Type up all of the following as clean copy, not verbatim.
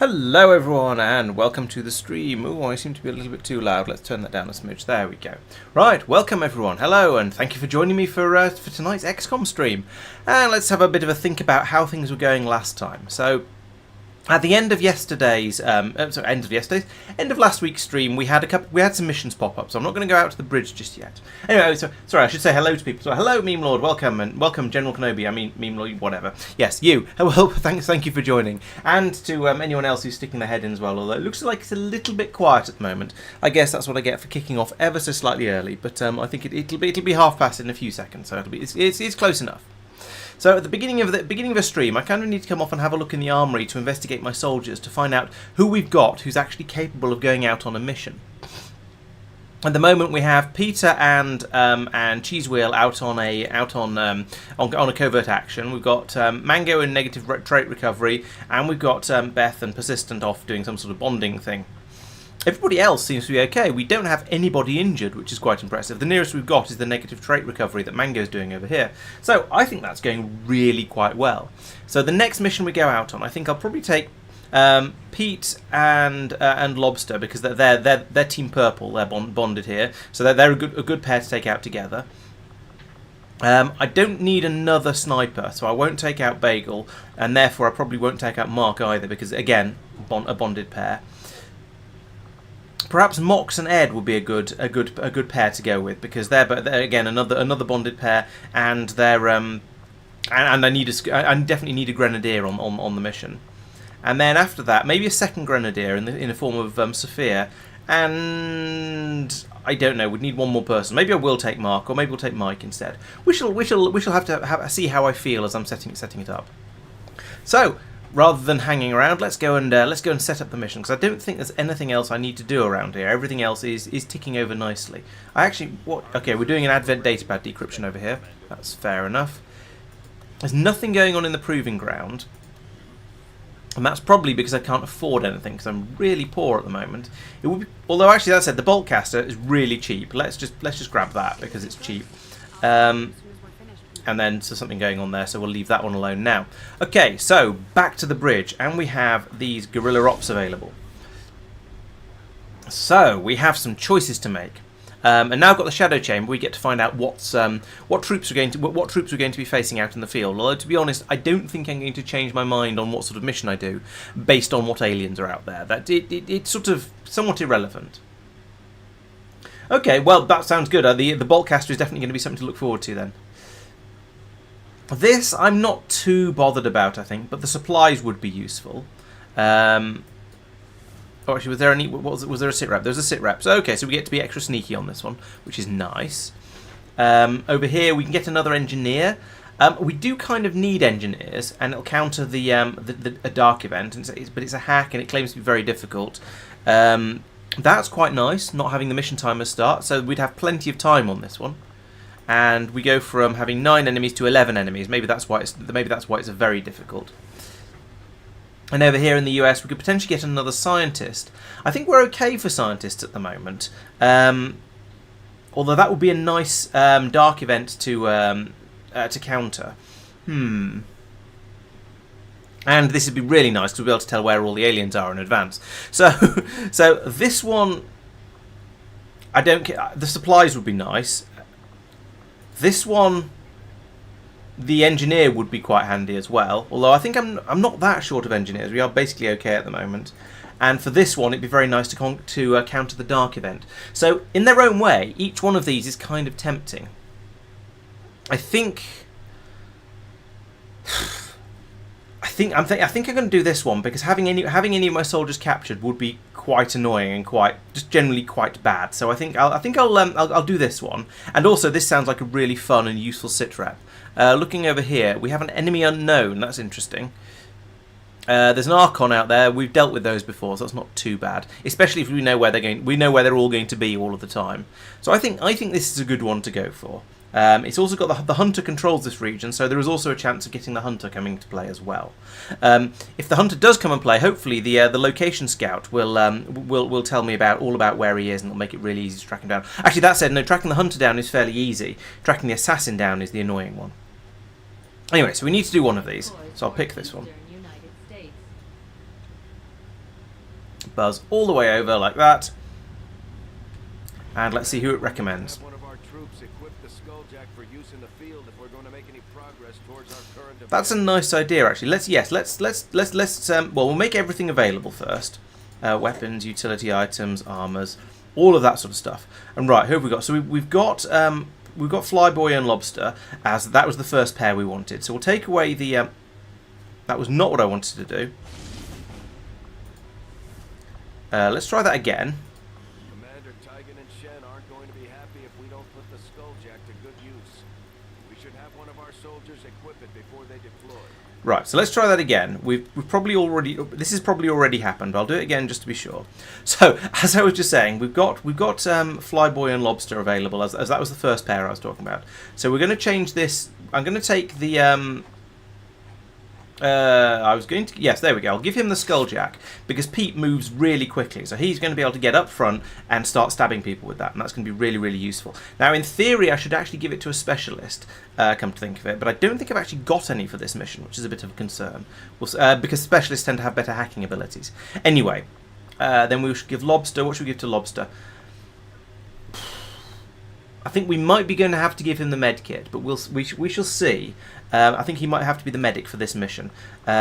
Hello everyone and welcome to the stream. Oh, I seem to be a little bit too loud. Let's turn that down a smidge. There we go. Right, welcome everyone. Hello and thank you for joining me for tonight's XCOM stream. And let's have a bit of a think about how things were going last time. So, at the end of end of last week's stream, we had some missions pop up. So I'm not going to go out to the bridge just yet. Anyway, so sorry, I should say hello to people. So hello, Meme Lord, welcome, and welcome, General Kenobi. I mean, Meme Lord, whatever. Yes, you. Well, thank you for joining, and to anyone else who's sticking their head in as well. Although it looks like it's a little bit quiet at the moment. I guess that's what I get for kicking off ever so slightly early. But I think it'll be half past in a few seconds, so it's close enough. So at the beginning of a stream, I kind of need to come off and have a look in the armory to investigate my soldiers to find out who we've got who's actually capable of going out on a mission. At the moment, we have Peter and Cheesewheel out on a covert action. We've got Mango and negative trait recovery, and we've got Beth and Persistent off doing some sort of bonding thing. Everybody else seems to be okay. We don't have anybody injured, which is quite impressive. The nearest we've got is the negative trait recovery that Mango's doing over here. So I think that's going really quite well. So the next mission we go out on, I think I'll probably take Pete and Lobster, because they're Team Purple. They're bonded here, so they're a good pair to take out together. I don't need another sniper, so I won't take out Bagel, and therefore I probably won't take out Mark either, because again, a bonded pair. Perhaps Mox and Ed would be a good pair to go with, because they're again another bonded pair, and they're and I definitely need a grenadier on the mission, and then after that maybe a second grenadier in the form of Sophia, and I don't know, we'd need one more person. Maybe I will take Mark, or maybe we'll take Mike instead. We shall have to see how I feel as I'm setting it up. So, rather than hanging around, let's go and set up the mission, because I don't think there's anything else I need to do around here. Everything else is ticking over nicely. Okay, we're doing an Advent datapad decryption over here. That's fair enough. There's nothing going on in the proving ground, and that's probably because I can't afford anything, because I'm really poor at the moment. It would be, although actually, that said, the bolt caster is really cheap. Let's just grab that because it's cheap. And then so something going on there, so we'll leave that one alone now. Okay, so back to the bridge, and we have these guerrilla ops available. So we have some choices to make, and now I've got the shadow chamber. We get to find out what troops we're going to be facing out in the field. Although, to be honest, I don't think I'm going to change my mind on what sort of mission I do based on what aliens are out there. It's sort of somewhat irrelevant. Okay, well, that sounds good. The bolt caster is definitely going to be something to look forward to then. This I'm not too bothered about, I think, but the supplies would be useful. Oh, actually, was there a sit rep? There was a sit rep. So, okay, so we get to be extra sneaky on this one, which is nice. Over here, we can get another engineer. We do kind of need engineers, and it'll counter a dark event, but it's a hack, and it claims to be very difficult. That's quite nice, not having the mission timer start, so we'd have plenty of time on this one. And we go from having 9 enemies to 11 enemies. Maybe that's why it's very difficult. And over here in the US, we could potentially get another scientist. I think we're okay for scientists at the moment. Although that would be a nice dark event to counter. And this would be really nice because we'll be able to tell where all the aliens are in advance. So this one, I don't care. The supplies would be nice. This one, the engineer would be quite handy as well. Although I think I'm not that short of engineers. We are basically okay at the moment. And for this one, it'd be very nice to counter the dark event. So in their own way, each one of these is kind of tempting. I think I'm going to do this one, because having any of my soldiers captured would be quite annoying and just generally quite bad. So I think I'll do this one. And also, this sounds like a really fun and useful sit rep. Looking over here, we have an enemy unknown. That's interesting. There's an Archon out there. We've dealt with those before, so that's not too bad. Especially if we know where they're going. We know where they're all going to be all of the time. So I think this is a good one to go for. It's also got the Hunter controls this region, so there is also a chance of getting the Hunter coming to play as well. If the Hunter does come and play, hopefully the location scout will tell me all about where he is, and it'll make it really easy to track him down. Actually, that said, no, tracking the Hunter down is fairly easy. Tracking the Assassin down is the annoying one. Anyway, so we need to do one of these, so I'll pick this one. buzz all the way over like that. And let's see who it recommends. That's a nice idea, actually. Let's well, we'll make everything available first. Weapons, utility items, armors, all of that sort of stuff. And right, who have we got? So we've got Flyboy and Lobster, as that was the first pair we wanted. So we'll take away the. That was not what I wanted to do. Let's try that again. Commander Tygan and Shen aren't going to be happy if we don't put the Skulljack to good use. We should have one of our soldiers equip it before they deploy. Right, so let's try that again. We've probably already. This has probably already happened, but I'll do it again just to be sure. So, as I was just saying, we've got Flyboy and Lobster available, as that was the first pair I was talking about. So we're going to change this. I'm going to take the. Yes, there we go. I'll give him the Skulljack because Pete moves really quickly, so he's going to be able to get up front and start stabbing people with that, and that's going to be really, really useful. Now, in theory, I should actually give it to a specialist, come to think of it, but I don't think I've actually got any for this mission, which is a bit of a concern, because specialists tend to have better hacking abilities. Anyway, then we should give Lobster. What should we give to Lobster? I think we might be going to have to give him the med kit, but we shall see. I think he might have to be the medic for this mission. We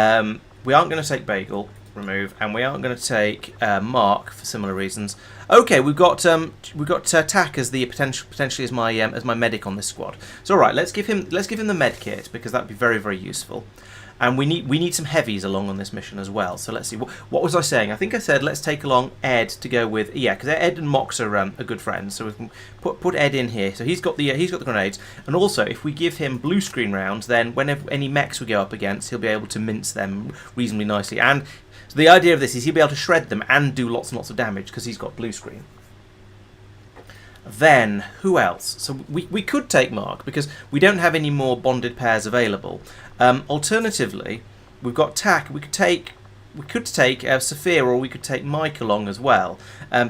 aren't going to take Bagel, remove, and we aren't going to take Mark for similar reasons. Okay, we've got Tack as the potentially as my medic on this squad. So all right, let's give him the med kit because that'd be very, very useful. And we need some heavies along on this mission as well. So let's see. What was I saying? I think I said let's take along Ed to go with. Yeah, because Ed and Mox are good friends. So we can put Ed in here. So he's got the grenades. And also, if we give him blue screen rounds, then whenever any mechs we go up against, he'll be able to mince them reasonably nicely. And so the idea of this is he'll be able to shred them and do lots and lots of damage because he's got blue screen. Then, who else? So we could take Mark because we don't have any more bonded pairs available. Alternatively, we've got Tack. We could take Saphir, or we could take Mike along as well,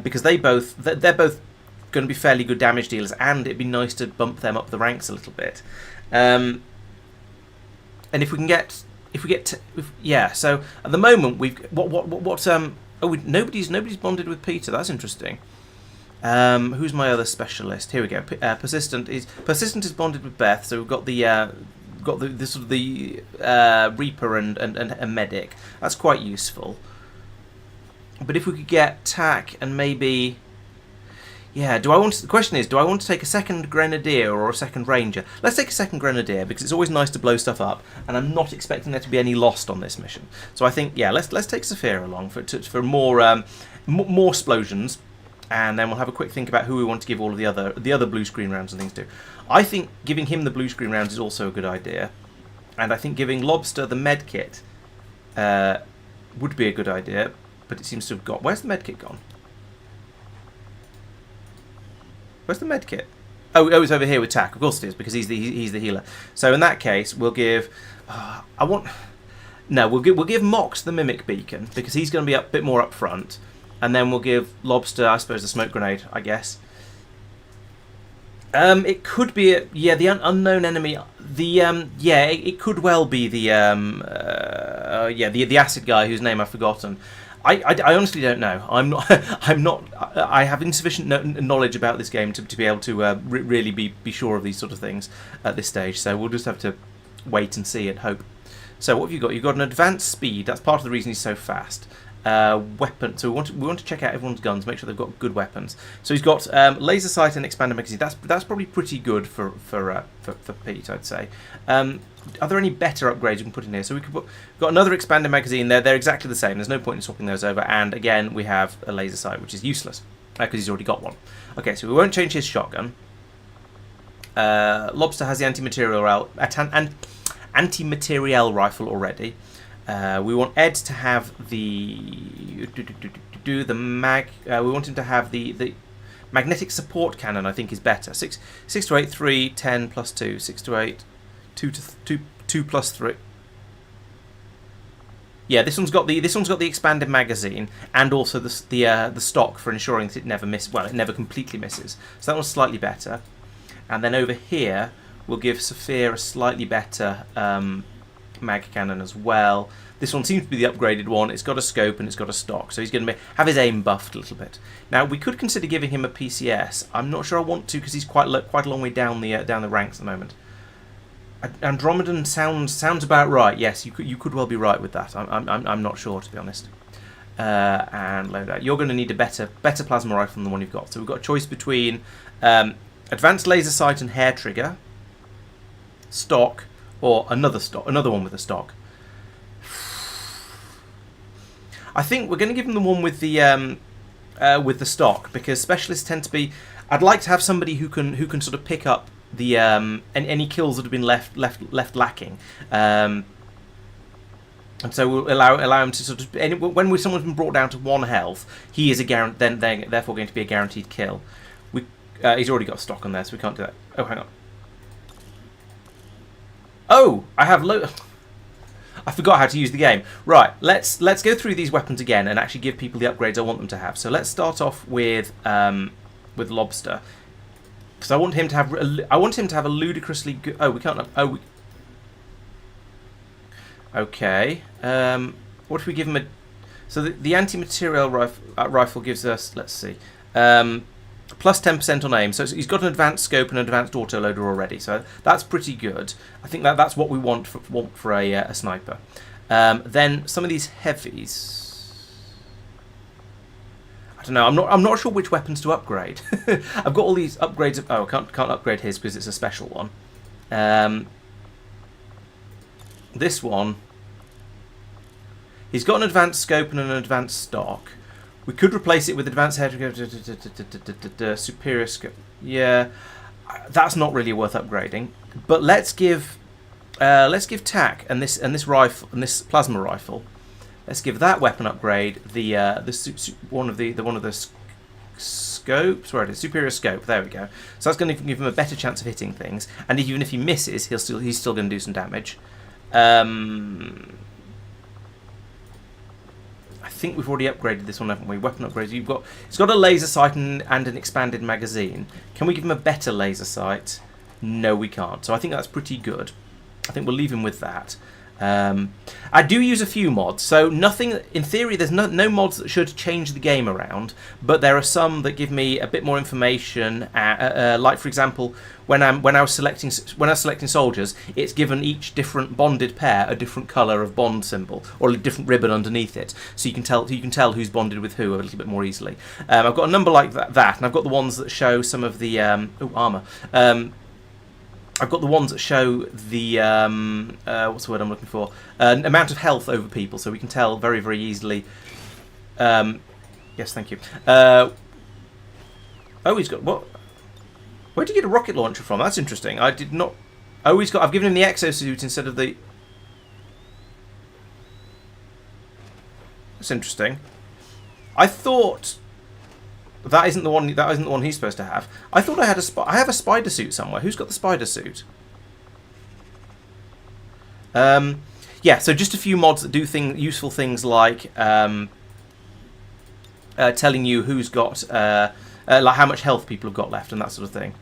because they're both going to be fairly good damage dealers, and it'd be nice to bump them up the ranks a little bit. And if we can get yeah. So at the moment nobody's bonded with Peter. That's interesting. Who's my other specialist? Here we go. Persistent is bonded with Beth, so we've got the sort of the Reaper and a medic. That's quite useful. But if we could get Tack and maybe, yeah, the question is, do I want to take a second Grenadier or a second Ranger? Let's take a second Grenadier because it's always nice to blow stuff up, and I'm not expecting there to be any lost on this mission. So I think, yeah, let's take Saphir along for more explosions. And then we'll have a quick think about who we want to give all of the other blue screen rounds and things to. I think giving him the blue screen rounds is also a good idea. And I think giving Lobster the med kit would be a good idea. But it seems to have got... Where's the med kit gone? Where's the med kit? Oh, it's over here with Tack. Of course it is, because he's the healer. So in that case, we'll give... we'll give Mox the Mimic Beacon, because he's going to be a bit more up front. And then we'll give Lobster, I suppose, the smoke grenade, I guess. It could be, the unknown enemy. It could well be the acid guy whose name I've forgotten. I honestly don't know. I have insufficient knowledge about this game to be able to really be sure of these sort of things at this stage. So we'll just have to wait and see and hope. So what have you got? You've got an advanced speed. That's part of the reason he's so fast. Weapon. So we want to check out everyone's guns, make sure they've got good weapons. So he's got laser sight and expanded magazine. That's probably pretty good for Pete, I'd say. Are there any better upgrades we can put in here? So we've got another expanded magazine. They're exactly the same. There's no point in swapping those over. And again, we have a laser sight, which is useless because he's already got one. Okay, so we won't change his shotgun. Lobster has the anti-material rifle already. We want Ed to have the we want him to have the magnetic support cannon. I think is better. 6 to 8, 3, 10 plus 2, 6 to 8, 2 plus 3. Yeah, this one's got the expanded magazine and also the stock for ensuring that it never it never completely misses. So that one's slightly better. And then over here we'll give Saphir a slightly better mag cannon as well. This one seems to be the upgraded one. It's got a scope and it's got a stock, so he's going to have his aim buffed a little bit. Now we could consider giving him a PCS. I'm not sure I want to because he's quite a long way down the ranks at the moment. Andromedan sounds about right. Yes, you could well be right with that. I'm not sure, to be honest. And load out. You're going to need a better plasma rifle than the one you've got. So we've got a choice between advanced laser sight and hair trigger, stock, or another one with a stock. I think we're going to give him the one with the stock because specialists tend to be. I'd like to have somebody who can sort of pick up the any kills that have been left lacking, and so we'll allow him to sort of when someone's been brought down to 1 health, he is therefore going to be a guaranteed kill. He's already got stock on there, so we can't do that. Oh, hang on. Oh, I have I forgot how to use the game. Right, let's go through these weapons again and actually give people the upgrades I want them to have. So let's start off with Lobster, because I want him to have a ludicrously good. Oh, we can't. Oh, okay. What if we give him a? So the anti-material rifle gives us. Let's see. Plus 10% on aim, so he's got an advanced scope and an advanced autoloader already, so that's pretty good. I think that's what we want for a sniper. Then some of these heavies, I don't know. I'm not sure which weapons to upgrade. I've got all these upgrades. I can't upgrade his because it's a special one. This one, he's got an advanced scope and an advanced stock. We could replace it with advanced hair superior scope. Yeah, that's not really worth upgrading. But let's give TAC and this rifle and this plasma rifle. Let's give that weapon upgrade one of the scopes. Where it is, superior scope. There we go. So that's going to give him a better chance of hitting things. And even if he misses, he's still going to do some damage. I think we've already upgraded this one, haven't we? Weapon upgrades. It's got a laser sight and an expanded magazine. Can we give him a better laser sight? No, we can't. So I think that's pretty good. I think we'll leave him with that. I do use a few mods, so nothing. In theory, there's no mods that should change the game around, but there are some that give me a bit more information. Like for example, when I was selecting soldiers, it's given each different bonded pair a different colour of bond symbol or a different ribbon underneath it, so you can tell who's bonded with who a little bit more easily. I've got a number like that, and I've got the ones that show some of the armour. I've got the ones that show the what's the word I'm looking for? Amount of health over people, so we can tell very, very easily. Yes, thank you. Oh, he's got what? Where did you get a rocket launcher from? That's interesting. I did not. Oh, he's got. I've given him the exosuit instead of the. That's interesting. I thought. That isn't the one. That isn't the one he's supposed to have. I thought I had I have a spider suit somewhere. Who's got the spider suit? Yeah. So just a few mods that do useful things like telling you who's got like how much health people have got left and that sort of thing.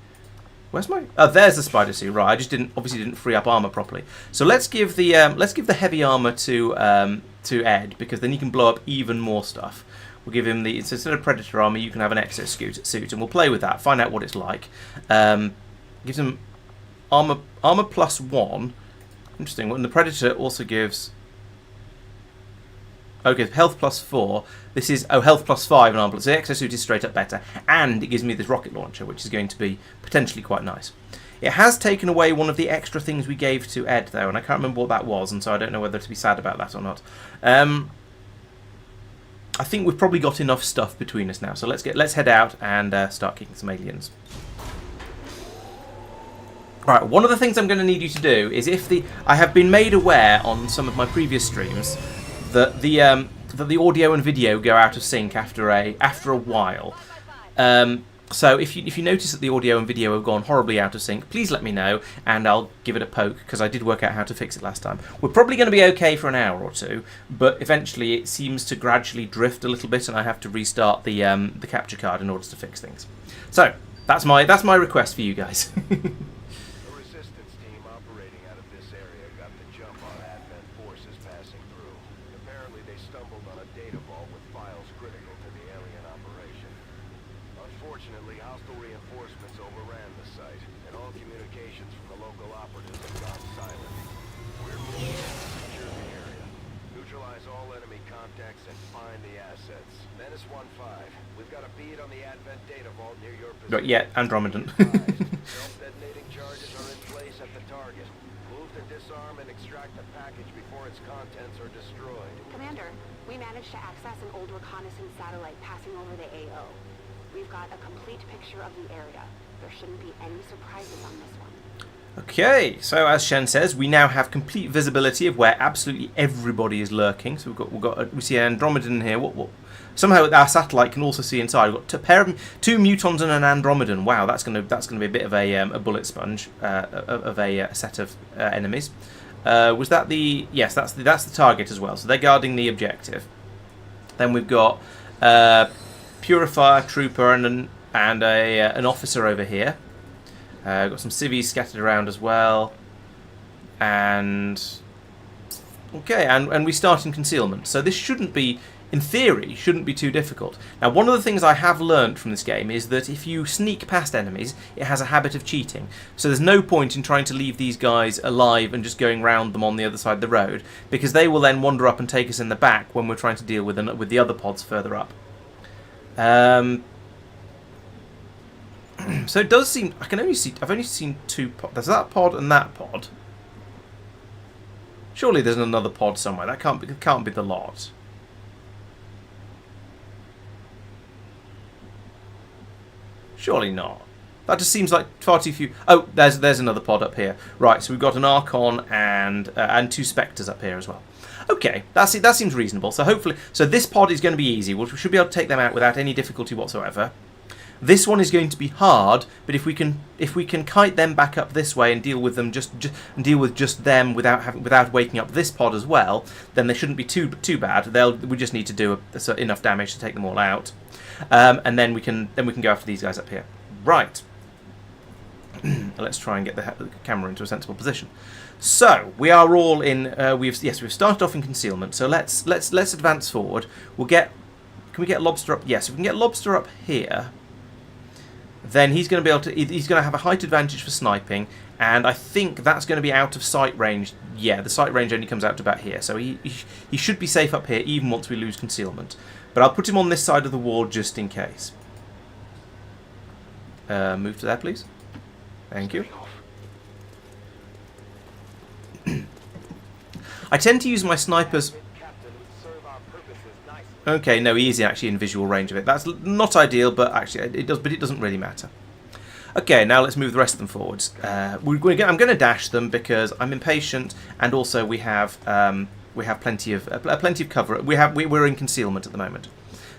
Where's my? Oh, there's the spider suit. Right. I just obviously didn't free up armor properly. So let's give the heavy armor to Ed, because then he can blow up even more stuff. We'll give him instead of Predator armor, you can have an exosuit, and we'll play with that, find out what it's like. Gives him armor +1. Interesting. And the Predator also gives. Okay, health +4. This is health +5 and armor. So the exosuit is straight up better, and it gives me this rocket launcher, which is going to be potentially quite nice. It has taken away one of the extra things we gave to Ed, though, and I can't remember what that was, and so I don't know whether to be sad about that or not. I think we've probably got enough stuff between us now, so let's head out and start kicking some aliens. Right, one of the things I'm going to need you to do is I have been made aware on some of my previous streams that the audio and video go out of sync after a while. So if you notice that the audio and video have gone horribly out of sync, please let me know and I'll give it a poke, because I did work out how to fix it last time. We're probably going to be okay for an hour or two, but eventually it seems to gradually drift a little bit, and I have to restart the capture card in order to fix things. So that's my request for you guys. The resistance team operating out of this area got the jump on Advent stumbled on a data vault with files critical to the alien operation. Unfortunately, hostile reinforcements overran the site, and all communications from the local operatives have gone silent. We're moving to secure the area. Neutralize all enemy contacts and find the assets. Menace 1-5. We've got a bead on the Advent data vault near your position. Not yet, Andromedan. Self-detonating charges are in place at the target. Move to disarm and extract the package before its contents are destroyed. Commander, we managed to access an old reconnaissance satellite passing over the AO. We've got a complete picture of the area. There shouldn't be any surprises on this one. Okay, so as Shen says, we now have complete visibility of where absolutely everybody is lurking. So we see an Andromedan here. Somehow our satellite can also see inside. We've got two Mutons and an Andromedan. Wow, that's gonna be a bit of a bullet sponge of a set of enemies. Was that the? Yes, that's the target as well. So they're guarding the objective. Then we've got Purifier, Trooper, and an officer over here. Got some civvies scattered around as well, and okay, and we start in concealment. So this shouldn't be, in theory, shouldn't be too difficult. Now, one of the things I have learnt from this game is that if you sneak past enemies, it has a habit of cheating. So there's no point in trying to leave these guys alive and just going round them on the other side of the road, because they will then wander up and take us in the back when we're trying to deal with the other pods further up. So it does seem I've only seen two pods. There's that pod and that pod. Surely there's another pod somewhere. That can't be the lot. Surely not. That just seems like far too few. Oh, there's another pod up here. Right, so we've got an Archon and two Spectres up here as well. Okay, that seems reasonable. So hopefully, this pod is going to be easy. We should be able to take them out without any difficulty whatsoever. This one is going to be hard, but if we can kite them back up this way and deal with them deal with just them without waking up this pod as well, then they shouldn't be too bad. We just need to do enough damage to take them all out, and then we can go after these guys up here. Right. Let's try and get the camera into a sensible position. So we are all in. We've started off in concealment. So let's advance forward. Can we get Lobster up? Yes, if we can get Lobster up here, then he's going to have a height advantage for sniping, and I think that's going to be out of sight range. Yeah, the sight range only comes out to about here, so he should be safe up here even once we lose concealment. But I'll put him on this side of the wall just in case. Move to there, please. Thank you. I tend to use my snipers. Okay, no, he is actually in visual range of it. That's not ideal, but actually it doesn't really matter. Okay, now let's move the rest of them forwards. I'm going to dash them because I'm impatient, and also we have plenty of cover. We're in concealment at the moment,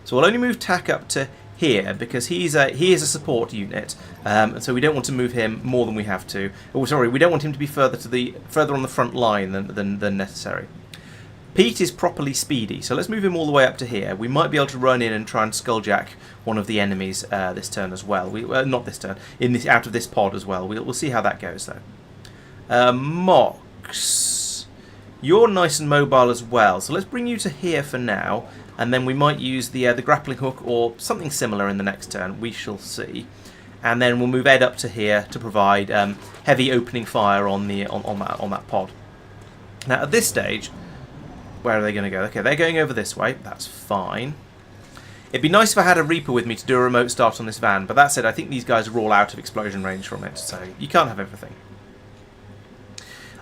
so we'll only move Tack up to here because he is a support unit, and so we don't want to move him more than we have to. Oh, sorry, we don't want him to be further on the front line than necessary. Pete is properly speedy, so let's move him all the way up to here. We might be able to run in and try and skulljack one of the enemies this turn as well. Not this turn, out of this pod as well. We'll see how that goes though. Mox, you're nice and mobile as well, so let's bring you to here for now, and then we might use the grappling hook or something similar in the next turn. We shall see. And then we'll move Ed up to here to provide heavy opening fire on that pod. Now at this stage, where are they going to go? Okay, they're going over this way. That's fine. It'd be nice if I had a Reaper with me to do a remote start on this van, but that said, I think these guys are all out of explosion range from it, so you can't have everything.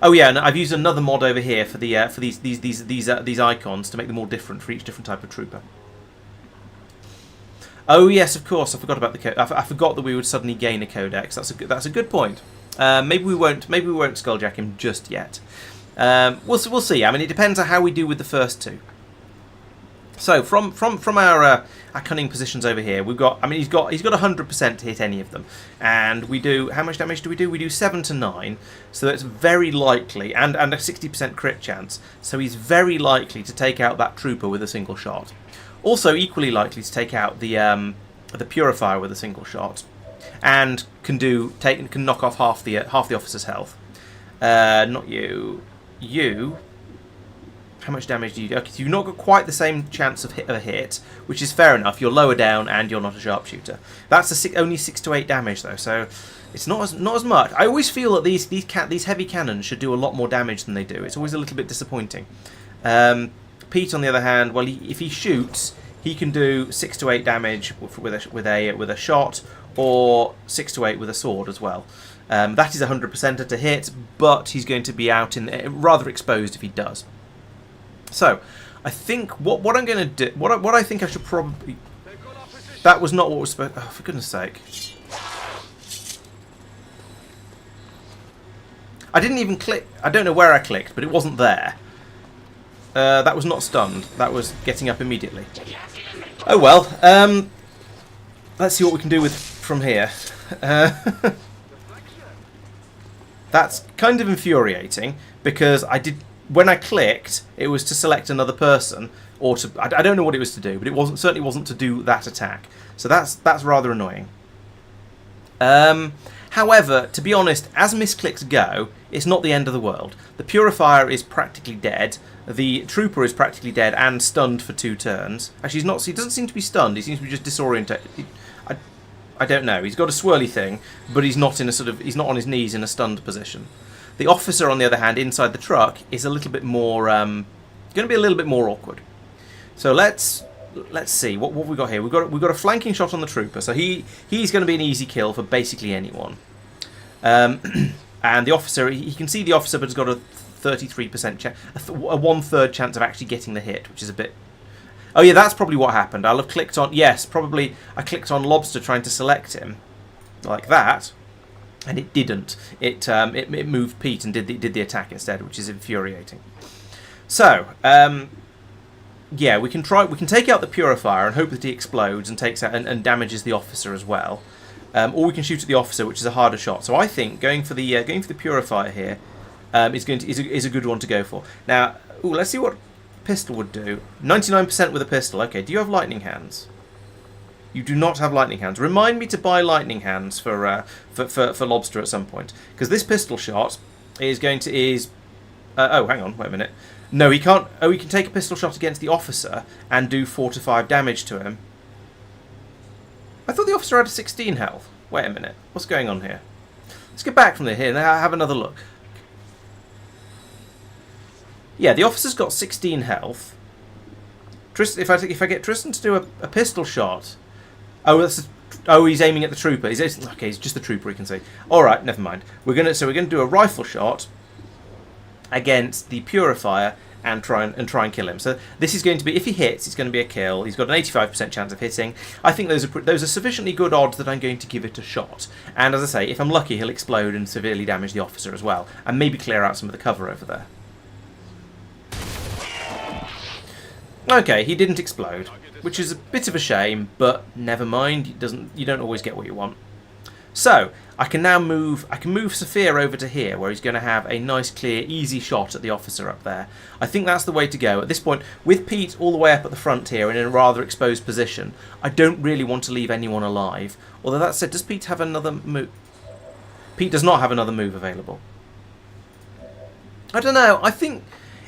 Oh yeah, and I've used another mod over here for these icons to make them all different for each different type of trooper. Oh yes, of course. I forgot about the. I forgot that we would suddenly gain a codex. That's a good point. Maybe we won't skulljack him just yet. We'll see. I mean, it depends on how we do with the first two. So from our cunning positions over here, we've got. I mean, he's got 100% to hit any of them, and we do. How much damage do we do? We do 7 to 9. So it's very likely, and a 60% crit chance. So he's very likely to take out that trooper with a single shot. Also, equally likely to take out the purifier with a single shot, and can knock off half the officer's health. Not you. You. How much damage do you do? Okay, so you've not got quite the same chance of a hit, which is fair enough. You're lower down and you're not a sharpshooter. That's only 6 to 8 damage though, so it's not as much. I always feel that these heavy cannons should do a lot more damage than they do. It's always a little bit disappointing. Pete, on the other hand, well, if he shoots, he can do 6 to 8 damage with a shot, or 6 to 8 with a sword as well. That is 100% to hit, but he's going to be out in rather exposed if he does. So, I think what I'm going to do, what I think I should probably. That was not what was supposed. Oh, for goodness sake! I didn't even click. I don't know where I clicked, but it wasn't there. That was not stunned. That was getting up immediately. Oh well. Let's see what we can do from here. That's kind of infuriating because when I clicked, it was to select another person, or to I don't know what it was to do, but it certainly wasn't to do that attack. So that's rather annoying. However, to be honest, as misclicks go, it's not the end of the world. The Purifier is practically dead. The Trooper is practically dead and stunned for 2 turns. Actually, he doesn't seem to be stunned. He seems to be just disoriented. I don't know. He's got a swirly thing, but he's not he's not on his knees in a stunned position. The Officer, on the other hand, inside the truck, is a little bit more going to be a little bit more awkward. So let's see what we got here. We've got a flanking shot on the Trooper, so he's going to be an easy kill for basically anyone. And the Officer, he can see the Officer, but has got a 33% chance, a 1/3 chance of actually getting the hit, which is a bit. Oh yeah, that's probably what happened. I'll have clicked on. Yes, probably I clicked on Lobster trying to select him, like that. And it didn't. It moved Pete and did the attack instead, which is infuriating. So yeah, we can take out the Purifier and hope that he explodes and takes out and damages the Officer as well, or we can shoot at the Officer, which is a harder shot. So I think going for the Purifier here is a good one to go for. Now, let's see what pistol would do. 99% with a pistol. Okay, do you have lightning hands? You do not have lightning hands. Remind me to buy lightning hands for Lobster at some point, because this pistol shot is going to oh, hang on, wait a minute. No, he can't. Oh, he can take a pistol shot against the Officer and do 4 to 5 damage to him. I thought the Officer had a 16 health. Wait a minute. What's going on here? Let's get back from here and have another look. Yeah, the Officer's got 16 health. If I get Tristan to do a pistol shot. Oh, he's aiming at the Trooper. Okay, he's just the Trooper, he can see. All right, never mind. We're gonna do a rifle shot against the Purifier and try and kill him. So this is going to be, if he hits, it's going to be a kill. He's got an 85% chance of hitting. I think those are sufficiently good odds that I'm going to give it a shot. And as I say, if I'm lucky, he'll explode and severely damage the Officer as well, and maybe clear out some of the cover over there. Okay, he didn't explode, which is a bit of a shame, but never mind. You don't always get what you want. So I can now move Sophia over to here, where he's going to have a nice, clear, easy shot at the Officer up there. I think that's the way to go at this point. With Pete all the way up at the front here and in a rather exposed position, I don't really want to leave anyone alive. Although that said, does Pete have another move? Pete does not have another move available. I don't know. I think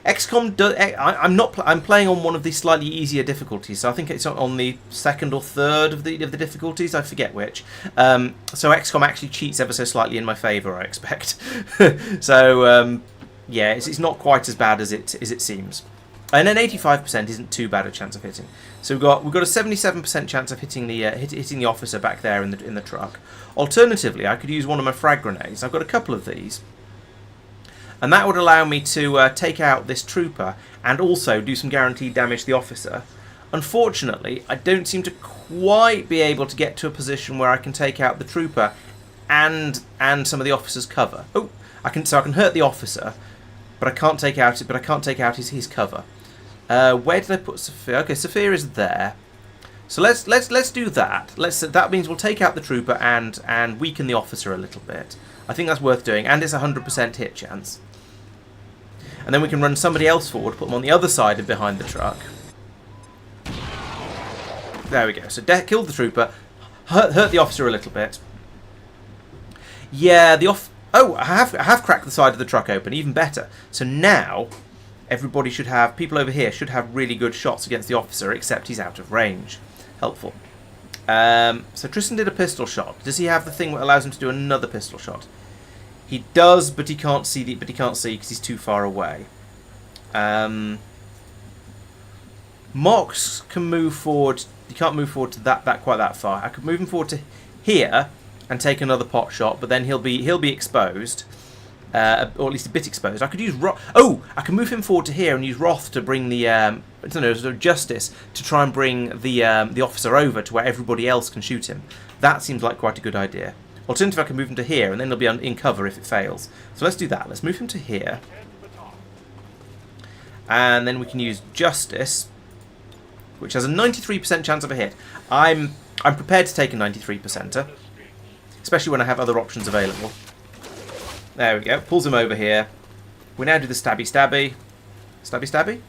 XCOM does. I'm playing on one of the slightly easier difficulties, so I think it's on the 2nd or 3rd of the difficulties. I forget which. So XCOM actually cheats ever so slightly in my favour, I expect. So yeah, it's not quite as bad as it seems. And an 85% isn't too bad a chance of hitting. So we've got a 77% chance of hitting the Officer back there in the truck. Alternatively, I could use one of my frag grenades. I've got a couple of these. And that would allow me to take out this Trooper and also do some guaranteed damage to the Officer. Unfortunately, I don't seem to quite be able to get to a position where I can take out the Trooper and some of the Officer's cover. Oh, I can hurt the Officer, but I can't take out his cover. Where did I put Sophia? Okay, Sophia is there. So let's do that. That means we'll take out the Trooper and weaken the Officer a little bit. I think that's worth doing, and it's a 100% hit chance. And then we can run somebody else forward, put them on the other side and behind the truck. There we go. So killed the Trooper, hurt the Officer a little bit. Yeah, oh, I have cracked the side of the truck open, even better. So now everybody should have, people over here should have really good shots against the officer, except he's out of range. Helpful. So Tristan did a pistol shot. Does he have the thing that allows him to do another pistol shot? He does, but he can't see because he's too far away. Mox can move forward. He can't move forward to quite that far. I could move him forward to here and take another pot shot, but then he'll be exposed, or at least a bit exposed. I could use I can move him forward to here and use Roth to bring the sort of Justice to try and bring the officer over to where everybody else can shoot him. That seems like quite a good idea. Alternatively, I can move him to here and then he'll be in cover if it fails. So let's do that. Let's move him to here, and then we can use Justice, which has a 93% chance of a hit. I'm prepared to take a 93%er, especially when I have other options available. There we go. Pulls him over here. We now do the stabby stabby. Stabby stabby?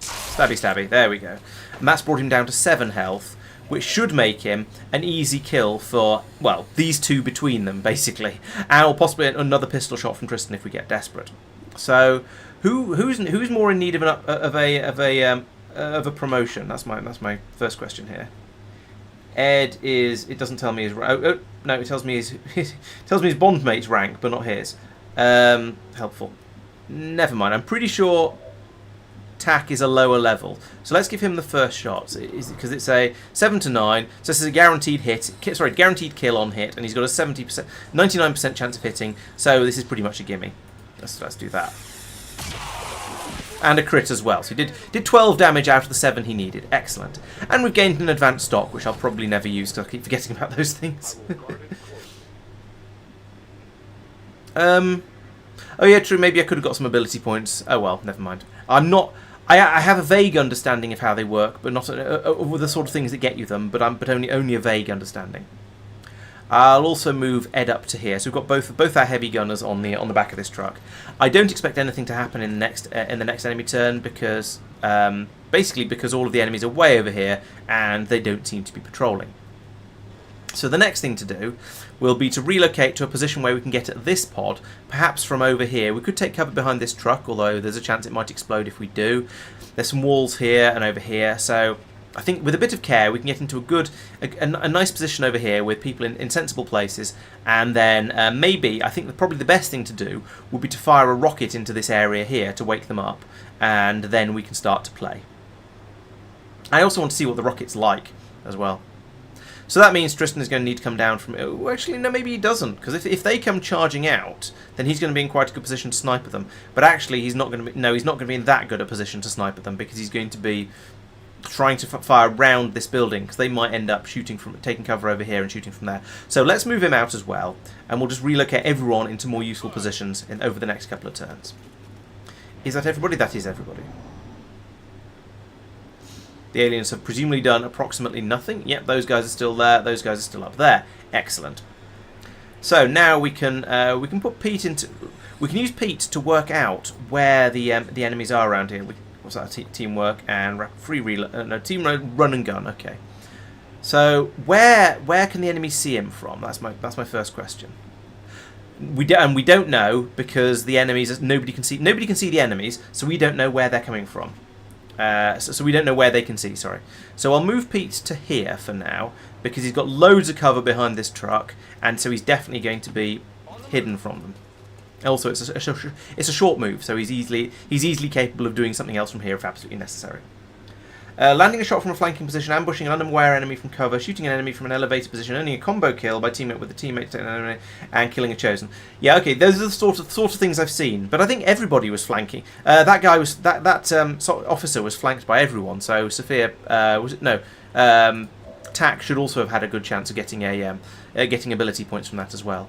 Stabby stabby. There we go. And that's brought him down to 7 health, which should make him an easy kill for, well, these two between them, basically. And possibly another pistol shot from Tristan if we get desperate. So, who's more in need of a promotion? That's my first question here. Ed is. It doesn't tell me his. No, it tells me his bondmate's rank, but not his. Helpful. Never mind. I'm pretty sure Tack is a lower level, so let's give him the first shot because it's a 7 to 9. So this is a guaranteed hit. Sorry, guaranteed kill on hit, and he's got a 99% chance of hitting. So this is pretty much a gimme. Let's do that. And a crit as well. So he did 12 damage out of the 7 he needed. Excellent. And we've gained an advanced stock, which I'll probably never use because I keep forgetting about those things. Oh yeah, true. Maybe I could have got some ability points. Oh well, never mind. I have a vague understanding of how they work, but not of the sort of things that get you them. But only a vague understanding. I'll also move Ed up to here. So we've got both our heavy gunners on the back of this truck. I don't expect anything to happen in the next enemy turn because basically because all of the enemies are way over here and they don't seem to be patrolling. So the next thing to do will be to relocate to a position where we can get at this pod, perhaps from over here. We could take cover behind this truck, although there's a chance it might explode if we do. There's some walls here and over here, so I think with a bit of care we can get into a nice position over here with people in sensible places, and then maybe, I think probably the best thing to do would be to fire a rocket into this area here to wake them up, and then we can start to play. I also want to see what the rocket's like as well. So that means Tristan is going to need to come down from... Oh, actually, no, maybe he doesn't, because if they come charging out, then he's going to be in quite a good position to sniper them. But actually, he's not going to be... No, he's not going to be in that good a position to sniper them, because he's going to be trying to fire around this building, because they might end up taking cover over here and shooting from there. So let's move him out as well, and we'll just relocate everyone into more useful positions over the next couple of turns. Is that everybody? That is everybody. The aliens have presumably done approximately nothing. Yep, those guys are still there. Those guys are still up there. Excellent. So now we can put Pete into. We can use Pete to work out where the enemies are around here. What's that? Teamwork and team run and gun. Okay. So where can the enemies see him from? That's my first question. We don't know because the enemies nobody can see the enemies, so we don't know where they're coming from. So we don't know where they can see, sorry. So I'll move Pete to here for now, because he's got loads of cover behind this truck, and so he's definitely going to be hidden from them. Also, it's a short move, so he's easily capable of doing something else from here if absolutely necessary. Landing a shot from a flanking position, ambushing an unaware enemy from cover, shooting an enemy from an elevated position, earning a combo kill by teaming up with a teammate to an enemy, and killing a chosen. Yeah, okay, those are the sort of things I've seen. But I think everybody was flanking. That guy was officer was flanked by everyone. So Sophia Tack should also have had a good chance of getting getting ability points from that as well.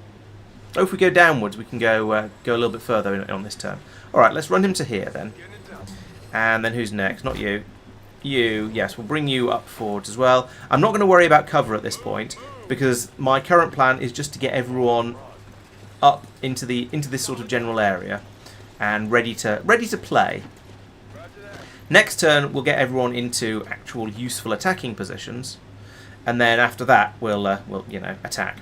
Oh, if we go downwards, we can go a little bit further on this turn. All right, let's run him to here then. And then who's next? Not you. You, yes, we'll bring you up forwards as well. I'm not going to worry about cover at this point because my current plan is just to get everyone up into this sort of general area and ready to play. Next turn we'll get everyone into actual useful attacking positions, and then after that we'll attack.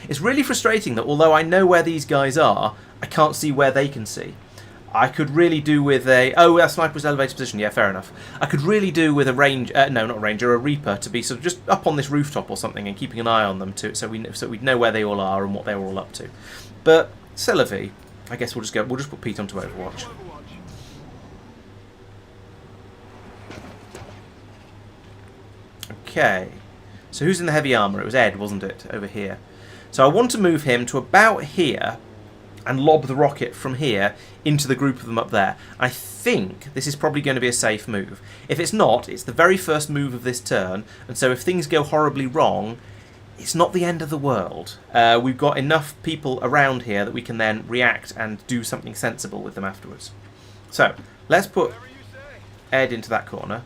It's really frustrating that although I know where these guys are, I can't see where they can see. I could really do with a... Oh, a sniper's elevated position. Yeah, fair enough. I could really do with a range... no, not a ranger, a reaper, to be sort of just up on this rooftop or something and keeping an eye on them too, so we'd know where they all are and what they're all up to. But c'est la vie. I guess we'll just put Pete onto Overwatch. Okay. So who's in the heavy armour? It was Ed, wasn't it? Over here. So I want to move him to about here and lob the rocket from here into the group of them up there. I think this is probably going to be a safe move. If it's not, it's the very first move of this turn, and so if things go horribly wrong, it's not the end of the world. We've got enough people around here that we can then react and do something sensible with them afterwards. So, let's put Ed into that corner.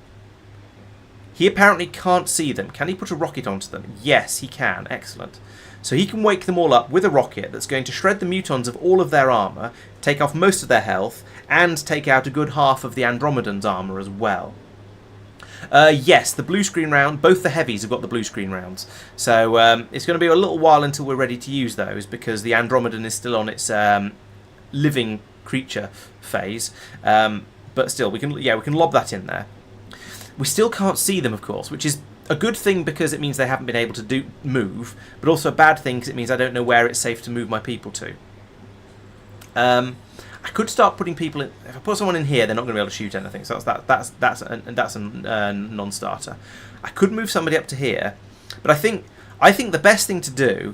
He apparently can't see them. Can he put a rocket onto them? Yes, he can. Excellent. So he can wake them all up with a rocket that's going to shred the mutons of all of their armour, take off most of their health, and take out a good half of the Andromedan's armour as well. Yes, the blue screen round, both the heavies have got the blue screen rounds. So it's going to be a little while until we're ready to use those, because the Andromedan is still on its living creature phase. But still, we can lob that in there. We still can't see them, of course, which is a good thing because it means they haven't been able to move, but also a bad thing because it means I don't know where it's safe to move my people to. I could start putting people in. If I put someone in here, they're not going to be able to shoot anything, so that's a non-starter. I could move somebody up to here, but I think the best thing to do.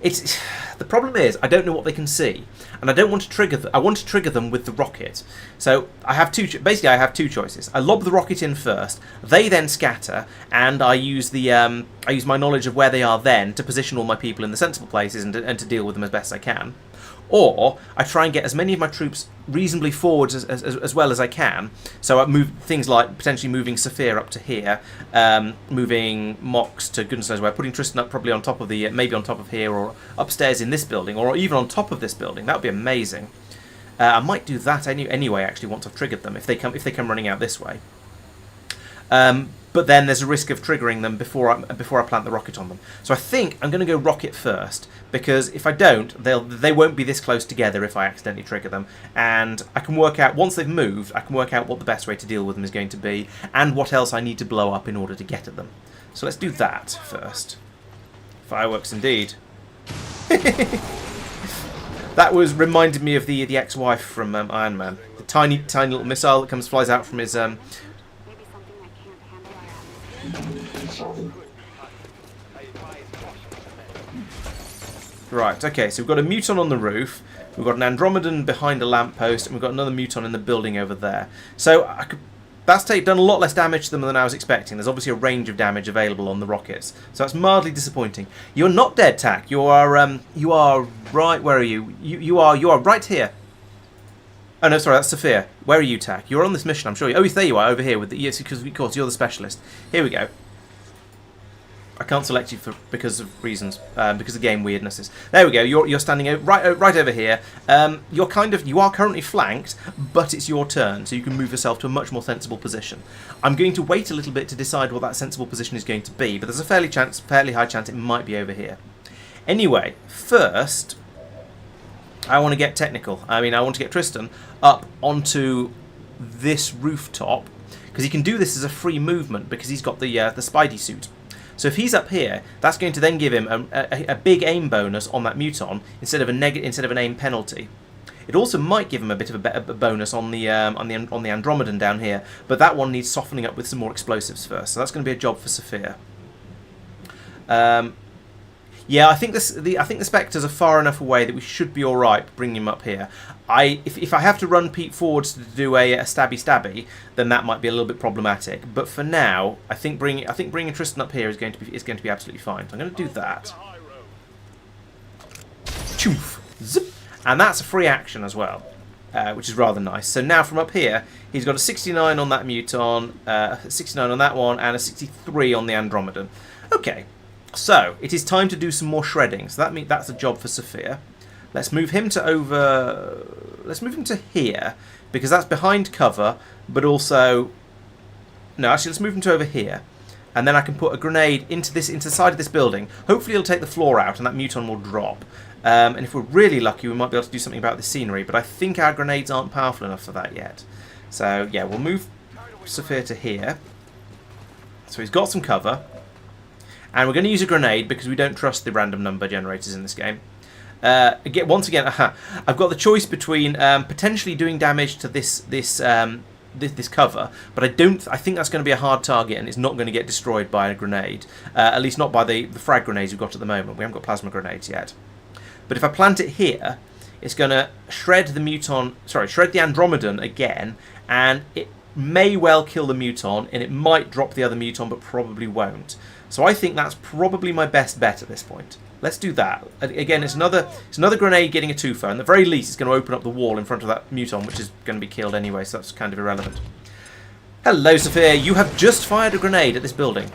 The problem is I don't know what they can see, and I don't want to trigger them. I want to trigger them with the rocket. So I have two choices. I lob the rocket in first. They then scatter, and I use my knowledge of where they are then to position all my people in the sensible places and to deal with them as best I can. Or I try and get as many of my troops reasonably forwards as well as I can. So I move things like potentially moving Saphir up to here, moving Mox to goodness knows where, putting Tristan up probably on top of maybe on top of here or upstairs in this building, or even on top of this building. That would be amazing. I might do that anyway. Actually, once I've triggered them, if they come running out this way. But then there's a risk of triggering them before I plant the rocket on them. So I think I'm going to go rocket first, because if I don't, they won't be this close together if I accidentally trigger them. And I can work out, once they've moved, I can work out what the best way to deal with them is going to be, and what else I need to blow up in order to get at them. So let's do that first. Fireworks indeed. That reminded me of the ex-wife from Iron Man. The tiny little missile that flies out from his... Right, okay, so we've got a muton on the roof, we've got an Andromedan behind a lamppost, and we've got another muton in the building over there. So that's done a lot less damage to them than I was expecting. There's obviously a range of damage available on the rockets, so that's mildly disappointing. You're not dead, Tack. You are right. Where are you? You are right here. Oh no, sorry, that's Saphir. Where are you, Tack? You're on this mission, I'm sure. Oh, there you are, over here. Yes, because of course you're the specialist. Here we go. I can't select you because of reasons, because of game weirdnesses. There we go. You're standing right over here. You are currently flanked, but it's your turn, so you can move yourself to a much more sensible position. I'm going to wait a little bit to decide what that sensible position is going to be, but there's a fairly high chance it might be over here. Anyway, first, I want to get technical. I want to get Tristan up onto this rooftop, because he can do this as a free movement because he's got the Spidey suit. So if he's up here, that's going to then give him a big aim bonus on that muton instead of an aim penalty. It also might give him a bit of a better bonus on the Andromedan down here, but that one needs softening up with some more explosives first. So that's going to be a job for Saphir. Yeah, I think the Spectres are far enough away that we should be all right bringing him up here. If I have to run Pete forwards to do a stabby, then that might be a little bit problematic. But for now, I think bringing Tristan up here is going to be absolutely fine. So I'm going to do that. Choof, zip, and that's a free action as well, which is rather nice. So now from up here, he's got a 69 on that muton, a 69 on that one, and a 63 on the Andromedan. Okay. So, it is time to do some more shredding. So that means that's a job for Saphir. Let's move him to here, because that's behind cover, but also... No, actually, let's move him to over here. and then I can put a grenade into the side of this building. Hopefully it'll take the floor out and that muton will drop. And if we're really lucky, we might be able to do something about the scenery, but I think our grenades aren't powerful enough for that yet. So yeah, we'll move Sophia to here. So he's got some cover. And we're going to use a grenade because we don't trust the random number generators in this game. Once again, I've got the choice between potentially doing damage to this cover, but I think that's going to be a hard target and it's not going to get destroyed by a grenade. At least not by the frag grenades we've got at the moment. We haven't got plasma grenades yet. But if I plant it here, it's going to shred the Andromedan again, and it may well kill the muton, and it might drop the other muton, but probably won't. So I think that's probably my best bet at this point. Let's do that. Again, it's another grenade getting a twofer, and at the very least it's going to open up the wall in front of that muton, which is going to be killed anyway, so that's kind of irrelevant. Hello, Sophia. You have just fired a grenade at this building.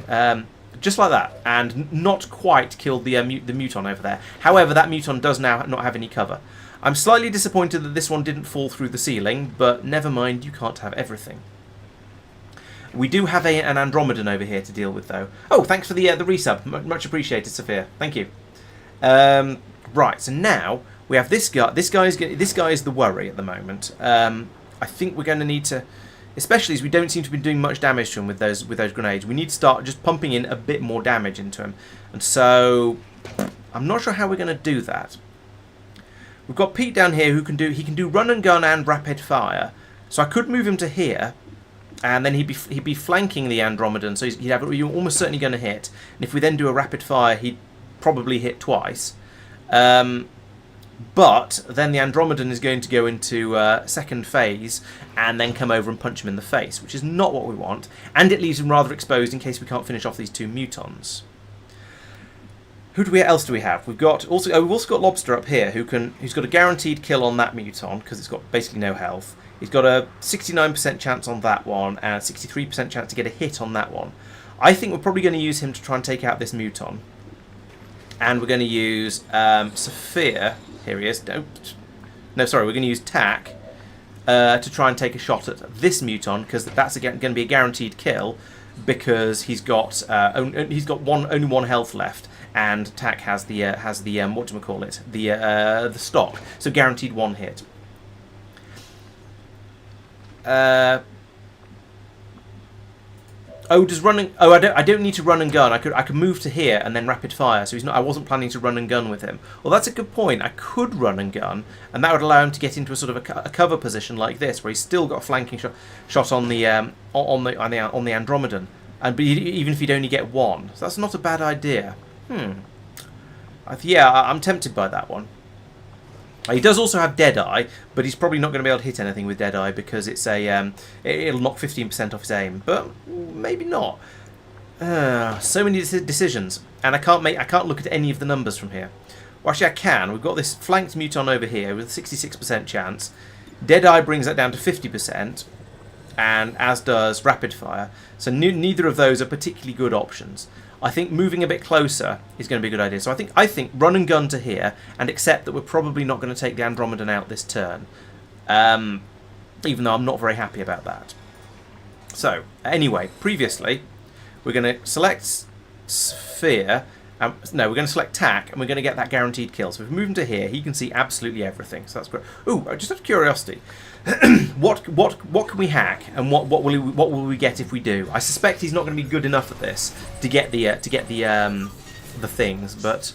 Just like that, and not quite killed the muton over there. However, that muton does now not have any cover. I'm slightly disappointed that this one didn't fall through the ceiling, but never mind, you can't have everything. We do have an Andromedan over here to deal with, though. Oh, thanks for the resub. Much appreciated, Sophia. Thank you. Right, so now we have this guy. This guy is the worry at the moment. I think we're going to need to, especially as we don't seem to be doing much damage to him with those grenades. We need to start just pumping in a bit more damage into him. And so I'm not sure how we're going to do that. We've got Pete down here who can do run and gun and rapid fire. So I could move him to here, and then he'd be flanking the Andromedan. So you're almost certainly going to hit. And if we then do a rapid fire, he'd probably hit twice. But then the Andromedan is going to go into second phase and then come over and punch him in the face, which is not what we want. And it leaves him rather exposed in case we can't finish off these two mutons. Who else do we have? We've also got Lobster up here who's got a guaranteed kill on that muton because it's got basically no health. He's got a 69% chance on that one and a 63% chance to get a hit on that one. I think we're probably going to use him to try and take out this muton. And we're going to use Sophia. Here he is. No, sorry. We're going to use Tack to try and take a shot at this muton because that's going to be a guaranteed kill because he's got only one health left, and Tack has the whatchamacallit, the stock, so guaranteed one hit. Does running? Oh, I don't need to run and gun. I could move to here and then rapid fire. So he's not. I wasn't planning to run and gun with him. Well, that's a good point. I could run and gun, and that would allow him to get into a sort of a cover position like this, where he's still got a flanking shot on the Andromedan, and even if he'd only get one, so that's not a bad idea. Yeah, I'm tempted by that one. He does also have Deadeye, but he's probably not going to be able to hit anything with Deadeye because it's it'll knock 15% off his aim, but maybe not. So many decisions, and I can't look at any of the numbers from here. Well, actually, I can. We've got this flanked muton over here with a 66% chance. Deadeye brings that down to 50%, and as does Rapid Fire. So neither of those are particularly good options. I think moving a bit closer is going to be a good idea. So I think run and gun to here and accept that we're probably not going to take the Andromedan out this turn. Even though I'm not very happy about that. So, anyway, previously, we're going to select Sphere. No, we're going to select Tack, and we're going to get that guaranteed kill. So if we move him to here, he can see absolutely everything. So that's great. Ooh, just out of curiosity, what can we hack, and what will we get if we do? I suspect he's not going to be good enough at this to get the things, but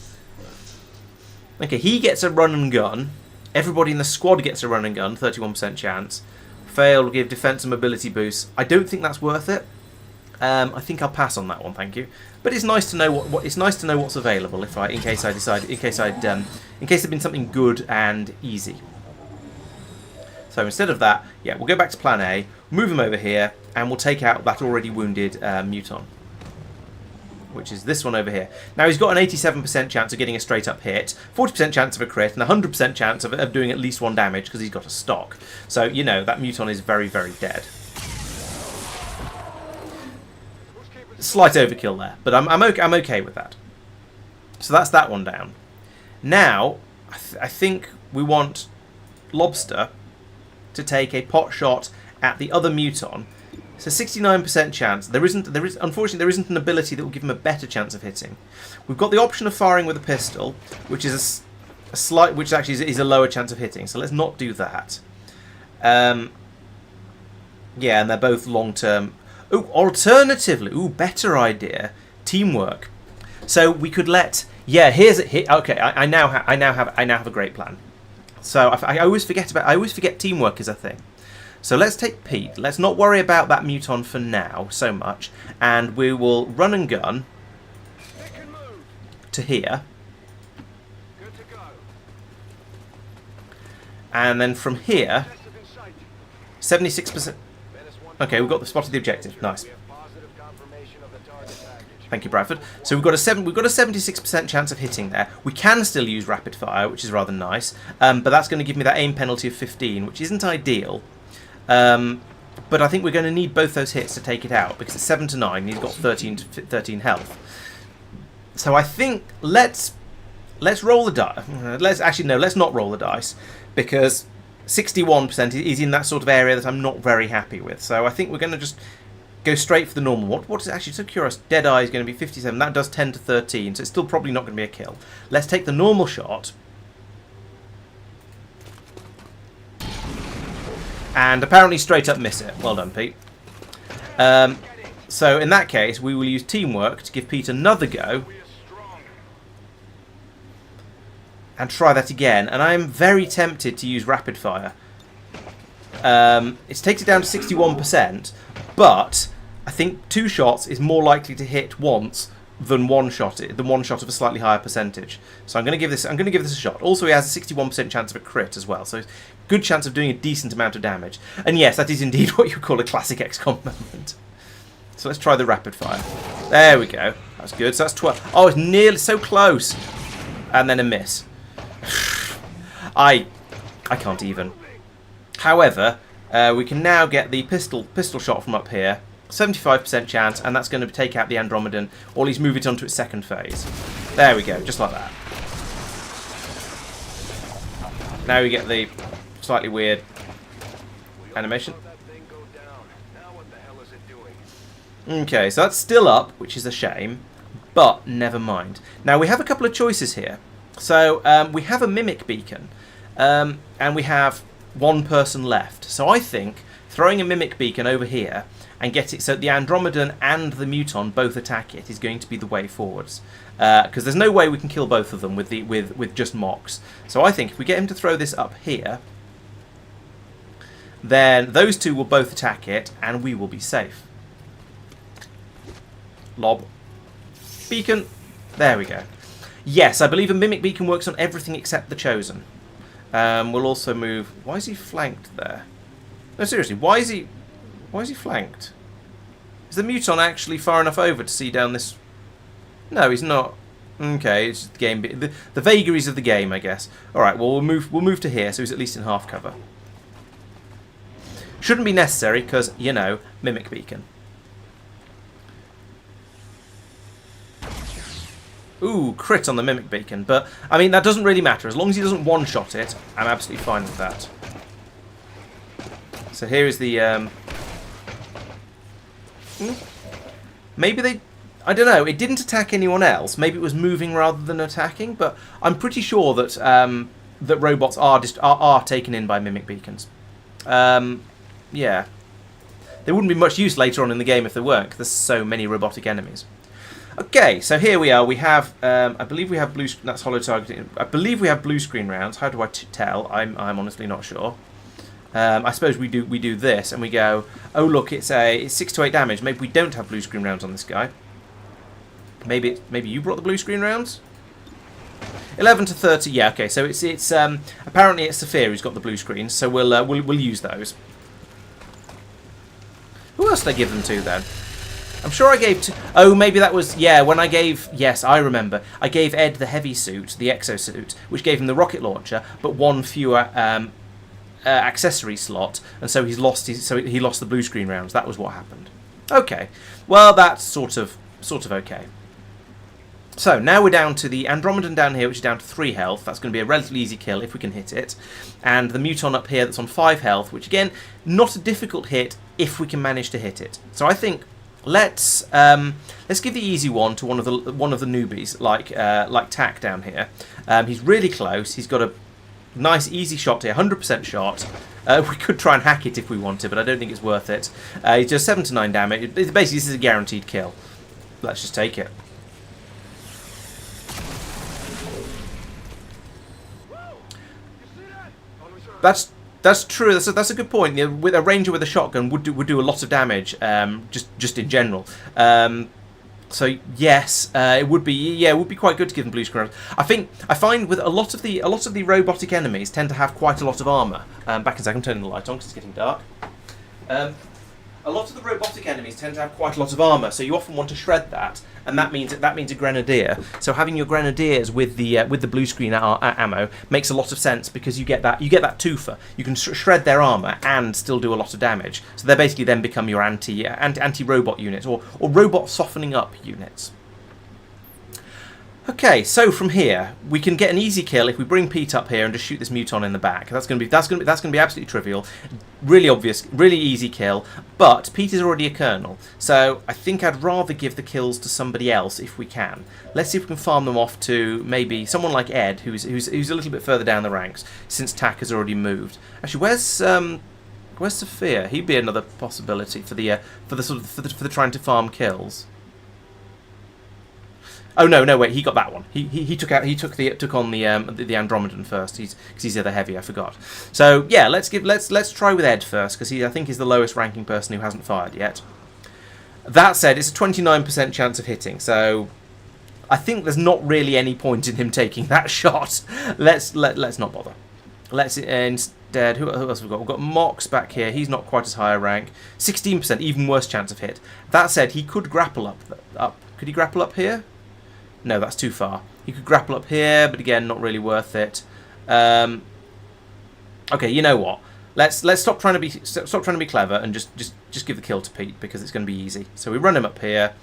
okay, he gets a run and gun. Everybody in the squad gets a run and gun, 31% chance. Fail will give defense and mobility boosts. I don't think that's worth it. I think I'll pass on that one, thank you. But it's nice to know what's available in case there'd been something good and easy. So instead of that, yeah, we'll go back to Plan A, move him over here, and we'll take out that already wounded muton, which is this one over here. Now he's got an 87% chance of getting a straight up hit, 40% chance of a crit, and 100% chance of doing at least one damage because he's got a stock. So you know that muton is very, very dead. Slight overkill there, but I'm okay with that. So that's that one down. Now, I think we want Lobster to take a pot shot at the other muton, So 69% chance. Unfortunately, there isn't an ability that will give him a better chance of hitting. We've got the option of firing with a pistol, which is a slight, which actually is a lower chance of hitting. So let's not do that. Yeah, and they're both long-term. Ooh, alternatively, better idea, teamwork. So we could let. Yeah, here's it. Okay, I now have a great plan. So I always forget teamwork is a thing. So let's take Pete. Let's not worry about that muton for now so much, and we will run and gun to here. Good to go. And then from here, 76%. Okay, we've got the spotted the objective. Nice. We have positive confirmation of the target package. Thank you, Bradford. So we've got a 76% chance of hitting there. We can still use rapid fire, which is rather nice, but that's going to give me that aim penalty of 15, which isn't ideal. But I think we're going to need both those hits to take it out because it's 7 to 9. He's got 13 health. So I think let's roll the dice. Let's not roll the dice because 61% is in that sort of area that I'm not very happy with. So I think we're going to just go straight for the normal. What is it actually? So curious. Deadeye is going to be 57. That does 10 to 13. So it's still probably not going to be a kill. Let's take the normal shot. And apparently straight up miss it. Well done, Pete. So in that case, we will use teamwork to give Pete another go. And try that again. And I am very tempted to use rapid fire. It takes it down to 61%. But I think 2 shots is more likely to hit once than one shot of a slightly higher percentage. So I'm going to give this a shot. Also, he has a 61% chance of a crit as well, so good chance of doing a decent amount of damage. And yes, that is indeed what you call a classic XCOM moment. So let's try the rapid fire. There we go. That's good. So that's 12. Oh, it's nearly so close. And then a miss. I can't even. However, we can now get the pistol shot from up here. 75% chance, and that's going to take out the Andromedan, or at least move it onto its second phase. There we go, just like that. Now we get the slightly weird animation. Okay, so that's still up, which is a shame, but never mind. Now we have a couple of choices here. So we have a mimic beacon, and we have one person left. So I think throwing a mimic beacon over here and get it so the Andromedan and the Muton both attack it is going to be the way forwards. Because there's no way we can kill both of them with just mocks. So I think if we get him to throw this up here, then those two will both attack it and we will be safe. Lob. Beacon. There we go. Yes, I believe a mimic beacon works on everything except the Chosen. We'll also move... Why is he flanked there? No, seriously, why is he flanked? Is the Muton actually far enough over to see down this... No, he's not. Okay, it's just the game... The vagaries of the game, I guess. Alright, well, we'll move to here, so he's at least in half cover. Shouldn't be necessary, because, you know, mimic beacon. Ooh, crit on the mimic beacon. But, I mean, that doesn't really matter. As long as he doesn't one-shot it, I'm absolutely fine with that. So here is the... Maybe they... I don't know. It didn't attack anyone else. Maybe it was moving rather than attacking. But I'm pretty sure that that robots are taken in by mimic beacons. Yeah. There wouldn't be much use later on in the game if there weren't, because there's so many robotic enemies. Okay, so here we are. We have, I believe we have blue. That's hollow targeting. I believe we have blue screen rounds. How do I tell? I'm honestly not sure. I suppose we do this, and we go. Oh look, it's 6 to 8 damage. Maybe we don't have blue screen rounds on this guy. Maybe you brought the blue screen rounds. 11 to 30. Yeah, okay. So it's apparently it's Saphir who's got the blue screens. So we'll use those. Who else did I give them to then? I'm sure I gave to... Oh, maybe that was... Yeah, when I gave... Yes, I remember. I gave Ed the heavy suit, the exosuit, which gave him the rocket launcher, but one fewer accessory slot, and so he lost the blue screen rounds. That was what happened. Okay. Well, that's sort of okay. So now we're down to the Andromedan down here, which is down to 3 health. That's going to be a relatively easy kill if we can hit it. And the Muton up here that's on 5 health, which again, not a difficult hit if we can manage to hit it. So I think let's give the easy one to one of the newbies, like Tack down here. He's really close. He's got a nice easy shot here, 100% shot. We could try and hack it if we wanted, but I don't think it's worth it. He does 7 to 9 damage. Basically, this is a guaranteed kill. Let's just take it. That's true. That's a good point. You know, with a ranger with a shotgun would do a lot of damage, just in general. So yes, it would be quite good to give them blue screen. I find with a lot of the robotic enemies tend to have quite a lot of armor. Back in a second, I'm turning the light on because it's getting dark. A lot of the robotic enemies tend to have quite a lot of armor, so you often want to shred that, and that means a grenadier. So having your grenadiers with the blue screen ammo makes a lot of sense because you get that twofer. You can shred their armor and still do a lot of damage. So they basically then become your anti-robot units or robot softening up units. Okay, so from here we can get an easy kill if we bring Pete up here and just shoot this Muton in the back. That's going to be absolutely trivial, really obvious, really easy kill. But Pete is already a colonel, so I think I'd rather give the kills to somebody else if we can. Let's see if we can farm them off to maybe someone like Ed, who's a little bit further down the ranks since Tack has already moved. Actually, where's Sophia? He'd be another possibility for the trying to farm kills. Oh no, wait, he got that one. He took on the Andromedan first. Because he's the other heavy, I forgot. So yeah, let's try with Ed first because I think he's the lowest ranking person who hasn't fired yet. That said, it's a 29% chance of hitting, so I think there's not really any point in him taking that shot. Let's not bother. Let's instead. Who else have we got? We've got Mox back here. He's not quite as high a rank. 16%, even worse chance of hit. That said, he could grapple up. Could he grapple up here? No, that's too far. You could grapple up here, but again, not really worth it. Okay, you know what? Let's stop trying to be clever and just give the kill to Pete because it's going to be easy. So we run him up here.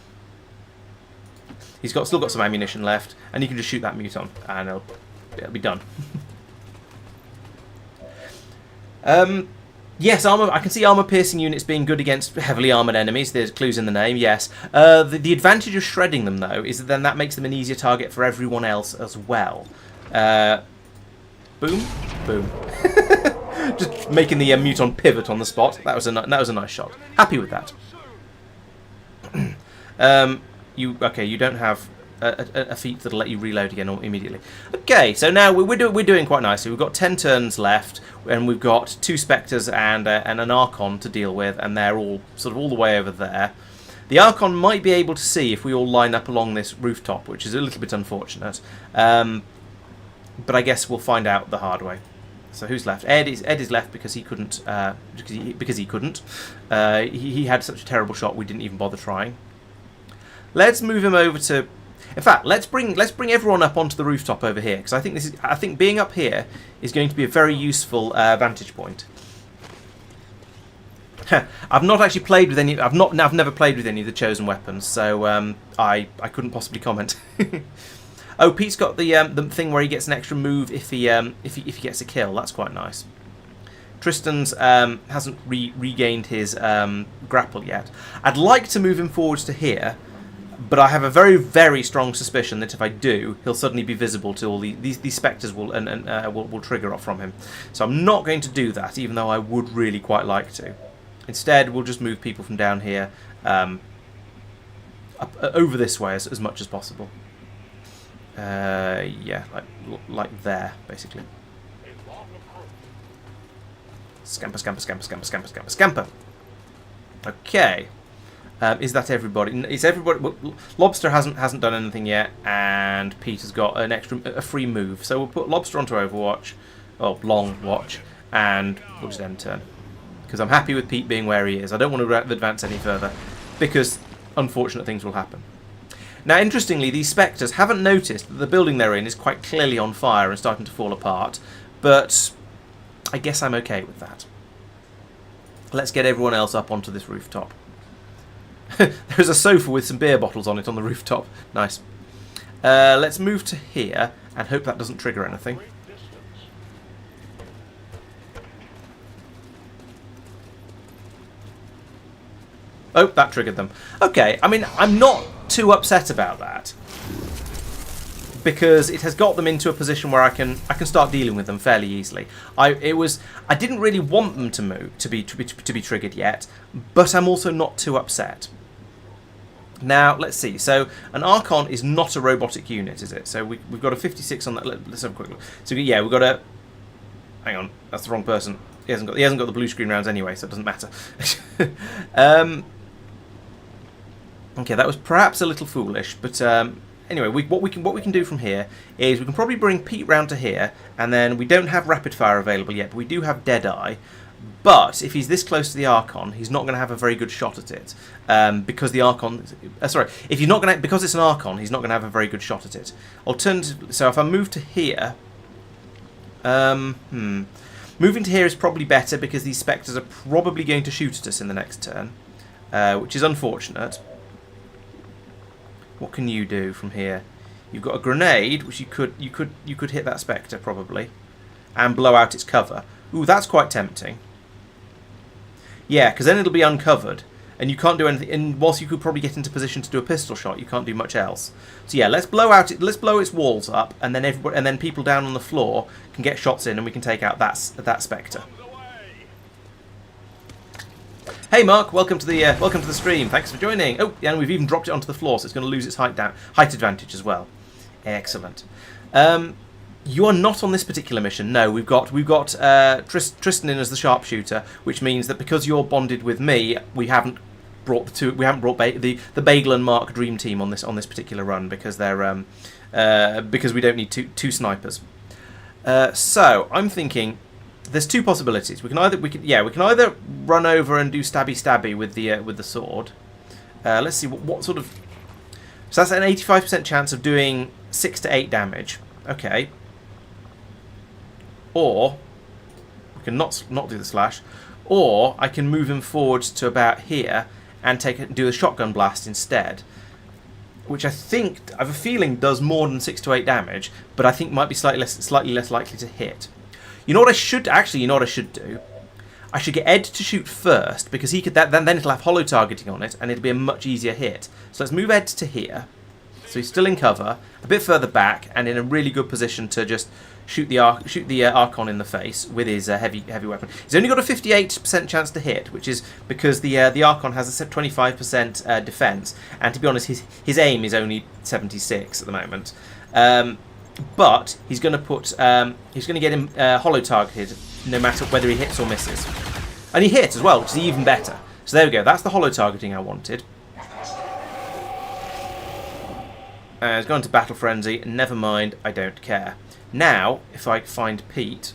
He's still got some ammunition left, and you can just shoot that Muton, and it'll be done. Yes, armor. I can see armor-piercing units being good against heavily armoured enemies. There's clues in the name, yes. The advantage of shredding them, though, is that then that makes them an easier target for everyone else as well. Boom. Boom. Just making the Muton pivot on the spot. That was a nice shot. Happy with that. You don't have a feat that'll let you reload again immediately. Okay, so now we're doing quite nicely. We've got 10 turns left, and we've got 2 Spectres and an Archon to deal with, and they're all the way over there. The Archon might be able to see if we all line up along this rooftop, which is a little bit unfortunate. But I guess we'll find out the hard way. So who's left? Ed is left because he couldn't. Because he couldn't. He had such a terrible shot we didn't even bother trying. Let's move him over to. In fact, let's bring everyone up onto the rooftop over here because I think being up here is going to be a very useful vantage point. I've not actually played with any. I've never played with any of the chosen weapons, so I couldn't possibly comment. Oh, Pete's got the thing where he gets an extra move if he gets a kill. That's quite nice. Tristan's hasn't regained his grapple yet. I'd like to move him forwards to here. But I have a very, very strong suspicion that if I do, he'll suddenly be visible to all these spectres will trigger off from him. So I'm not going to do that, even though I would really quite like to. Instead, we'll just move people from down here up, over this way as much as possible. Yeah, like there, basically. Scamper, scamper, scamper, scamper, scamper, scamper, scamper. Okay. Is that everybody? Is everybody? Lobster hasn't done anything yet, and Peter's got a free move. So we'll put Lobster onto Overwatch, or Long Watch, and we'll just end turn. Because I'm happy with Pete being where he is. I don't want to advance any further, because unfortunate things will happen. Now, interestingly, these Spectres haven't noticed that the building they're in is quite clearly on fire and starting to fall apart, but I guess I'm okay with that. Let's get everyone else up onto this rooftop. There's a sofa with some beer bottles on it on the rooftop. Nice. Let's move to here and hope that doesn't trigger anything. Great distance. Oh, that triggered them. Okay, I mean, I'm not too upset about that, because it has got them into a position where I can start dealing with them fairly easily. I didn't really want them to move to be triggered yet, but I'm also not too upset. Now let's see. So an Archon is not a robotic unit, is it? So we've got a 56 on that. Let's have a quick look. So yeah, we've got a. Hang on, that's the wrong person. He hasn't got the blue screen rounds anyway, so it doesn't matter. Okay, that was perhaps a little foolish, but anyway, what we can do from here is we can probably bring Pete round to here, and then we don't have rapid fire available yet, but we do have Deadeye. But if he's this close to the Archon, he's not going to have a very good shot at it, because the Archon. If he's not going to, because it's an Archon, he's not going to have a very good shot at it. Alternatively, so if I move to here, moving to here is probably better because these Spectres are probably going to shoot at us in the next turn, which is unfortunate. What can you do from here? You've got a grenade, which you could hit that Spectre probably, and blow out its cover. Ooh, that's quite tempting. Yeah, because then it'll be uncovered, and you can't do anything. And whilst you could probably get into position to do a pistol shot, you can't do much else. So yeah, let's blow its walls up, and then people down on the floor can get shots in, and we can take out that Spectre. Hey Mark, welcome to the stream. Thanks for joining. Oh, yeah, and we've even dropped it onto the floor, so it's going to lose its height advantage as well. Excellent. You are not on this particular mission. No, we've got Tristan in as the sharpshooter, which means that because you're bonded with me, we haven't brought the Bagel and Mark Dream Team on this particular run because they're because we don't need two snipers. So I'm thinking. There's two possibilities. We can either run over and do stabby with the sword. Let's see what sort of. So that's an 85% chance of doing 6 to 8 damage. Okay. Or we can not do the slash, or I can move him forward to about here and do a shotgun blast instead, which I have a feeling does more than 6 to 8 damage, but I think might be slightly less likely to hit. You know what I should do? I should get Ed to shoot first, because he could then it'll have hollow targeting on it, and it'll be a much easier hit. So let's move Ed to here. So he's still in cover, a bit further back, and in a really good position to just shoot the Archon in the face with his heavy weapon. He's only got a 58% chance to hit, which is because the Archon has a 25% defense, and to be honest, his aim is only 76 at the moment. But he's going to get him hollow targeted no matter whether he hits or misses, and he hits as well, which is even better. So there we go. That's the hollow targeting I wanted. He's gone to battle frenzy. Never mind. I don't care. Now, if I find Pete,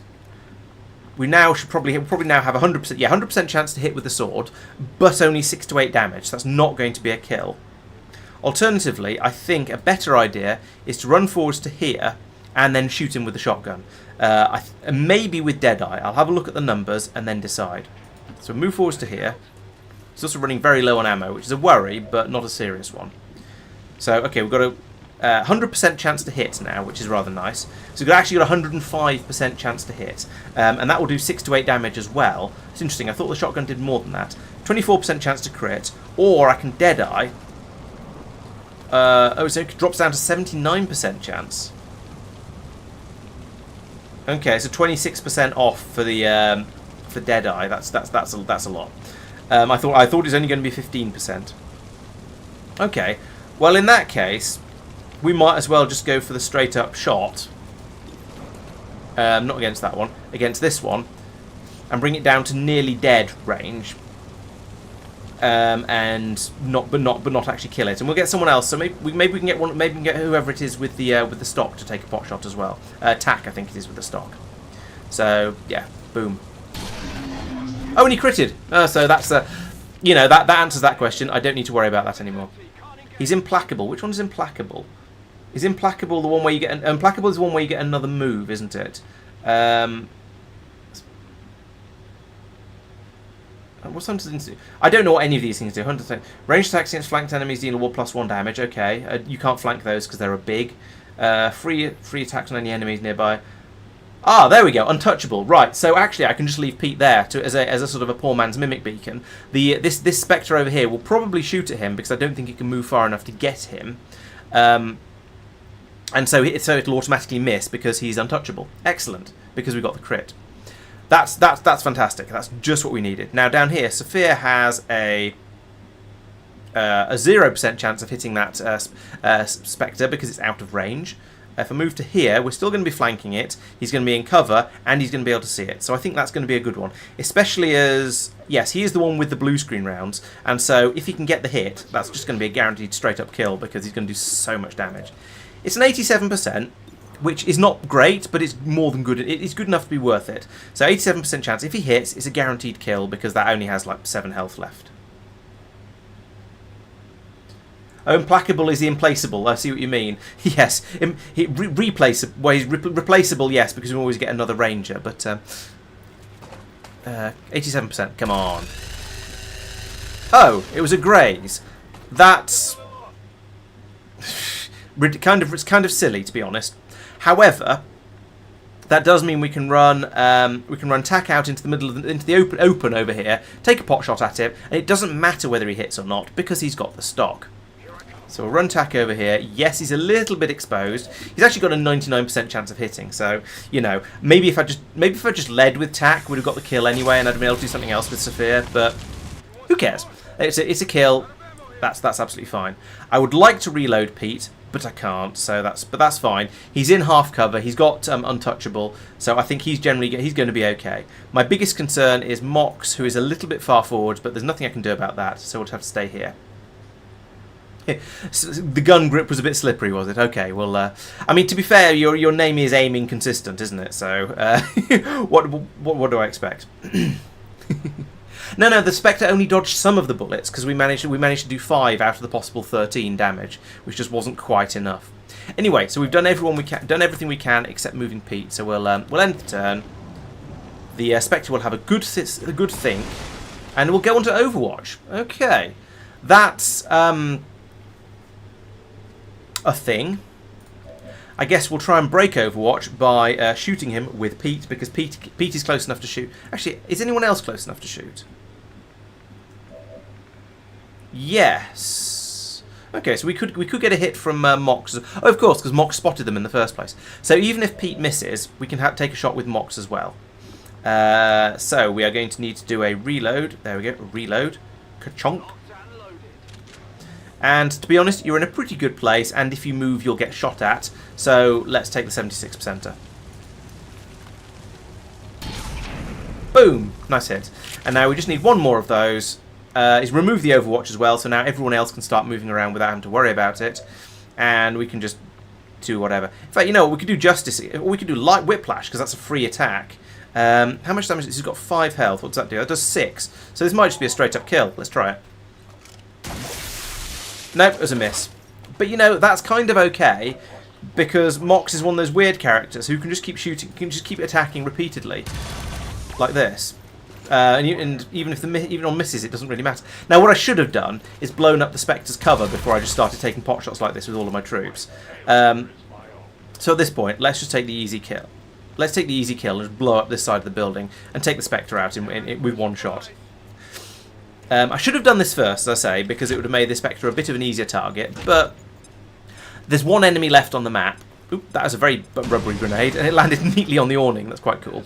we should probably now have 100% chance to hit with the sword, but only 6 to 8 damage. So that's not going to be a kill. Alternatively, I think a better idea is to run forwards to here and then shoot him with the shotgun. Maybe with Deadeye. I'll have a look at the numbers and then decide. So move forwards to here. He's also running very low on ammo, which is a worry, but not a serious one. So, okay, we've got a 100% chance to hit now, which is rather nice. So we've actually got a 105% chance to hit. And that will do 6 to 8 damage as well. It's interesting, I thought the shotgun did more than that. 24% chance to crit, or I can Deadeye. So it drops down to 79% chance. Okay, so 26% off for the for Deadeye. That's a lot. I thought it was only going to be 15%. Okay, well in that case, we might as well just go for the straight up shot. Not against that one, against this one, and bring it down to nearly dead range. And not actually kill it, and we'll get someone else. So maybe we can get one. Maybe we can get whoever it is with the stock to take a pot shot as well. Tack, I think it is with the stock. So yeah, boom. Oh, and he critted. So that's that answers that question. I don't need to worry about that anymore. He's implacable. Which one is implacable? Is implacable the one where you get implacable is the one where you get another move, isn't it? What's Hunter's Instinct? I don't know what any of these things do. Hunter's Ranged attacks against flanked enemies deal +1 damage. Okay, you can't flank those because they're a big. Free attacks on any enemies nearby. Ah, there we go. Untouchable. Right. So actually, I can just leave Pete there as a sort of a poor man's mimic beacon. This Spectre over here will probably shoot at him because I don't think it can move far enough to get him. And so it'll automatically miss because he's untouchable. Excellent. Because we got the crit. That's fantastic. That's just what we needed. Now down here, Sophia has a 0% chance of hitting that Spectre because it's out of range. If I move to here, we're still going to be flanking it. He's going to be in cover, and he's going to be able to see it. So I think that's going to be a good one. Especially as, yes, he is the one with the blue screen rounds. And so if he can get the hit, that's just going to be a guaranteed straight-up kill because he's going to do so much damage. It's an 87%, which is not great, but it's more than good. It's good enough to be worth it. So 87% chance. If he hits, it's a guaranteed kill because that only has like 7 health left. Oh, implacable is the implaceable. I see what you mean. Yes, replaceable. Well, he's replaceable, yes, because we always get another ranger. But 87%. Come on. Oh, it was a graze. That's it's kind of silly, to be honest. However, that does mean we can run tack out into the middle of into the open over here, take a pot shot at him, and it doesn't matter whether he hits or not because he's got the stock. So we'll run tack over here. Yes, he's a little bit exposed. He's actually got a 99% chance of hitting. So, you know, maybe if I just led with tack, would have got the kill anyway, and I'd be able to do something else with Sophia. But who cares? It's a kill. That's absolutely fine. I would like to reload Pete, but I can't. So that's fine. He's in half cover. He's got untouchable. So I think he's going to be okay. My biggest concern is Mox, who is a little bit far forward, but there's nothing I can do about that. So we'll have to stay here. The gun grip was a bit slippery, was it? Okay, well, I mean, to be fair, your name is aiming consistent, isn't it? So, what do I expect? No, the Spectre only dodged some of the bullets because we managed to do 5 out of the possible 13 damage, which just wasn't quite enough. Anyway, so we've done everything we can except moving Pete. So we'll end the turn. The Spectre will have a good think, and we'll go on to Overwatch. Okay, that's a thing. I guess we'll try and break Overwatch by shooting him with Pete because Pete is close enough to shoot. Actually, is anyone else close enough to shoot? Yes. Okay, so we could get a hit from Mox. Oh, of course, because Mox spotted them in the first place. So even if Pete misses, we can take a shot with Mox as well. So we are going to need to do a reload. There we go. Reload. Ka-chonk. And to be honest, you're in a pretty good place, and if you move, you'll get shot at. So let's take the 76%er. Boom! Nice hit. And now we just need one more of those. Is remove the Overwatch as well, so now everyone else can start moving around without having to worry about it. And we can just do whatever. In fact, you know what? We could do Justice, or we could do Light Whiplash, because that's a free attack. How much damage? He's got 5 health. What does that do? That does 6. So this might just be a straight-up kill. Let's try it. Nope, it was a miss. But you know, that's kind of okay, because Mox is one of those weird characters who can just keep shooting, can just keep attacking repeatedly, like this. And even on misses, it doesn't really matter. Now, what I should have done is blown up the Spectre's cover before I just started taking pot shots like this with all of my troops. So at this point, let's just take the easy kill. Let's take the easy kill and just blow up this side of the building and take the Spectre out with one shot. I should have done this first, as I say, because it would have made the Spectre a bit of an easier target, but there's one enemy left on the map. Oop, that was a very rubbery grenade, and it landed neatly on the awning. That's quite cool.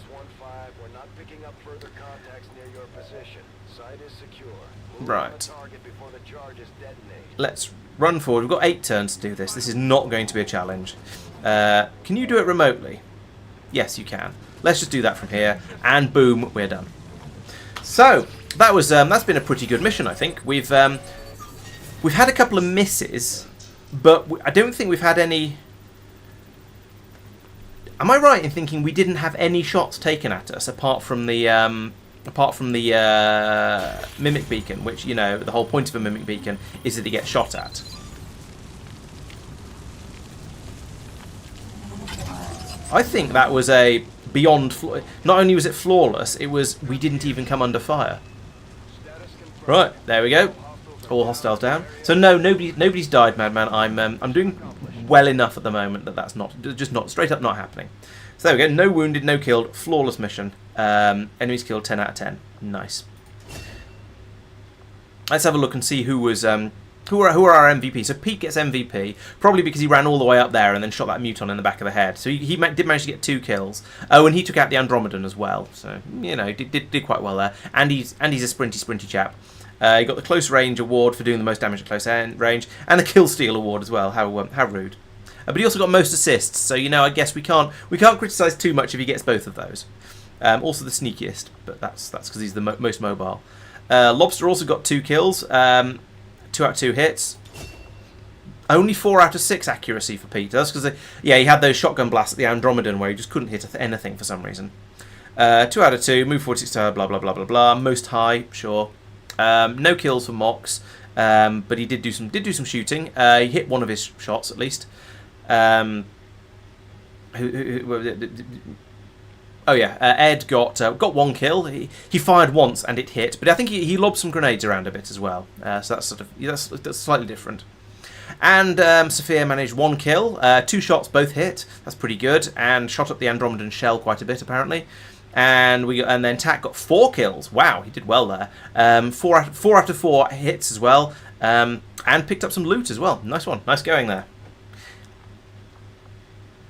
Right. Let's run forward. We've got 8 turns to do this. This is not going to be a challenge. Can you do it remotely? Yes, you can. Let's just do that from here, and boom, we're done. So that was that's been a pretty good mission, I think. We've had a couple of misses, but I don't think we've had any. Am I right in thinking we didn't have any shots taken at us apart from the mimic beacon, which, you know, the whole point of a mimic beacon is that it gets shot at. I think that was a beyond. Not only was it flawless, it was we didn't even come under fire. Right, there we go. All hostiles down. So no, nobody's died, Madman. I'm doing well enough at the moment that that's not straight up not happening. So there we go. No wounded, no killed. Flawless mission. Enemies killed 10 out of 10. Nice. Let's have a look and see who was who are our MVP. So Pete gets MVP probably because he ran all the way up there and then shot that Muton in the back of the head. So he did manage to get 2 kills. Oh, and he took out the Andromedan as well. So you know, did quite well there. And he's a sprinty chap. He got the close range award for doing the most damage at close range, and the kill steal award as well. How rude. But he also got most assists. So you know, I guess we can't criticise too much if he gets both of those. Also the sneakiest, but that's because he's the most mobile. Lobster also got 2 kills, 2 out of 2 hits. Only 4 out of 6 accuracy for Peter. That's because he had those shotgun blasts at the Andromedan where he just couldn't hit anything for some reason. 2 out of 2, move 46 to blah blah blah blah blah. Most high, sure. No kills for Mox, but he did do some shooting. He hit one of his shots at least. Ed got 1 kill. He fired once and it hit, but I think he lobbed some grenades around a bit as well. So that's slightly different. And Sophia managed 1 kill, 2 shots both hit. That's pretty good, and shot up the Andromedan shell quite a bit apparently. And then Tak got 4 kills. Wow, he did well there. 4 out of 4 hits as well, and picked up some loot as well. Nice one, nice going there.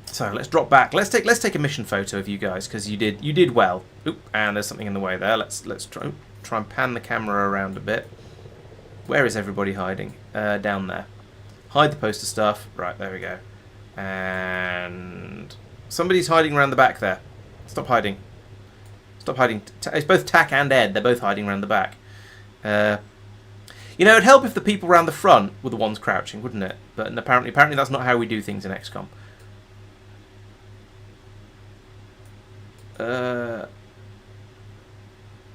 So let's drop back. Let's take a mission photo of you guys because you did well. Oop, and there's something in the way there. Let's try and pan the camera around a bit. Where is everybody hiding? Down there. Hide the poster stuff. Right, there we go. And somebody's hiding around the back there. Stop hiding. Stop hiding. It's both Tak and Ed. They're both hiding around the back. You know, it'd help if the people around the front were the ones crouching, wouldn't it? But apparently that's not how we do things in XCOM.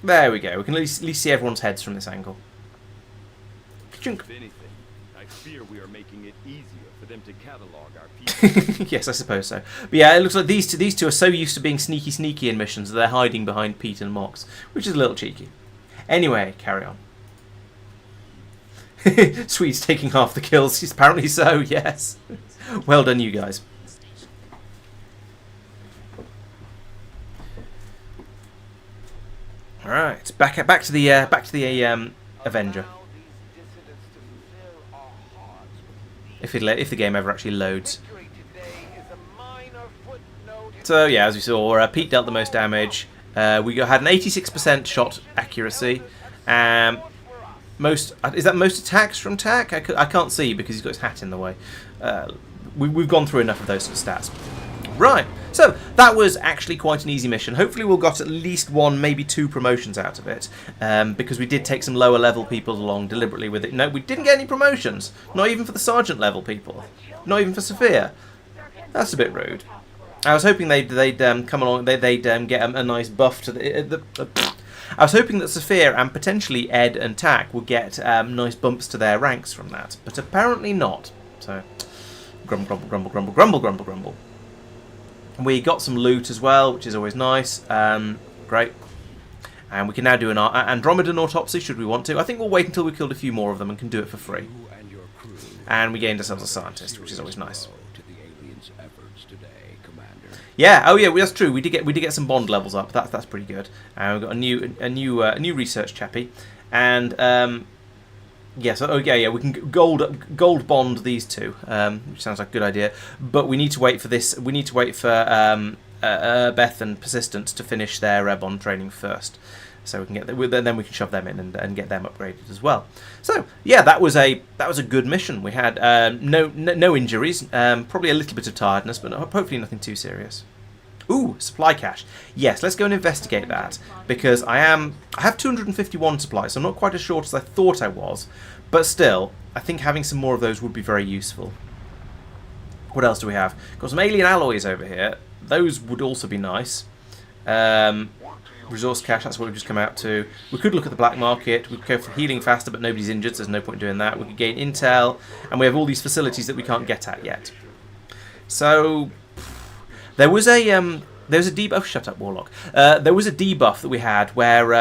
There we go. We can at least see everyone's heads from this angle. If anything, I fear we are making it easier for them to catalog our people. Yes, I suppose so. But yeah, it looks like these two are so used to being sneaky in missions that they're hiding behind Pete and Mox, which is a little cheeky. Anyway, carry on. Sweet's taking half the kills. Apparently so, yes. Well done, you guys. All right, back to the Avenger. If the game ever actually loads. So yeah, as we saw, Pete dealt the most damage. We had an 86% shot accuracy. Is that most attacks from Tak? I can't see because he's got his hat in the way. We've gone through enough of those stats. Right, so that was actually quite an easy mission. Hopefully we'll got at least 1, maybe 2 promotions out of it, because we did take some lower level people along deliberately with it. No, we didn't get any promotions, not even for the sergeant level people, not even for Sophia. That's a bit rude. I was hoping they'd come along, they'd get a nice buff to the I was hoping that Sophia and potentially Ed and Tak would get nice bumps to their ranks from that, but apparently not. So, grumble, grumble, grumble, grumble, grumble, grumble, grumble. We got some loot as well, which is always nice. Great. And we can now do an Andromedan autopsy, should we want to. I think we'll wait until we've killed a few more of them and can do it for free. And we gained ourselves a scientist, which is always nice. Yeah, oh yeah, that's true. We did get some bond levels up. That's pretty good. And we've got a new research chappie. And yes, we can gold bond these two, which sounds like a good idea. But we need to wait for this. We need to wait for Beth and Persistent to finish their bond training first, so we can get then we can shove them in and get them upgraded as well. So yeah, that was a good mission. We had no injuries, probably a little bit of tiredness, but hopefully nothing too serious. Ooh, supply cache. Yes, let's go and investigate that, because I have 251 supplies, so I'm not quite as short as I thought I was, but still, I think having some more of those would be very useful. What else do we have? Got some alien alloys over here. Those would also be nice. Resource cache, that's what we've just come out to. We could look at the black market. We could go for healing faster, but nobody's injured, so there's no point doing that. We could gain intel, and we have all these facilities that we can't get at yet. So there was a There's a debuff. Oh, shut up, Warlock. There was a debuff that we had where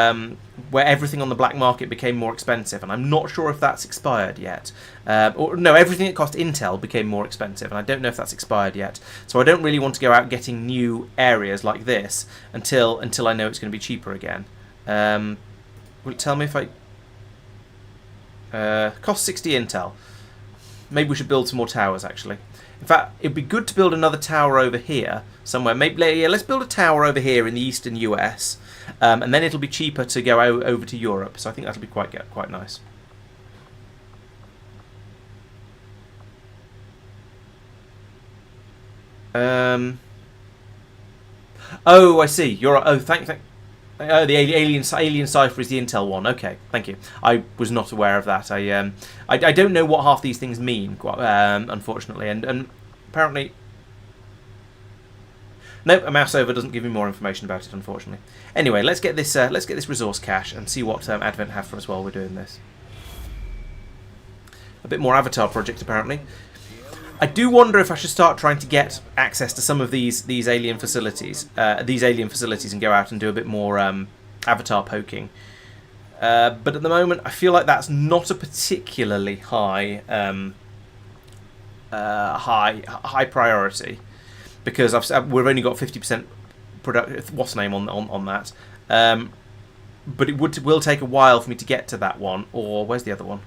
everything on the black market became more expensive, and I'm not sure if that's expired yet. Or no, everything that cost intel became more expensive, and I don't know if that's expired yet. So I don't really want to go out getting new areas like this until I know it's going to be cheaper again. Will it tell me if I... cost 60 intel. Maybe we should build some more towers, actually. In fact, it'd be good to build another tower over here somewhere. Maybe, yeah, let's build a tower over here in the eastern US, and then it'll be cheaper to go over to Europe. So I think that'll be quite nice. Oh, I see. You're... Oh, thank. Oh, the alien cipher is the intel one. Okay, thank you. I was not aware of that. I don't know what half these things mean, unfortunately, and apparently, nope, a mouse over doesn't give me more information about it, unfortunately. Anyway, let's get this resource cache and see what Advent have for us while we're doing this. A bit more Avatar project, apparently. I do wonder if I should start trying to get access to some of these alien facilities, and go out and do a bit more Avatar poking. But at the moment, I feel like that's not a particularly high priority, because we've only got 50% what's name on that. But it will take a while for me to get to that one. Or where's the other one?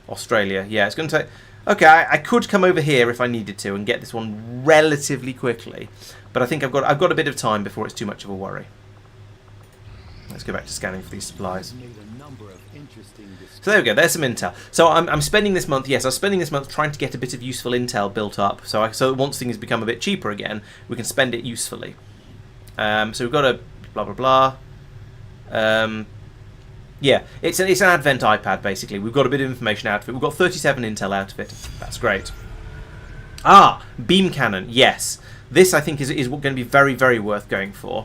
Australia. Yeah, it's going to take. Okay, I could come over here if I needed to and get this one relatively quickly, but I think I've got a bit of time before it's too much of a worry. Let's go back to scanning for these supplies. So there we go. There's some intel. So I'm spending this month. Yes, I'm spending this month trying to get a bit of useful intel built up. So that once things become a bit cheaper again, we can spend it usefully. So we've got a blah blah blah. Yeah, it's an Advent iPad, basically. We've got a bit of information out of it. We've got 37 intel out of it. That's great. Ah, beam cannon. Yes. This, I think, is going to be very, very worth going for,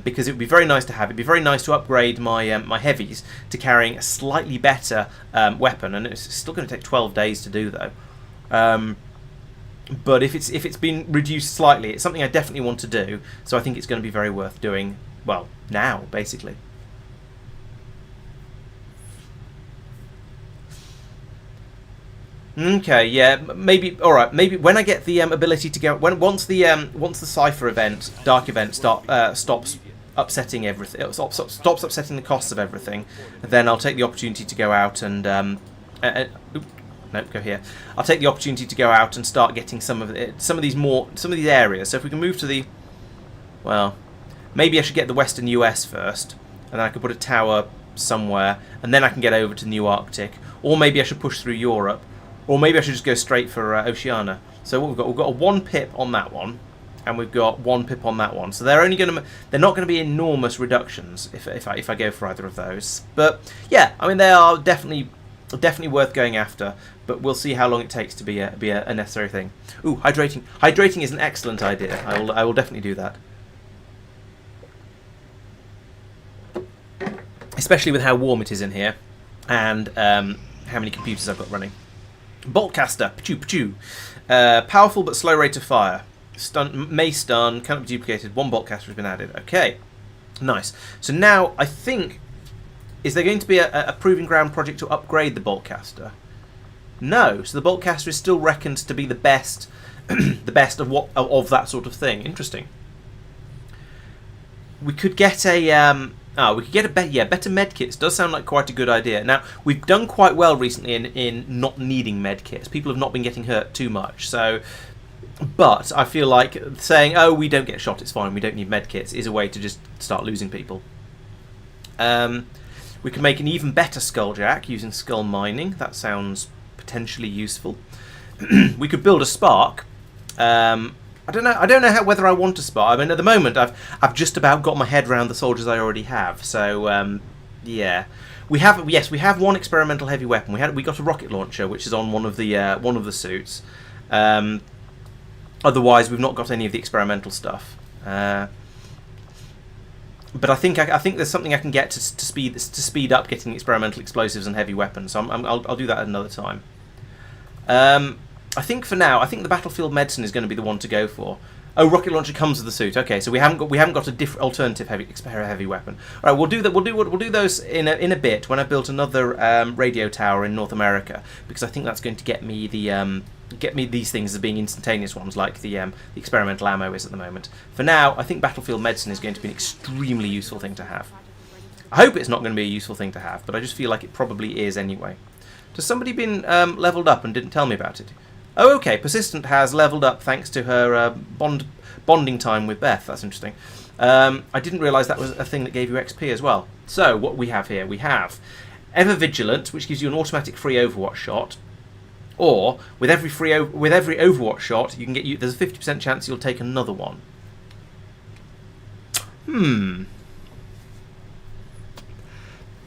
because it would be very nice to have. It'd be very nice to upgrade my my heavies to carrying a slightly better weapon, and it's still going to take 12 days to do, though. But if it's been reduced slightly, it's something I definitely want to do, so I think it's going to be very worth doing, well, now, basically. Okay, yeah, maybe. All right, maybe when I get the ability to go, once the cipher event, dark event, stops upsetting everything, stops upsetting the costs of everything, then I'll take the opportunity to go out and nope, go here. I'll take the opportunity to go out and start getting some of these areas. So if we can move to the, well, maybe I should get the Western US first, and then I could put a tower somewhere, and then I can get over to New Arctic, or maybe I should push through Europe. Or maybe I should just go straight for Oceania. So what we've got a 1 pip on that one, and we've got 1 pip on that one. So they're not going to be enormous reductions if I go for either of those. But yeah, I mean, they are definitely worth going after. But we'll see how long it takes to be a necessary thing. Ooh, hydrating. Hydrating is an excellent idea. I will definitely do that. Especially with how warm it is in here, and how many computers I've got running. Boltcaster, pachoo. Powerful but slow rate of fire. May stun, cannot be duplicated. 1 boltcaster has been added. Okay, nice. So now I think, is there going to be a proving ground project to upgrade the boltcaster? No. So the boltcaster is still reckoned to be the best, the best of that sort of thing. Interesting. We could get a better medkits. Does sound like quite a good idea. Now, we've done quite well recently in not needing medkits. People have not been getting hurt too much. So, but I feel like saying, "Oh, we don't get shot. It's fine. We don't need medkits," is a way to just start losing people. We can make an even better skulljack using skull mining. That sounds potentially useful. We could build a spark. I don't know whether I want to spot. I mean, at the moment, I've just about got my head around the soldiers I already have. So, yeah, we have 1 experimental heavy weapon. We got a rocket launcher, which is on one of the suits. Otherwise, we've not got any of the experimental stuff. But I think there's something I can get to speed up getting experimental explosives and heavy weapons. So I'll do that at another time. I think for now, the battlefield medicine is going to be the one to go for. Oh, rocket launcher comes with the suit. Okay, so we haven't got a different alternative heavy weapon. All right, we'll do that. We'll do those in a bit when I've built another radio tower in North America, because I think that's going to get me these things as being instantaneous ones, like the experimental ammo is at the moment. For now, I think battlefield medicine is going to be an extremely useful thing to have. I hope it's not going to be a useful thing to have, but I just feel like it probably is anyway. Has somebody been leveled up and didn't tell me about it? Oh, okay. Persistent has leveled up thanks to her bonding time with Beth. That's interesting. I didn't realise that was a thing that gave you XP as well. So what we have here, we have Ever Vigilant, which gives you an automatic free Overwatch shot. Or with every Overwatch shot, you can get there's a 50% chance you'll take another one.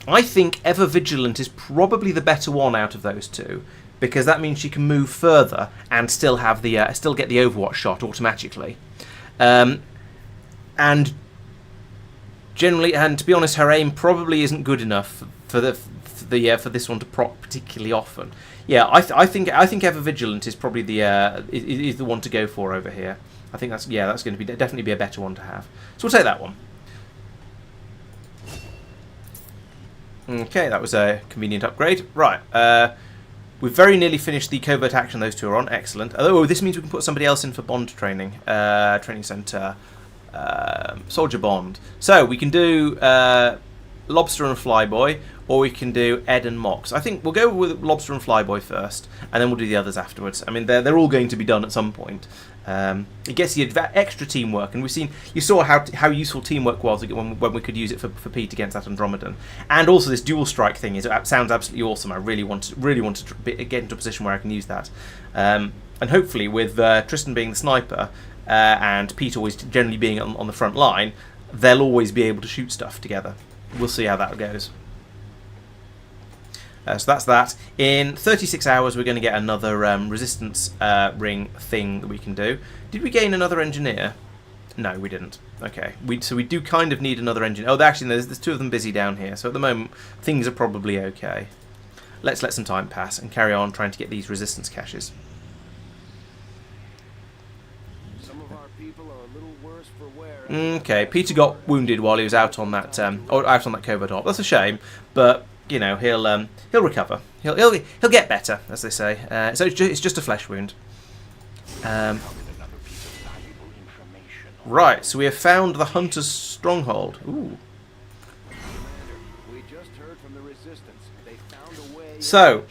I think Ever Vigilant is probably the better one out of those two, because that means she can move further and still have the still get the Overwatch shot automatically. And generally, and to be honest, her aim probably isn't good enough for this one to proc particularly often. Yeah, I think Ever Vigilant is probably the one to go for over here. I think that's going to definitely be a better one to have. So we'll take that one. Okay, that was a convenient upgrade. Right, we've very nearly finished the covert action those two are on. Excellent. Oh, this means we can put somebody else in for bond training. Training centre. Soldier bond. So we can do Lobster and Flyboy, or we can do Ed and Mox. I think we'll go with Lobster and Flyboy first, and then we'll do the others afterwards. I mean, they're all going to be done at some point. It gets you that extra teamwork, and you saw how useful teamwork was when we could use it for Pete against that Andromedan, and also this dual strike thing sounds absolutely awesome. I really want to get into a position where I can use that, and hopefully with Tristan being the sniper and Pete always generally being on the front line, they'll always be able to shoot stuff together. We'll see how that goes. So that's that. In 36 hours, we're going to get another resistance ring thing that we can do. Did we gain another engineer? No, we didn't. Okay. So we do kind of need another engineer. Oh, actually, there's two of them busy down here. So at the moment, things are probably okay. Let's let some time pass and carry on trying to get these resistance caches. Some of our people are a little worse for wear. Okay, Peter got wounded while he was out on that covert op. That's a shame, but you know he'll recover. He'll get better, as they say. So it's just a flesh wound. Right, so we have found the Hunter's stronghold. Ooh. We just heard from the resistance. They found a way. So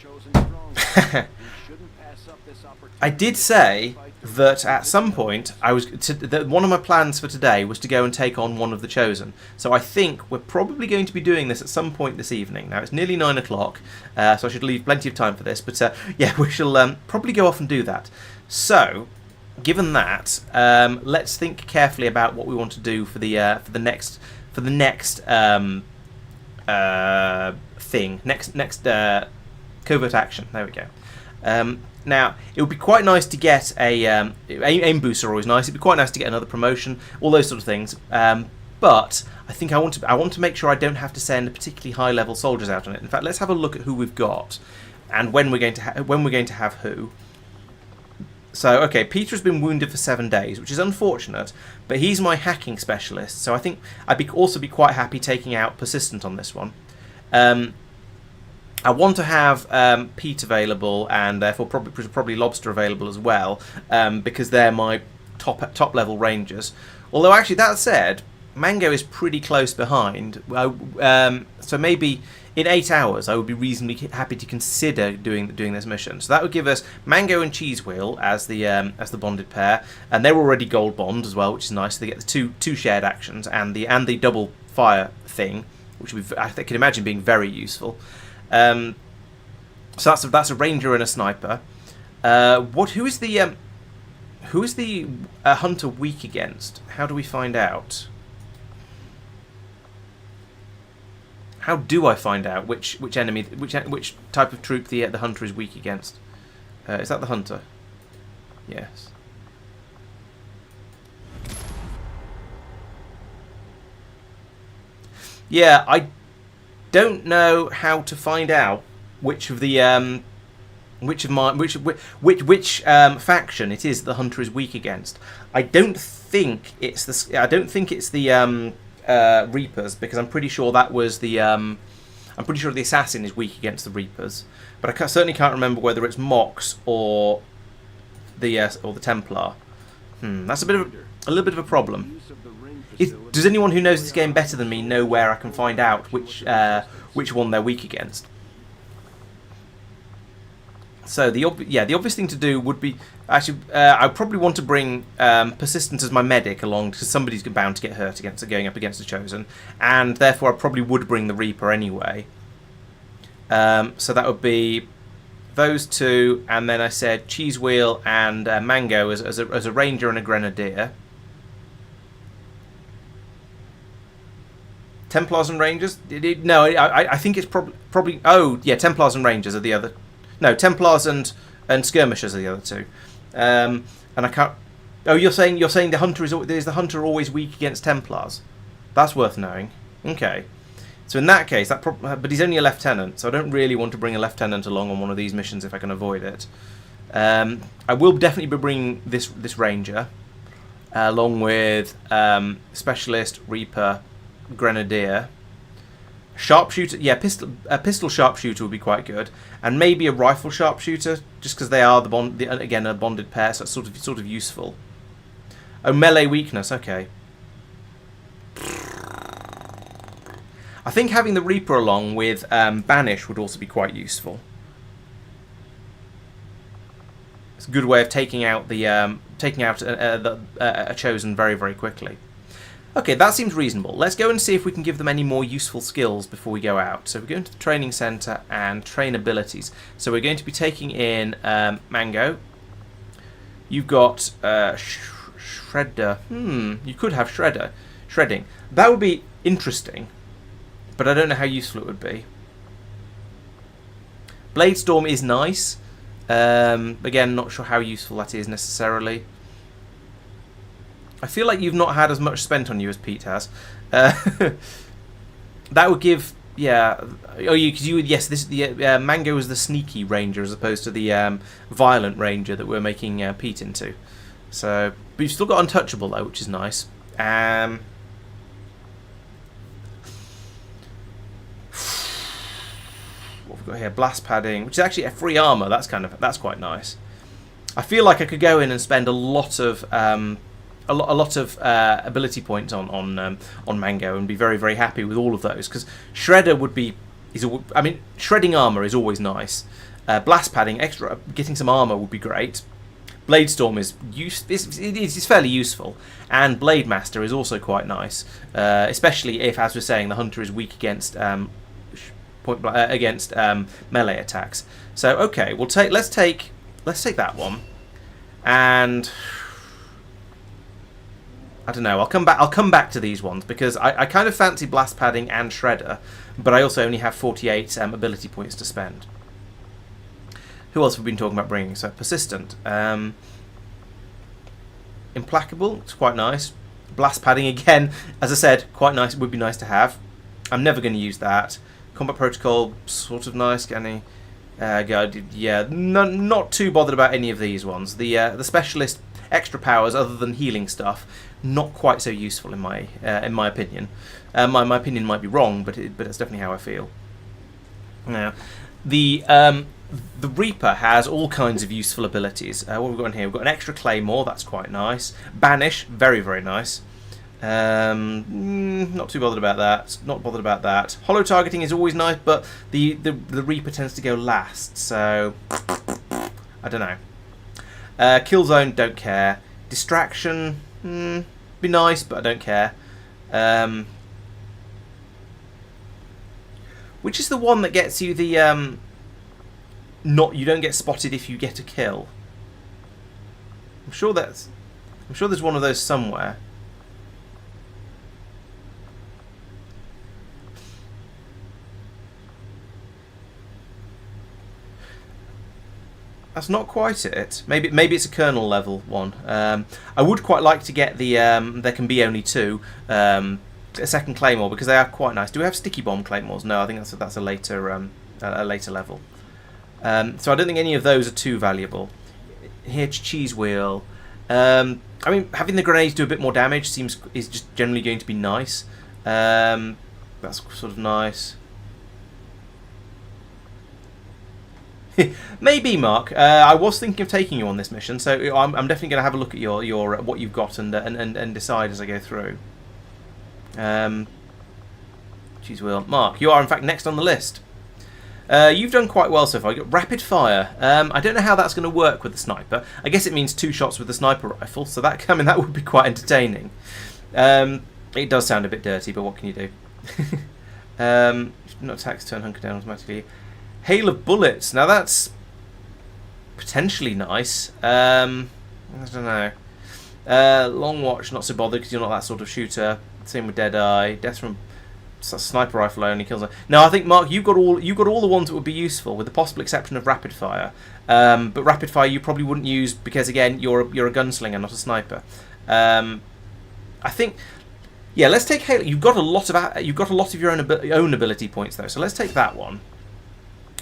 I I did say that at some point one of my plans for today was to go and take on one of the Chosen. So I think we're probably going to be doing this at some point this evening. Now it's nearly 9 o'clock, so I should leave plenty of time for this. But yeah, we shall probably go off and do that. So, given that, let's think carefully about what we want to do for the next covert action. There we go. Now, it would be quite nice to get aim boosts are always nice. It'd be quite nice to get another promotion, all those sort of things. But I think I want to make sure I don't have to send particularly high level soldiers out on it. In fact, let's have a look at who we've got and when we're going to have who. So, okay, Peter has been wounded for 7 days, which is unfortunate, but he's my hacking specialist. So I think I'd also be quite happy taking out Persistent on this one. I want to have Pete available, and therefore probably Lobster available as well, because they're my top level rangers. Although actually, that said, Mango is pretty close behind. So maybe in 8 hours, I would be reasonably happy to consider doing this mission. So that would give us Mango and Cheese Wheel as the bonded pair, and they're already gold bond as well, which is nice. They get the two shared actions and the double fire thing, which I can imagine being very useful. So that's a ranger and a sniper. Who is the hunter weak against? How do we find out? How do I find out which enemy, which type of troop the hunter is weak against? Is that the hunter? Yes. Yeah, I don't know how to find out which of the which faction it is the hunter is weak against. I don't think it's the Reapers, because I'm pretty sure that was the I'm pretty sure the assassin is weak against the Reapers, but I certainly can't remember whether it's Mox or the Templar. That's a little bit of a problem. Does anyone who knows this game better than me know where I can find out which one they're weak against? So the obvious thing to do would be actually I probably want to bring Persistent as my medic along, because somebody's bound to get hurt going up against the Chosen, and therefore I probably would bring the Reaper anyway. So that would be those two, and then I said Cheese Wheel and Mango as a Ranger and a Grenadier. Templars and Rangers? No, I think it's probably. Oh yeah, Templars and Rangers are the other. No, Templars and Skirmishers are the other two. And I can't. Oh, you're saying the hunter is the hunter always weak against Templars? That's worth knowing. Okay. So in that case, but he's only a lieutenant, so I don't really want to bring a lieutenant along on one of these missions if I can avoid it. I will definitely be bringing this Ranger along with Specialist, Reaper, Grenadier. Sharpshooter, yeah, pistol sharpshooter would be quite good, and maybe a rifle sharpshooter, just because they are again a bonded pair, so it's sort of useful. Oh, melee weakness, okay. I think having the Reaper along with Banish would also be quite useful. It's a good way of taking out a Chosen very, very quickly. Okay, that seems reasonable. Let's go and see if we can give them any more useful skills before we go out. So we're going to the training centre and train abilities. So we're going to be taking in Mango. You've got Shredder. You could have Shredding. That would be interesting, but I don't know how useful it would be. Bladestorm is nice. Again, not sure how useful that is necessarily. I feel like you've not had as much spent on you as Pete has. That would give, yeah. Oh, Mango is the sneaky Ranger as opposed to the violent Ranger that we're making Pete into. So, but you've still got Untouchable though, which is nice. What have we got here? Blast padding, which is actually a free armor. That's quite nice. I feel like I could go in and spend a lot of ability points on Mango and be very, very happy with all of those, because Shredder shredding armor is always nice. Blast padding, getting some armor would be great. Bladestorm is fairly useful, and Blade Master is also quite nice, especially if, as we're saying, the hunter is weak against melee attacks. So okay, let's take that one, and I don't know. I'll come back to these ones because I kind of fancy Blast Padding and Shredder, but I also only have 48 ability points to spend. Who else have we been talking about bringing? So Persistent, Implacable. It's quite nice. Blast Padding again, as I said, quite nice. It would be nice to have. I'm never going to use that. Combat Protocol, sort of nice. Not too bothered about any of these ones. The Specialist extra powers, other than healing stuff, not quite so useful in my opinion. My opinion might be wrong, but it's definitely how I feel. Now, the Reaper has all kinds of useful abilities. What have we got in here? We've got an extra Claymore, that's quite nice. Banish, very, very nice. Not too bothered about that. Not bothered about that. Hollow targeting is always nice, but the Reaper tends to go last, so I don't know. Killzone, don't care. Distraction, be nice, but I don't care. Which is the one that gets you the you don't get spotted if you get a kill? I'm sure there's one of those somewhere. That's not quite it. Maybe it's a kernel level one. I would quite like to get the there can be only two, a second Claymore, because they are quite nice. Do we have sticky bomb Claymores? No, I think that's a later level. So I don't think any of those are too valuable. Here's cheese wheel. I mean, having the grenades do a bit more damage is just generally going to be nice. That's sort of nice. Maybe, Mark. I was thinking of taking you on this mission, so I'm definitely going to have a look at your what you've got and decide as I go through. Cheese wheel. Mark, you are in fact next on the list. You've done quite well so far. You've got rapid fire. I don't know how that's going to work with the sniper. I guess it means 2 shots with the sniper rifle, so that that would be quite entertaining. It does sound a bit dirty, but what can you do? Not attacks, turn hunker down automatically. Hail of bullets. Now that's potentially nice. I don't know. Long watch, not so bothered because you're not that sort of shooter. Same with Deadeye. Death from sniper rifle only kills her. No, I think Mark, you've got all the ones that would be useful, with the possible exception of rapid fire. But rapid fire you probably wouldn't use because again you're a gunslinger, not a sniper. I think. Yeah, let's take Hail. You've got a lot of your own ability points though, so let's take that one.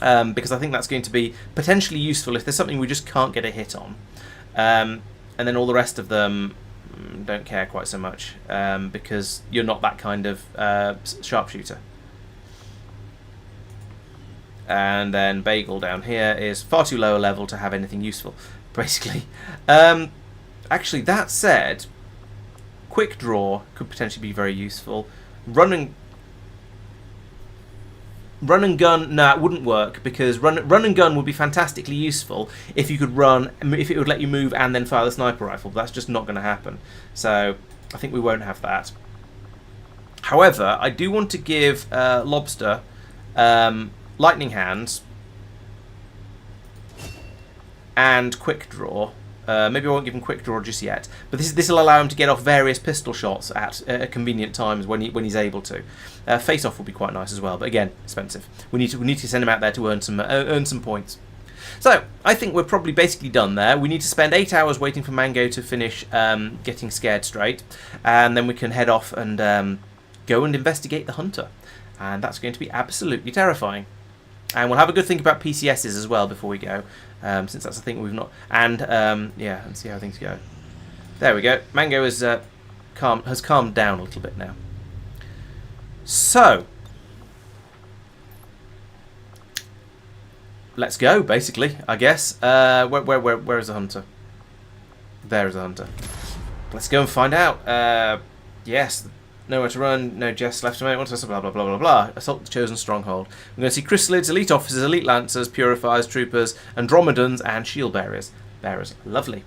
Because I think that's going to be potentially useful if there's something we just can't get a hit on. And then all the rest of them don't care quite so much because you're not that kind of sharpshooter. And then Bagel down here is far too low a level to have anything useful, basically. Actually, that said, Quick Draw could potentially be very useful. Run and gun, no, it wouldn't work because run and gun would be fantastically useful if you could run, if it would let you move and then fire the sniper rifle. But that's just not going to happen. So I think we won't have that. However, I do want to give Lobster lightning hands and quick draw. Maybe I won't give him quick draw just yet, but this will allow him to get off various pistol shots at convenient times when he's able to. Face off would be quite nice as well, but again, expensive. We need to send him out there to earn some points. So I think we're probably basically done there. We need to spend 8 hours waiting for Mango to finish getting scared straight, and then we can head off and go and investigate the hunter, and that's going to be absolutely terrifying. And we'll have a good think about PCSs as well before we go, since that's a thing we've not. And yeah, and see how things go. There we go. Mango has calmed down a little bit now. So let's go. Basically, I guess. Where is the hunter? There is the hunter. Let's go and find out. Yes. Nowhere to run, no Jess left to make, blah blah blah blah blah. Assault the chosen stronghold. We're going to see chrysalids, elite officers, elite lancers, purifiers, troopers, andromedons, and shield bearers. Lovely.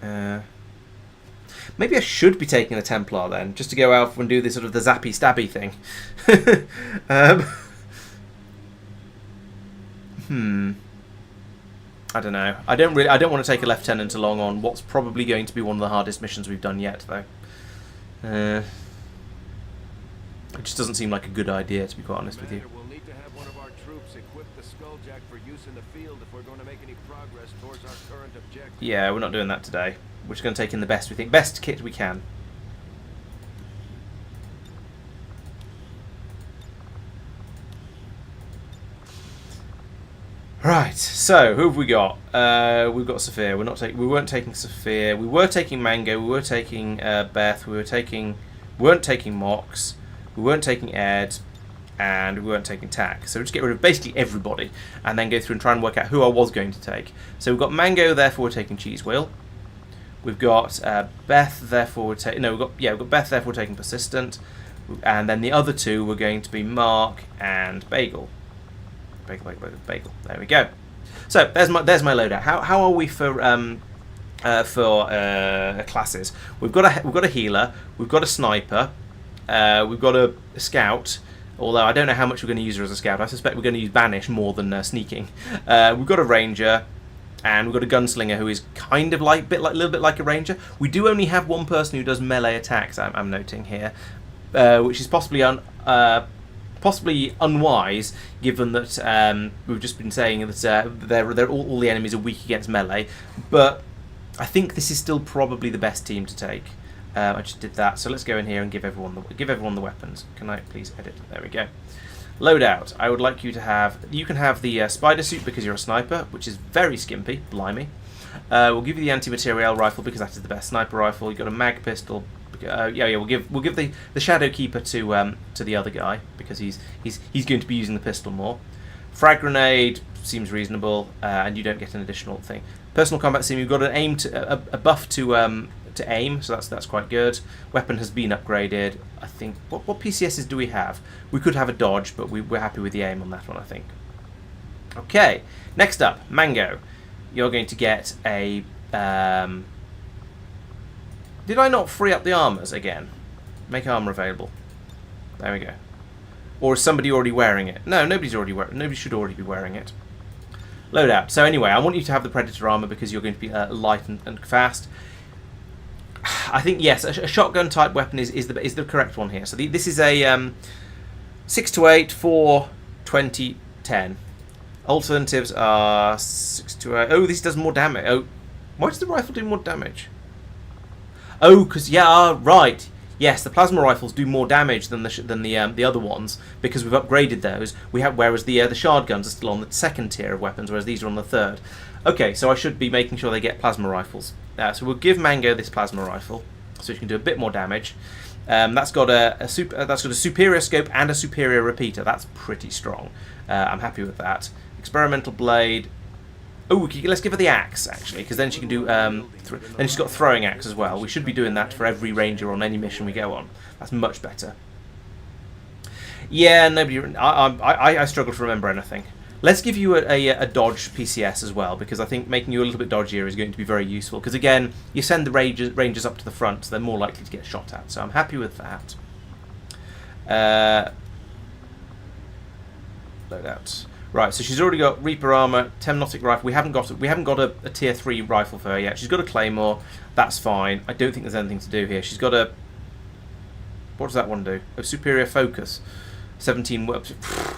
Maybe I should be taking the Templar then, just to go out and do this sort of the zappy stabby thing. I don't know. I don't want to take a lieutenant along on what's probably going to be one of the hardest missions we've done yet, though. It just doesn't seem like a good idea, to be quite honest with you. We'll need to have one of our troops equip the Skulljack for use in the field if we're going to make any progress towards our current objective. Yeah, we're not doing that today. We're just going to take in the best kit we can. Right, so who have we got? We've got Sophia. We weren't taking Sophia. We were taking Mango. We were taking Beth. We weren't taking Mox. We weren't taking Ed, and we weren't taking Tack. So we'll just get rid of basically everybody, and then go through and try and work out who I was going to take. So we've got Mango. Therefore, we're taking Cheese Wheel. We've got Beth. Therefore, we're taking we've got Beth. Therefore, we're taking Persistent, and then the other two were going to be Mark and Bagel. Bagel. There we go. So there's my loadout. How are we for classes? We've got a healer. We've got a sniper. We've got a scout. Although I don't know how much we're going to use her as a scout. I suspect we're going to use banish more than sneaking. We've got a ranger, and we've got a gunslinger who is kind of a little bit like a ranger. We do only have one person who does melee attacks. I'm noting here, which is possibly unwise, given that we've just been saying that all the enemies are weak against melee. But I think this is still probably the best team to take. I just did that, so let's go in here and give everyone the weapons. Can I please edit? There we go. Loadout. I would like you to have... You can have the spider suit because you're a sniper, which is very skimpy. Blimey. We'll give you the anti-materiel rifle because that is the best sniper rifle. You've got a mag pistol. We'll give the Shadow Keeper to the other guy because he's going to be using the pistol more. Frag grenade seems reasonable, and you don't get an additional thing. Personal combat sim, you've got an aim a buff to aim, so that's quite good. Weapon has been upgraded. I think what PCSs do we have? We could have a dodge, but we're happy with the aim on that one, I think. Okay, next up, Mango. You're going to get a... Did I not free up the armors again? Make armor available. There we go. Or is somebody already wearing it? No, nobody should already be wearing it. Loadout. So anyway, I want you to have the Predator armor because you're going to be light and fast. I think yes, a shotgun type weapon is the correct one here. So this is a 6 to 8, 4, 20, 10. Alternatives are 6 to 8. Oh, this does more damage. Oh, why does the rifle do more damage? Oh, because right. Yes, the plasma rifles do more damage than the other ones because we've upgraded those. Whereas the shard guns are still on the second tier of weapons, whereas these are on the third. Okay, so I should be making sure they get plasma rifles. So we'll give Mango this plasma rifle, so she can do a bit more damage. That's got a superior scope and a superior repeater. That's pretty strong. I'm happy with that. Experimental blade. Oh, let's give her the axe actually, because then she can do. Then she's got throwing axe as well. We should be doing that for every ranger on any mission we go on. That's much better. Yeah, nobody. I struggle to remember anything. Let's give you a dodge PCS as well, because I think making you a little bit dodgier is going to be very useful. Because again, you send the rangers up to the front, so they're more likely to get shot at. So I'm happy with that. Loadouts. Right, so she's already got Reaper armor, Temnotic rifle. We haven't got a tier 3 rifle for her yet. She's got a Claymore. That's fine. I don't think there's anything to do here. She's got a... What does that one do? A superior focus. 17 works.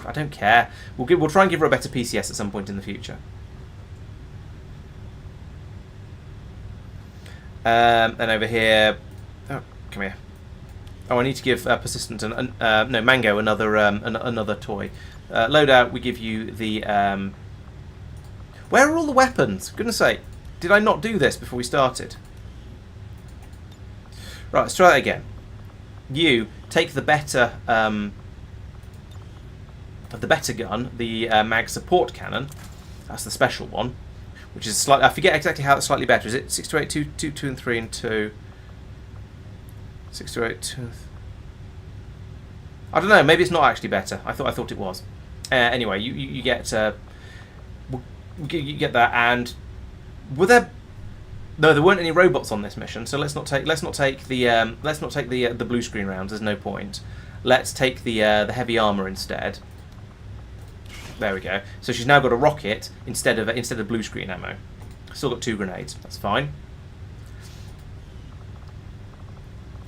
I don't care. We'll try and give her a better PCS at some point in the future. And over here... Oh, come here. Oh, I need to give Persistent no, Mango another toy. Loadout, we give you the... Where are all the weapons? Goodness sake. Did I not do this before we started? Right, let's try that again. You take the better gun, the mag support cannon. That's the special one, which is slightly... I forget exactly how it's slightly better. Is it 6 to 8, 2 and 3 and 2? 6 to 8, 2... I don't know. Maybe it's not actually better. I thought it was. Anyway, you get you get that, and were there? No, there weren't any robots on this mission, so let's not take the blue screen rounds. There's no point. Let's take the heavy armor instead. There we go. So she's now got a rocket instead of blue screen ammo. Still got 2 grenades. That's fine.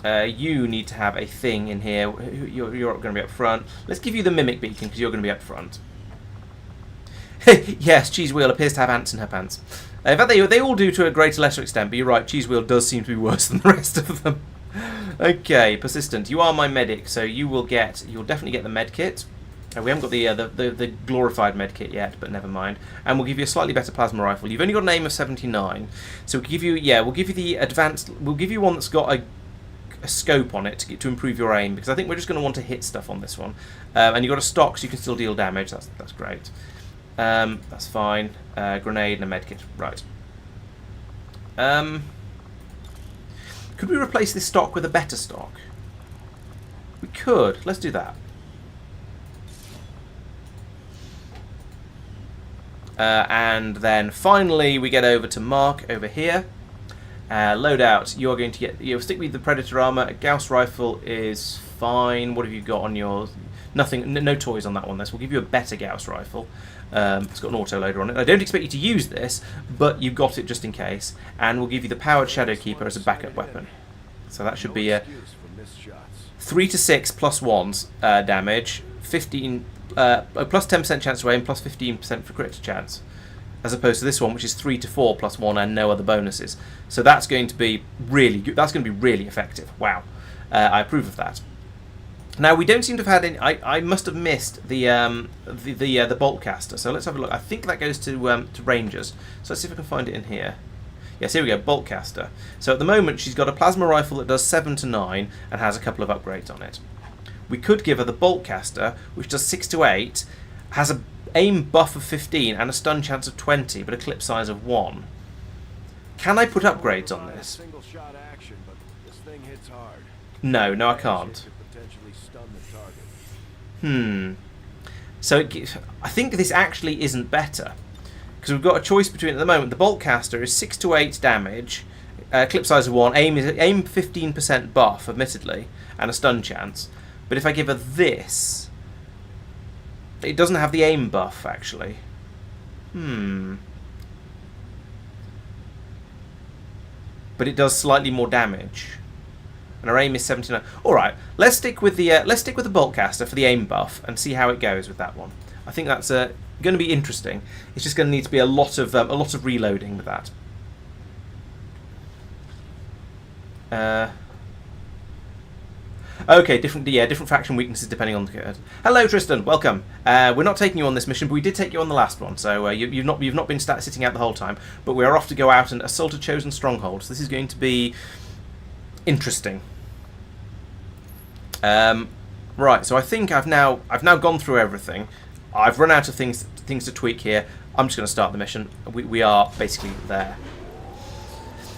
You need to have a thing in here. You're going to be up front. Let's give you the mimic beacon because you're going to be up front. Yes, Cheese Wheel appears to have ants in her pants. In fact, they all do to a greater lesser extent, but you're right, Cheese Wheel does seem to be worse than the rest of them. Okay, Persistent. You are my medic, so you'll definitely get the med kit. We haven't got the glorified med kit yet, but never mind. And we'll give you a slightly better plasma rifle. You've only got an aim of 79, so we'll give you the advanced. We'll give you one that's got a scope on it to improve your aim, because I think we're just going to want to hit stuff on this one. And you've got a stock, so you can still deal damage. That's great. That's fine. Grenade and a medkit. Right. Could we replace this stock with a better stock? We could. Let's do that. And then finally we get over to Mark over here. Loadout, you're going to get... You'll stick with the Predator armor. A Gauss rifle is fine. What have you got on yours? Nothing. No toys on that one. We'll give you a better Gauss rifle. It's got an autoloader on it. I don't expect you to use this, but you've got it just in case. And we'll give you the powered Shadow Keeper as a backup weapon. So that should be a 3 to 6 plus 1s damage, 15 plus 10% chance to aim, plus 15% for crit chance, as opposed to this one, which is 3 to 4 plus 1 and no other bonuses. So that's going to be really good. That's going to be really effective. Wow, I approve of that. Now we don't seem to have had any. I must have missed the bolt caster. So let's have a look. I think that goes to Rangers. So let's see if I can find it in here. Yes, here we go. Bolt caster. So at the moment she's got a plasma rifle that does 7 to 9 and has a couple of upgrades on it. We could give her the bolt caster, which does 6 to 8, has a aim buff of 15 and a stun chance of 20, but a clip size of 1. Can I put upgrades on this? Single shot action, but this thing hits hard. No, I can't. Could potentially stun the target. So I think this actually isn't better, because we've got a choice between, at the moment, the bolt caster is 6 to 8 damage, clip size of 1, aim 15% buff, admittedly, and a stun chance. But if I give her this, it doesn't have the aim buff, actually. But it does slightly more damage, and her aim is 79. All right, let's stick with the bolt caster for the aim buff and see how it goes with that one. I think that's going to be interesting. It's just going to need to be a lot of reloading with that. Okay, different faction weaknesses depending on the. Hello, Tristan. Welcome. We're not taking you on this mission, but we did take you on the last one, so you've not been sitting out the whole time. But we are off to go out and assault a chosen stronghold. So this is going to be interesting. Right. So I think I've now gone through everything. I've run out of things to tweak here. I'm just going to start the mission. We are basically there.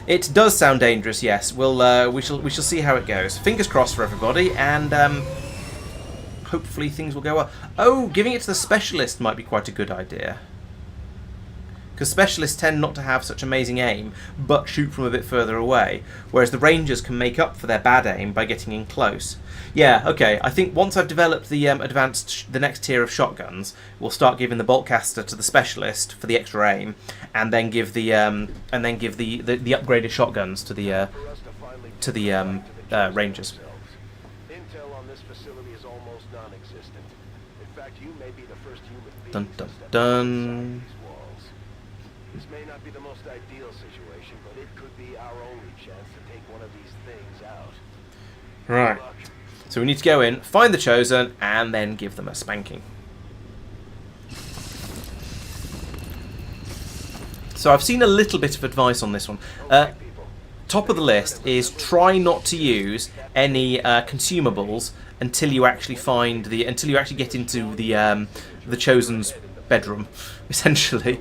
It does sound dangerous, yes. We shall see how it goes. Fingers crossed for everybody, and hopefully things will go well. Oh, giving it to the specialist might be quite a good idea, because specialists tend not to have such amazing aim, but shoot from a bit further away, whereas the Rangers can make up for their bad aim by getting in close. Yeah, okay. I think once I've developed the the next tier of shotguns, we'll start giving the bolt caster to the specialist for the extra aim, and then give the upgraded shotguns to the Rangers. Intel on this facility is almost non-existent. In fact, you may be the first human being Dun, to dun, step dun. outside these walls. This may not be the most ideal situation, but it could be our only chance to take one of these things out. Right. Good luck. So we need to go in, find the Chosen, and then give them a spanking. So I've seen a little bit of advice on this one. Top of the list is try not to use any consumables until you actually get into the Chosen's bedroom, essentially,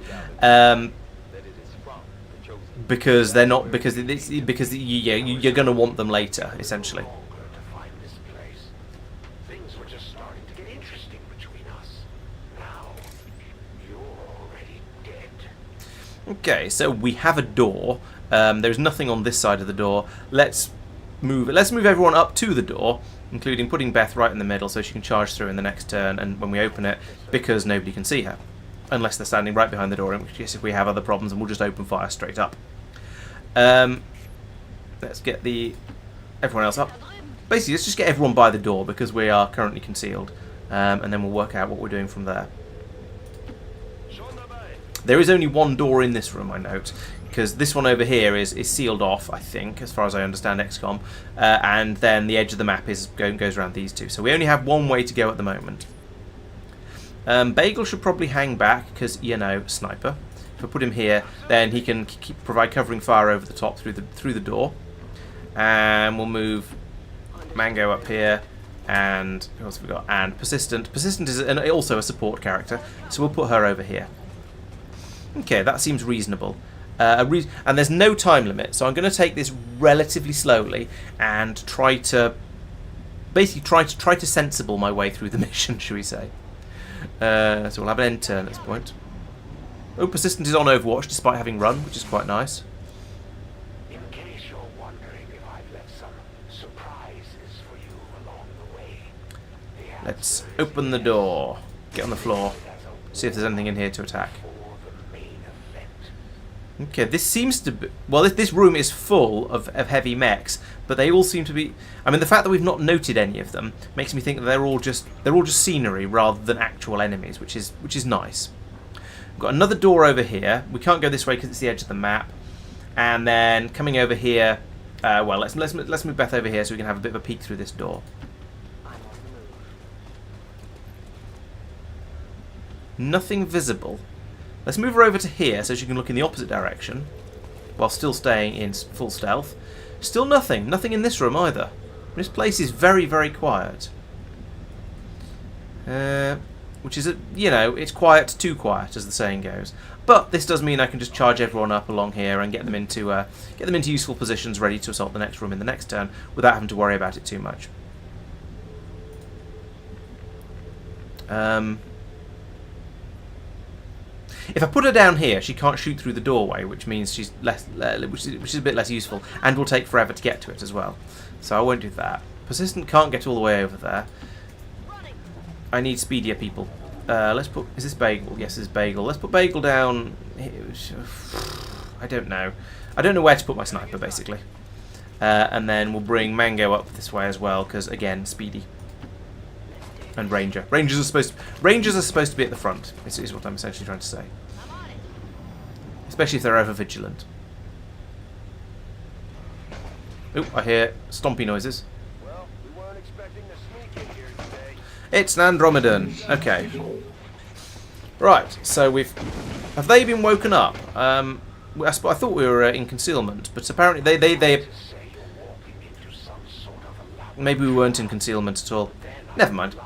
because they're not because you're going to want them later, essentially. Okay, so we have a door. There's nothing on this side of the door. Let's move everyone up to the door, including putting Beth right in the middle so she can charge through in the next turn, and when we open it, because nobody can see her. Unless they're standing right behind the door, in which case if we have other problems, then we'll just open fire straight up. Let's get everyone else up. Basically, let's just get everyone by the door, because we are currently concealed, and then we'll work out what we're doing from there. There is only one door in this room, I note, because this one over here is sealed off, I think, as far as I understand XCOM, and then the edge of the map goes around these two. So we only have one way to go at the moment. Bagel should probably hang back, because, sniper. If I put him here, then he can provide covering fire over the top through the door. And we'll move Mango up here, and who else have we got? And Persistent. Persistent is also a support character, so we'll put her over here. Okay, that seems reasonable. And there's no time limit, so I'm going to take this relatively slowly and try to sensible my way through the mission, shall we say. So we'll have an end turn at this point. Oh, Persistent is on Overwatch despite having run, which is quite nice. In case you're wondering if I've left some surprises for you along the way. Let's open the door. Get on the floor. See if there's anything in here to attack. Okay, this seems to be... Well, this room is full of heavy mechs, but they all seem to be... I mean, the fact that we've not noted any of them makes me think that they're all just scenery rather than actual enemies, which is nice. We've got another door over here. We can't go this way because it's the edge of the map. And then coming over here... well, let's move Beth over here so we can have a bit of a peek through this door. I'm on the Nothing visible. Let's move her over to here so she can look in the opposite direction while still staying in full stealth. Still nothing. Nothing in this room either. This place is very, very quiet. Which is, it's quiet, too quiet, as the saying goes. But this does mean I can just charge everyone up along here and get them into useful positions, ready to assault the next room in the next turn, without having to worry about it too much. If I put her down here, she can't shoot through the doorway, which means she's less, which is a bit less useful, and will take forever to get to it as well. So I won't do that. Persistent can't get all the way over there. I need speedier people. Let's put... Is this Bagel? Yes, this is Bagel. Let's put Bagel down... I don't know. I don't know where to put my sniper, basically. And then we'll bring Mango up this way as well, because, again, speedy. And Ranger. Rangers are supposed to be at the front, is what I'm essentially trying to say. Especially if they're over vigilant. Oop, I hear stompy noises. Well, we weren't expecting to sneak in here today. It's an Andromedan. Okay. Right, so have they been woken up? I thought we were in concealment, but apparently they maybe we weren't in concealment at all. Never mind. To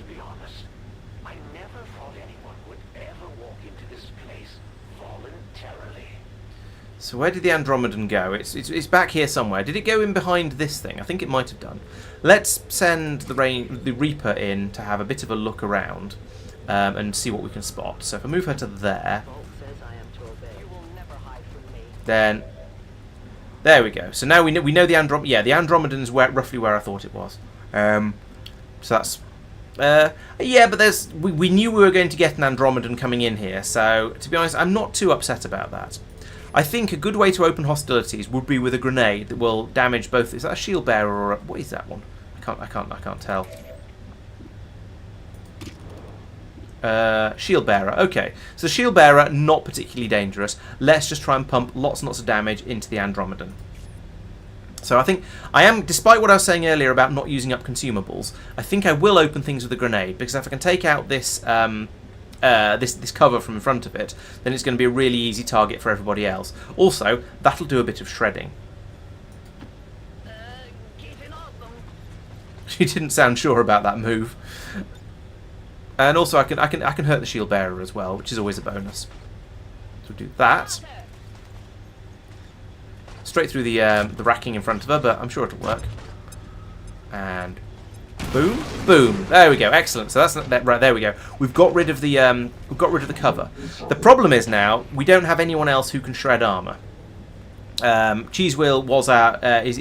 be honest, I never thought anyone would ever walk into this place voluntarily. So where did the Andromedan go? It's back here somewhere. Did it go in behind this thing? I think it might have done. Let's send the Reaper in to have a bit of a look around and see what we can spot. So if I move her to there, then there we go. So now we know the Andromedan. Yeah, the Andromedan is roughly where I thought it was. So that's yeah, but we knew we were going to get an Andromedan coming in here. So to be honest, I'm not too upset about that. I think a good way to open hostilities would be with a grenade that will damage both. Is that a shield bearer or what is that one? I can't tell. Shield bearer. Okay, so shield bearer not particularly dangerous. Let's just try and pump lots and lots of damage into the Andromedan. So I think I am, despite what I was saying earlier about not using up consumables, I think I will open things with a grenade, because if I can take out this this cover from in front of it, then it's going to be a really easy target for everybody else. Also, that'll do a bit of shredding. She didn't sound sure about that move. And also, I can hurt the shield bearer as well, which is always a bonus. So we'll do that. Straight through the racking in front of her, but I'm sure it'll work. And boom, boom. There we go. Excellent. So that's right. There we go. We've got rid of the cover. The problem is now we don't have anyone else who can shred armor. Cheese Wheel is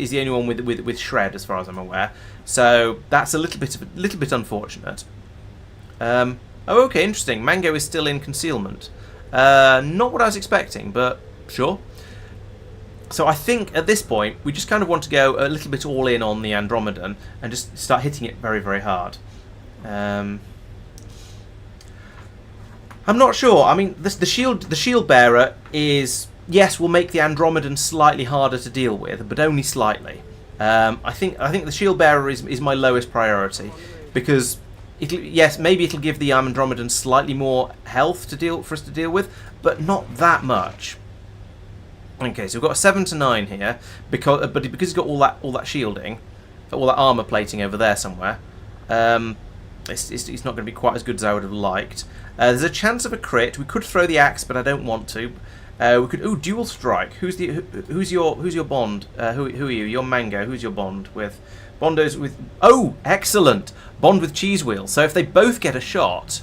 the only one with shred, as far as I'm aware. So that's a little bit unfortunate. Oh, okay, interesting. Mango is still in concealment. Not what I was expecting, but sure. So I think at this point we just kind of want to go a little bit all in on the Andromedan and just start hitting it very, very hard. I'm not sure. I mean, the shield bearer is, yes, will make the Andromedan slightly harder to deal with, but only slightly. I think the shield bearer is my lowest priority, because yes, maybe it'll give the Andromedan slightly more health for us to deal with, but not that much. Okay, so we've got a 7 to 9 here, because it's got all that shielding, all that armor plating over there somewhere. It's not going to be quite as good as I would have liked. There's a chance of a crit. We could throw the axe, but I don't want to. We could dual strike. Who's your bond? Who are you? You're Mango. Who's your bond with? Bondo's with. Oh, excellent! Bond with Cheese Wheel. So if they both get a shot,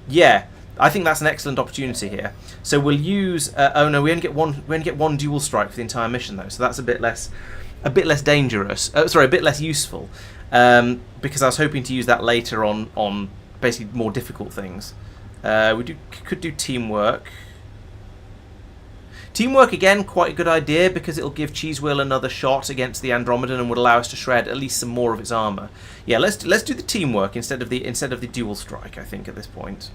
yeah, I think that's an excellent opportunity here. So we'll use. Oh no, we only get one dual strike for the entire mission though. So that's a bit less dangerous. Sorry, a bit less useful. Because I was hoping to use that later on basically more difficult things. We could do teamwork. Teamwork, again, quite a good idea, because it'll give Cheese Wheel another shot against the Andromedan and would allow us to shred at least some more of its armor. Yeah, let's do the teamwork instead of the dual strike, I think, at this point.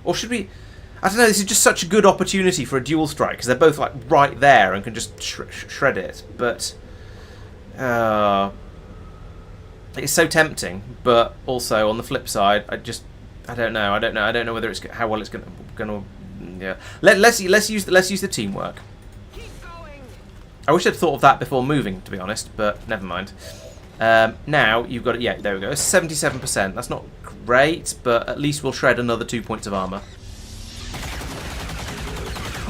Or should we? I don't know. This is just such a good opportunity for a dual strike, because they're both like right there and can just shred it. But I It's so tempting, but also on the flip side, I don't know whether it's how well it's going to. Yeah, let's use the teamwork. I wish I'd thought of that before moving, to be honest, but never mind. Now you've got it. Yeah, there we go. 77%. That's not great, but at least we'll shred another 2 points of armor.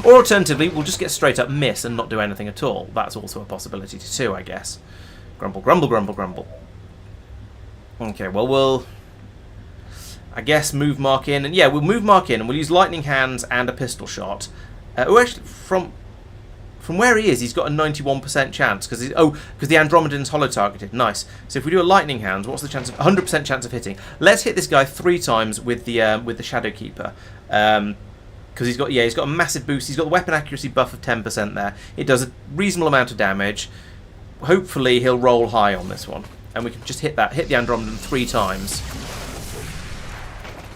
Or alternatively, we'll just get straight up miss and not do anything at all. That's also a possibility too, I guess. Grumble, grumble, grumble, grumble. Okay, well, we'll, I guess, move Mark in. And yeah, we'll move Mark in and we'll use lightning hands and a pistol shot. Oh, actually, from where he is, he's got a 91% chance because the Andromedan's holo targeted. Nice. So if we do a lightning hands, what's the chance of 100% chance of hitting? Let's hit this guy 3 times with the Shadowkeeper. Because he's got a massive boost. He's got the weapon accuracy buff of 10% there. It does a reasonable amount of damage. Hopefully he'll roll high on this one. And we can just hit the Andromedan 3 times.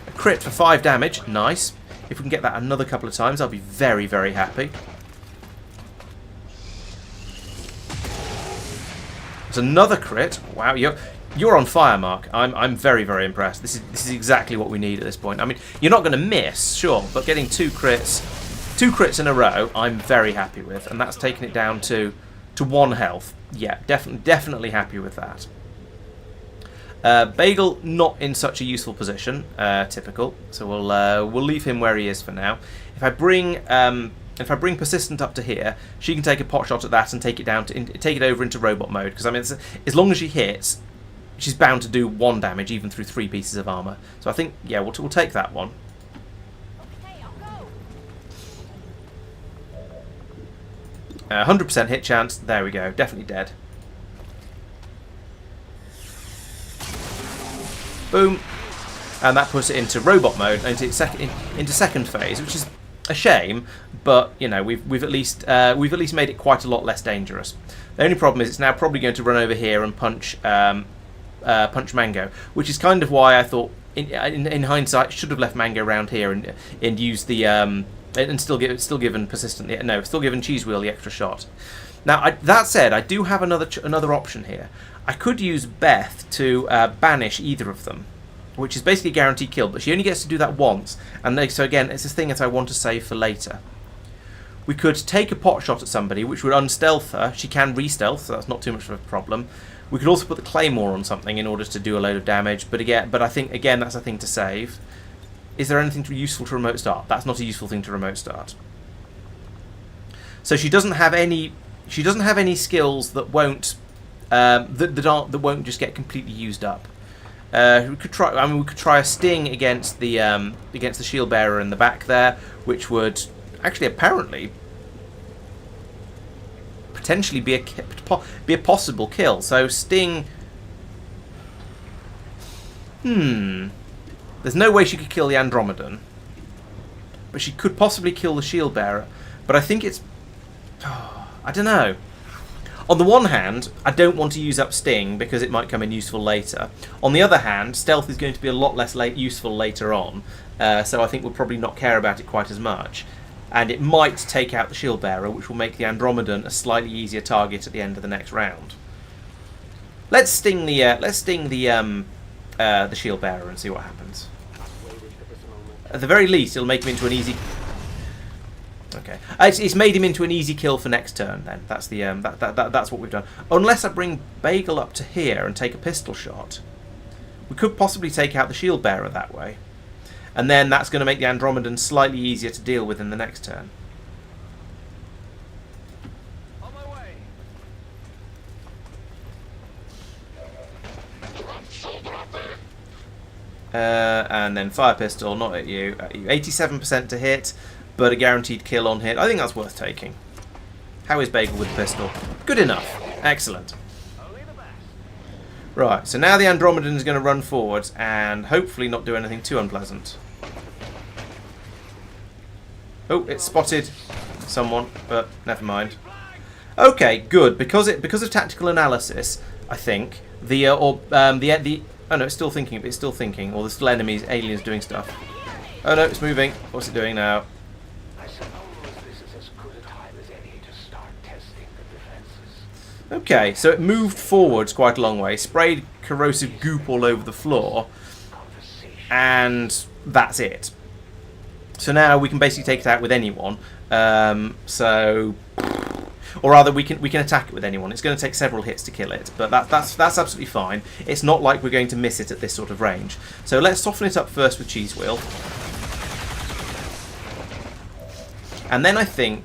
A crit for 5 damage. Nice. If we can get that another couple of times, I'll be very, very happy. There's another crit. Wow, you're on fire, Mark. I'm very, very impressed. This is exactly what we need at this point. I mean, you're not going to miss, sure, but getting 2 crits in a row, I'm very happy with, and that's taken it down to 1 health. Yeah, definitely happy with that. Bagel not in such a useful position, typical. So we'll leave him where he is for now. If I bring Persistent up to here, she can take a pot shot at that and take it over into robot mode. Because I mean, as long as she hits, she's bound to do 1 damage even through 3 pieces of armor. So I think, yeah, we'll take that one. Okay, I'll go. 100% hit chance. There we go. Definitely dead. Boom. And that puts it into robot mode, into second phase, which is a shame, but you know we've at least made it quite a lot less dangerous. The only problem is it's now probably going to run over here and punch Mango, which is kind of why I thought in hindsight should have left Mango around here and used the and still given Cheese Wheel the extra shot. Now that said, I do have another option here. I could use Beth to banish either of them, which is basically a guaranteed kill, but she only gets to do that once, and so again, it's this thing that I want to save for later. We could take a pot shot at somebody, which would unstealth her. She can re-stealth, so that's not too much of a problem. We could also put the Claymore on something in order to do a load of damage, but I think, again, that's a thing to save. Is there anything useful to remote start? That's not a useful thing to remote start. So she doesn't have any skills that won't that won't just get completely used up. We could try a sting against the shield bearer in the back there, which would actually apparently potentially be a possible kill. So sting. There's no way she could kill the Andromedan, but she could possibly kill the shield bearer. But I think it's I don't know. On the one hand, I don't want to use up Sting because it might come in useful later. On the other hand, Stealth is going to be a lot less useful later on, so I think we'll probably not care about it quite as much. And it might take out the Shield Bearer, which will make the Andromedan a slightly easier target at the end of the next round. Let's sting the Shield Bearer and see what happens. At the very least, it'll make him into an easy. Okay, it's made him into an easy kill for next turn. Then that's the that's what we've done. Unless I bring Bagel up to here and take a pistol shot, we could possibly take out the Shield Bearer that way, and then that's going to make the Andromedan slightly easier to deal with in the next turn. On my way. And then fire pistol, not at you. 87% to hit, but a guaranteed kill on hit. I think that's worth taking. How is Bagel with the pistol? Good enough. Excellent. Only the best. Right, so now the Andromedan is going to run forward and hopefully not do anything too unpleasant. Oh, it spotted someone, but never mind. Okay, good. Because of tactical analysis, I think oh no, it's still thinking. It's still thinking. Or there's still enemies, aliens doing stuff. Oh no, it's moving. What's it doing now? I suppose this is as good a time as any to start testing the defenses. Okay, so it moved forwards quite a long way, sprayed corrosive goop all over the floor, and that's it. So now we can basically take it out with anyone. Or rather, we can attack it with anyone. It's going to take several hits to kill it, but that's absolutely fine. It's not like we're going to miss it at this sort of range. So let's soften it up first with Cheese Wheel. And then I think,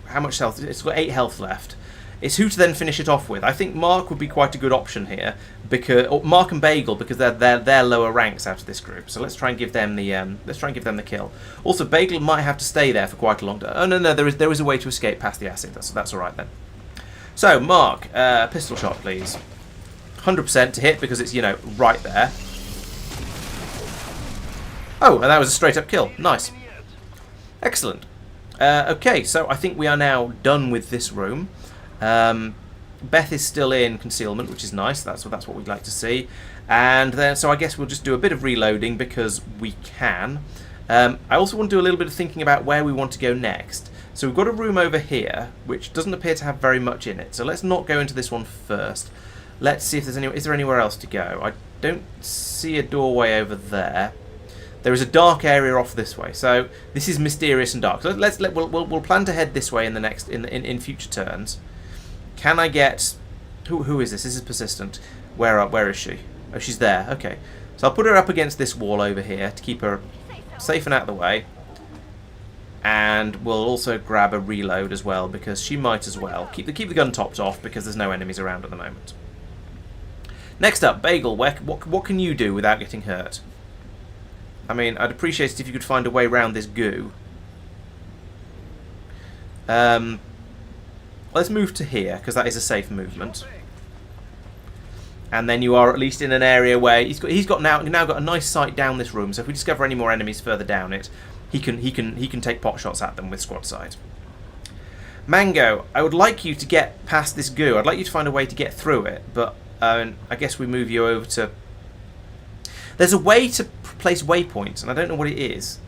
how much health? It's got 8 health left. It's who to then finish it off with. I think Mark would be quite a good option here, because Mark and Bagel, because they're lower ranks out of this group. So let's try and give them the kill. Also, Bagel might have to stay there for quite a long time. Oh no, there is a way to escape past the acid. That's all right then. So Mark, pistol shot, please. 100% to hit because it's right there. Oh, and that was a straight up kill. Nice, excellent. Okay, so I think we are now done with this room. Beth is still in concealment, which is nice. That's what we'd like to see. And then, so I guess we'll just do a bit of reloading because we can. I also want to do a little bit of thinking about where we want to go next. So we've got a room over here, which doesn't appear to have very much in it. So let's not go into this one first. Let's see if there's is there anywhere else to go. I don't see a doorway over there. There is a dark area off this way, so this is mysterious and dark. So we'll plan to head this way in the next in future turns. Can I get... Who is this? This is persistent. Where is she? Oh, she's there. Okay. So I'll put her up against this wall over here to keep her safe and out of the way. And we'll also grab a reload as well, because she might as well. Keep the gun topped off, because there's no enemies around at the moment. Next up, Bagel. What can you do without getting hurt? I mean, I'd appreciate it if you could find a way around this goo. Let's move to here, because that is a safe movement. And then you are at least in an area where he's now got a nice sight down this room. So if we discover any more enemies further down it, he can take pot shots at them with squad sight. Mango, I would like you to get past this goo. I'd like you to find a way to get through it, but I guess we move you over to... There's a way to place waypoints, and I don't know what it is.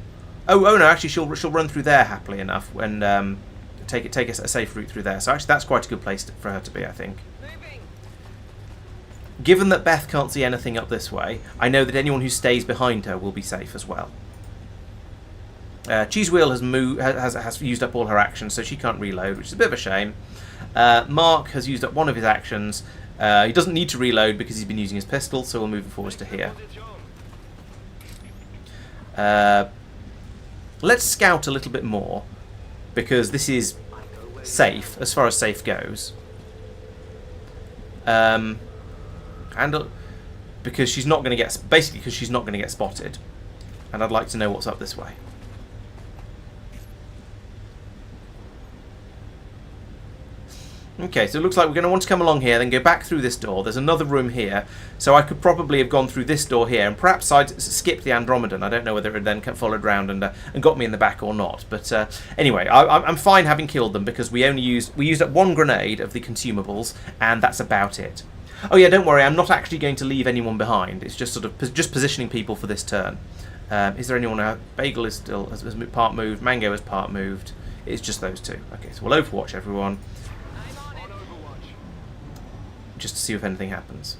Oh no, actually she'll run through there happily enough and take a safe route through there. So actually that's quite a good place for her to be, I think. Given that Beth can't see anything up this way, I know that anyone who stays behind her will be safe as well. Cheese Wheel has used up all her actions, so she can't reload, which is a bit of a shame. Mark has used up one of his actions. He doesn't need to reload because he's been using his pistol, so we'll move him forwards to here. Let's scout a little bit more, because this is safe as far as safe goes. And because she's not going to get spotted, and I'd like to know what's up this way. Okay, so it looks like we're going to want to come along here, then go back through this door. There's another room here, so I could probably have gone through this door here, and perhaps I'd skipped the Andromedan. I don't know whether it then followed round and got me in the back or not. But anyway, I'm fine having killed them, because we used up one grenade of the consumables, and that's about it. Oh yeah, don't worry, I'm not actually going to leave anyone behind. It's just sort of positioning people for this turn. Is there anyone out? Bagel is still has part moved. Mango has part moved. It's just those two. Okay, so we'll Overwatch everyone, just to see if anything happens.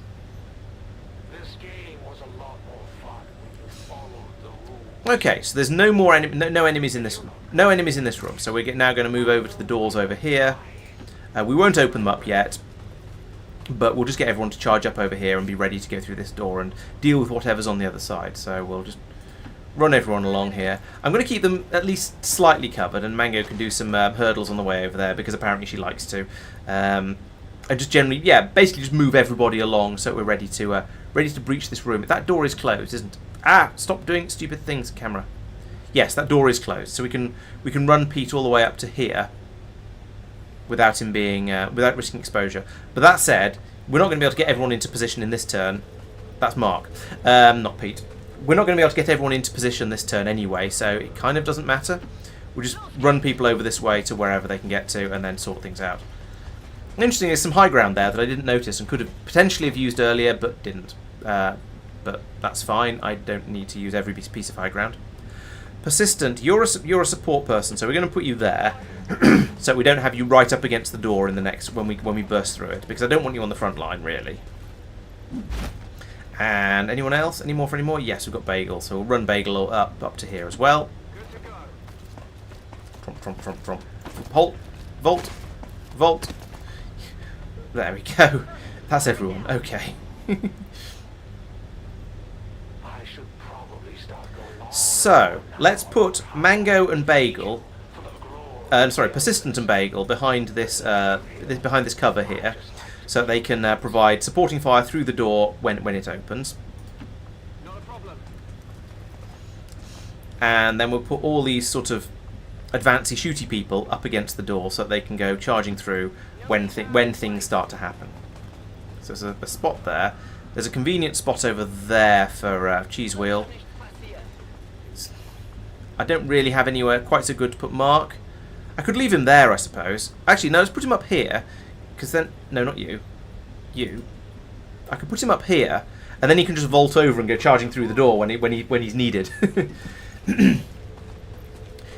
This game was a lot more fun when you followed the rules. Okay, so there's no enemies in this room. So we're now going to move over to the doors over here. We won't open them up yet, but we'll just get everyone to charge up over here and be ready to go through this door and deal with whatever's on the other side. So we'll just run everyone along here. I'm going to keep them at least slightly covered, and Mango can do some hurdles on the way over there, because apparently she likes to. I just generally, basically just move everybody along so we're ready to breach this room. That door is closed, isn't it? Ah, stop doing stupid things, camera. Yes, that door is closed, so we can run Pete all the way up to here without him being without risking exposure. But that said, we're not going to be able to get everyone into position in this turn. That's Mark, not Pete. We're not going to be able to get everyone into position this turn anyway, so it kind of doesn't matter. We'll just run people over this way to wherever they can get to, and then sort things out. Interesting, there's some high ground there that I didn't notice and could have potentially have used earlier, but didn't. But that's fine. I don't need to use every piece of high ground. Persistent, you're a support person, so we're going to put you there, so we don't have you right up against the door in the next when we burst through it, because I don't want you on the front line really. And anyone else? Any more for any more? Yes, we've got Bagel, so we'll run Bagel up to here as well. Tromp. Halt, vault, vault. There we go. That's everyone. Okay. So let's put Mango and Bagel, sorry, Persistent and Bagel behind this behind this cover here, so they can provide supporting fire through the door when it opens. And then we'll put all these sort of advancey shooty people up against the door so that they can go charging through when things start to happen. So there's a spot there. There's a convenient spot over there for Cheese Wheel. I don't really have anywhere quite so good to put Mark. I could leave him there, I suppose. Actually, no, let's put him up here, because then... No, not you. You. I could put him up here, and then he can just vault over and go charging through the door when he's needed.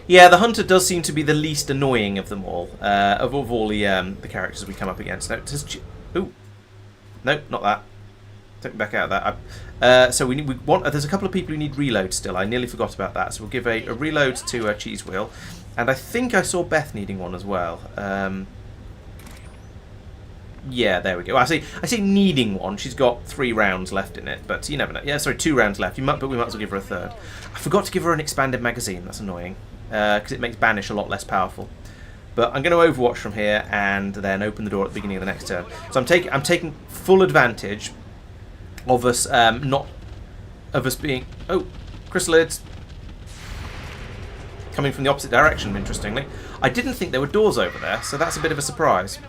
Yeah, the Hunter does seem to be the least annoying of them all, of all the characters we come up against. No, ooh. No, not that. Take me back out of that. So we want. There's a couple of people who need reload still. I nearly forgot about that. So we'll give a reload to Cheese Wheel, and I think I saw Beth needing one as well. Yeah, there we go. I say needing one. She's got 3 rounds left in it, but you never know. Yeah, sorry, 2 rounds left. But we might as well give her a third. I forgot to give her an expanded magazine. That's annoying because it makes Banish a lot less powerful. But I'm going to Overwatch from here and then open the door at the beginning of the next turn. So I'm taking full advantage of us being chrysalids coming from the opposite direction. Interestingly, I didn't think there were doors over there, so that's a bit of a surprise.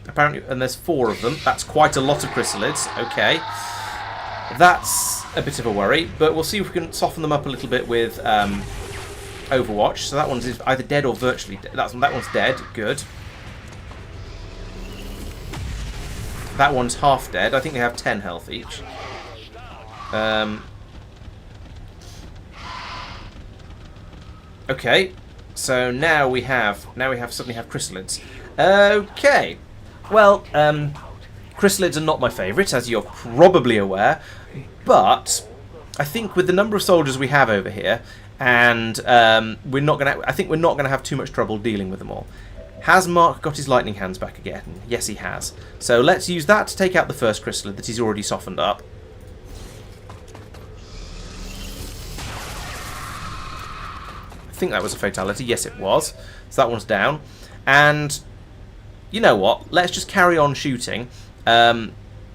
Apparently, and there's 4 of them. That's quite a lot of chrysalids. Okay, that's a bit of a worry, but we'll see if we can soften them up a little bit with Overwatch. So that one's either dead or virtually dead. That one's dead. Good. That one's half dead. I think they have 10 health each. Okay, so now we suddenly have chrysalids. Okay, well, chrysalids are not my favourite, as you're probably aware, but I think with the number of soldiers we have over here, and I think we're not gonna have too much trouble dealing with them all. Has Mark got his lightning hands back again? Yes, he has. So let's use that to take out the first chrysalid that he's already softened up. I think that was a fatality. Yes, it was. So that one's down. And you know what? Let's just carry on shooting. So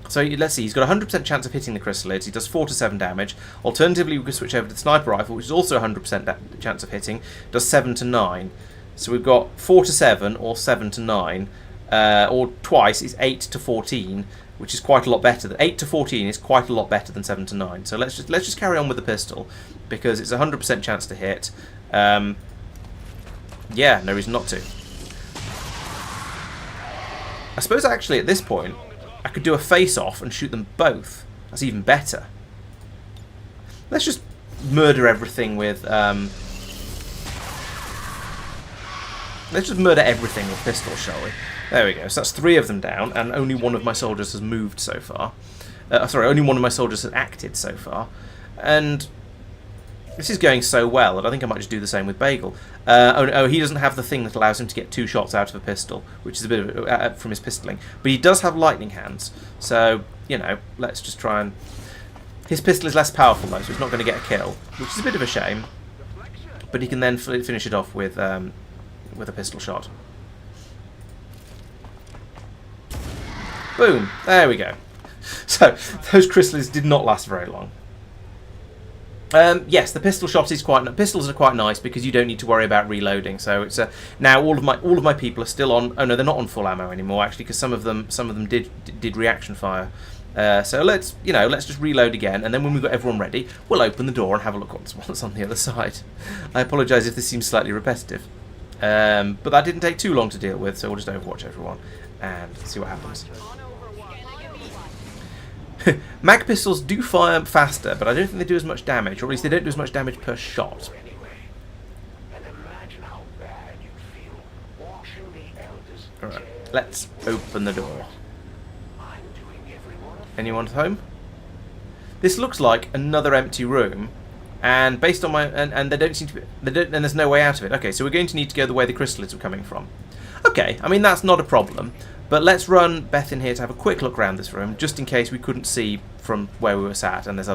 let's see. He's got a 100% chance of hitting the chrysalids. He does 4 to 7 damage. Alternatively, we could switch over to the sniper rifle, which is also a 100% chance of hitting. Does 7 to 9. So we've got 4 to 7 or 7 to 9, or twice is 8 to 14, which is quite a lot better. 8 to 14 is quite a lot better than 7 to 9. So let's just carry on with the pistol because it's a 100% chance to hit. Yeah, no reason not to. I suppose actually at this point I could do a face-off and shoot them both. That's even better. Let's just murder everything with. Let's just murder everything with pistols, shall we? There we go. So that's 3 of them down, and only one of my soldiers has moved so far. Sorry, only one of my soldiers has acted so far. And this is going so well that I think I might just do the same with Bagel. He doesn't have the thing that allows him to get 2 shots out of a pistol, which is a bit of from his pistoling. But he does have lightning hands, so, you know, let's just try and... His pistol is less powerful, though, so he's not going to get a kill, which is a bit of a shame. But he can then finish it off with a pistol shot. Boom! There we go. So, those chrysalids did not last very long. Yes, the pistol shot is pistols are quite nice because you don't need to worry about reloading. So it's now all of my people are still on. Oh no, they're not on full ammo anymore actually, because some of them did reaction fire. So let's just reload again, and then when we've got everyone ready, we'll open the door and have a look what's on the other side. I apologise if this seems slightly repetitive, but that didn't take too long to deal with. So we'll just Overwatch everyone and see what happens. Mag pistols do fire faster, but I don't think they do as much damage, or at least they don't do as much damage per shot. Let's open the door. Anyone home? This looks like another empty room, and based on my and they don't seem to be, and there's no way out of it. Okay, so we're going to need to go the way the crystalids were coming from. Okay, I mean that's not a problem, but let's run Beth in here to have a quick look around this room, just in case we couldn't see from where we were sat, and there's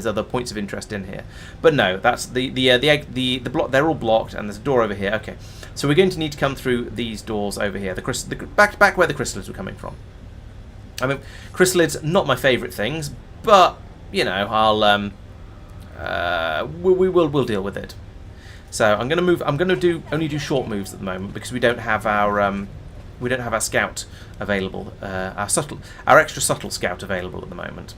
other points of interest in here. But no, that's the block. They're all blocked, and there's a door over here. Okay, so we're going to need to come through these doors over here. Back where the crystalids were coming from. I mean, crystalids not my favourite things, but you know, we'll deal with it. So I'm going to move. I'm going to only do short moves at the moment because we don't have our scout available. Our extra subtle scout available at the moment.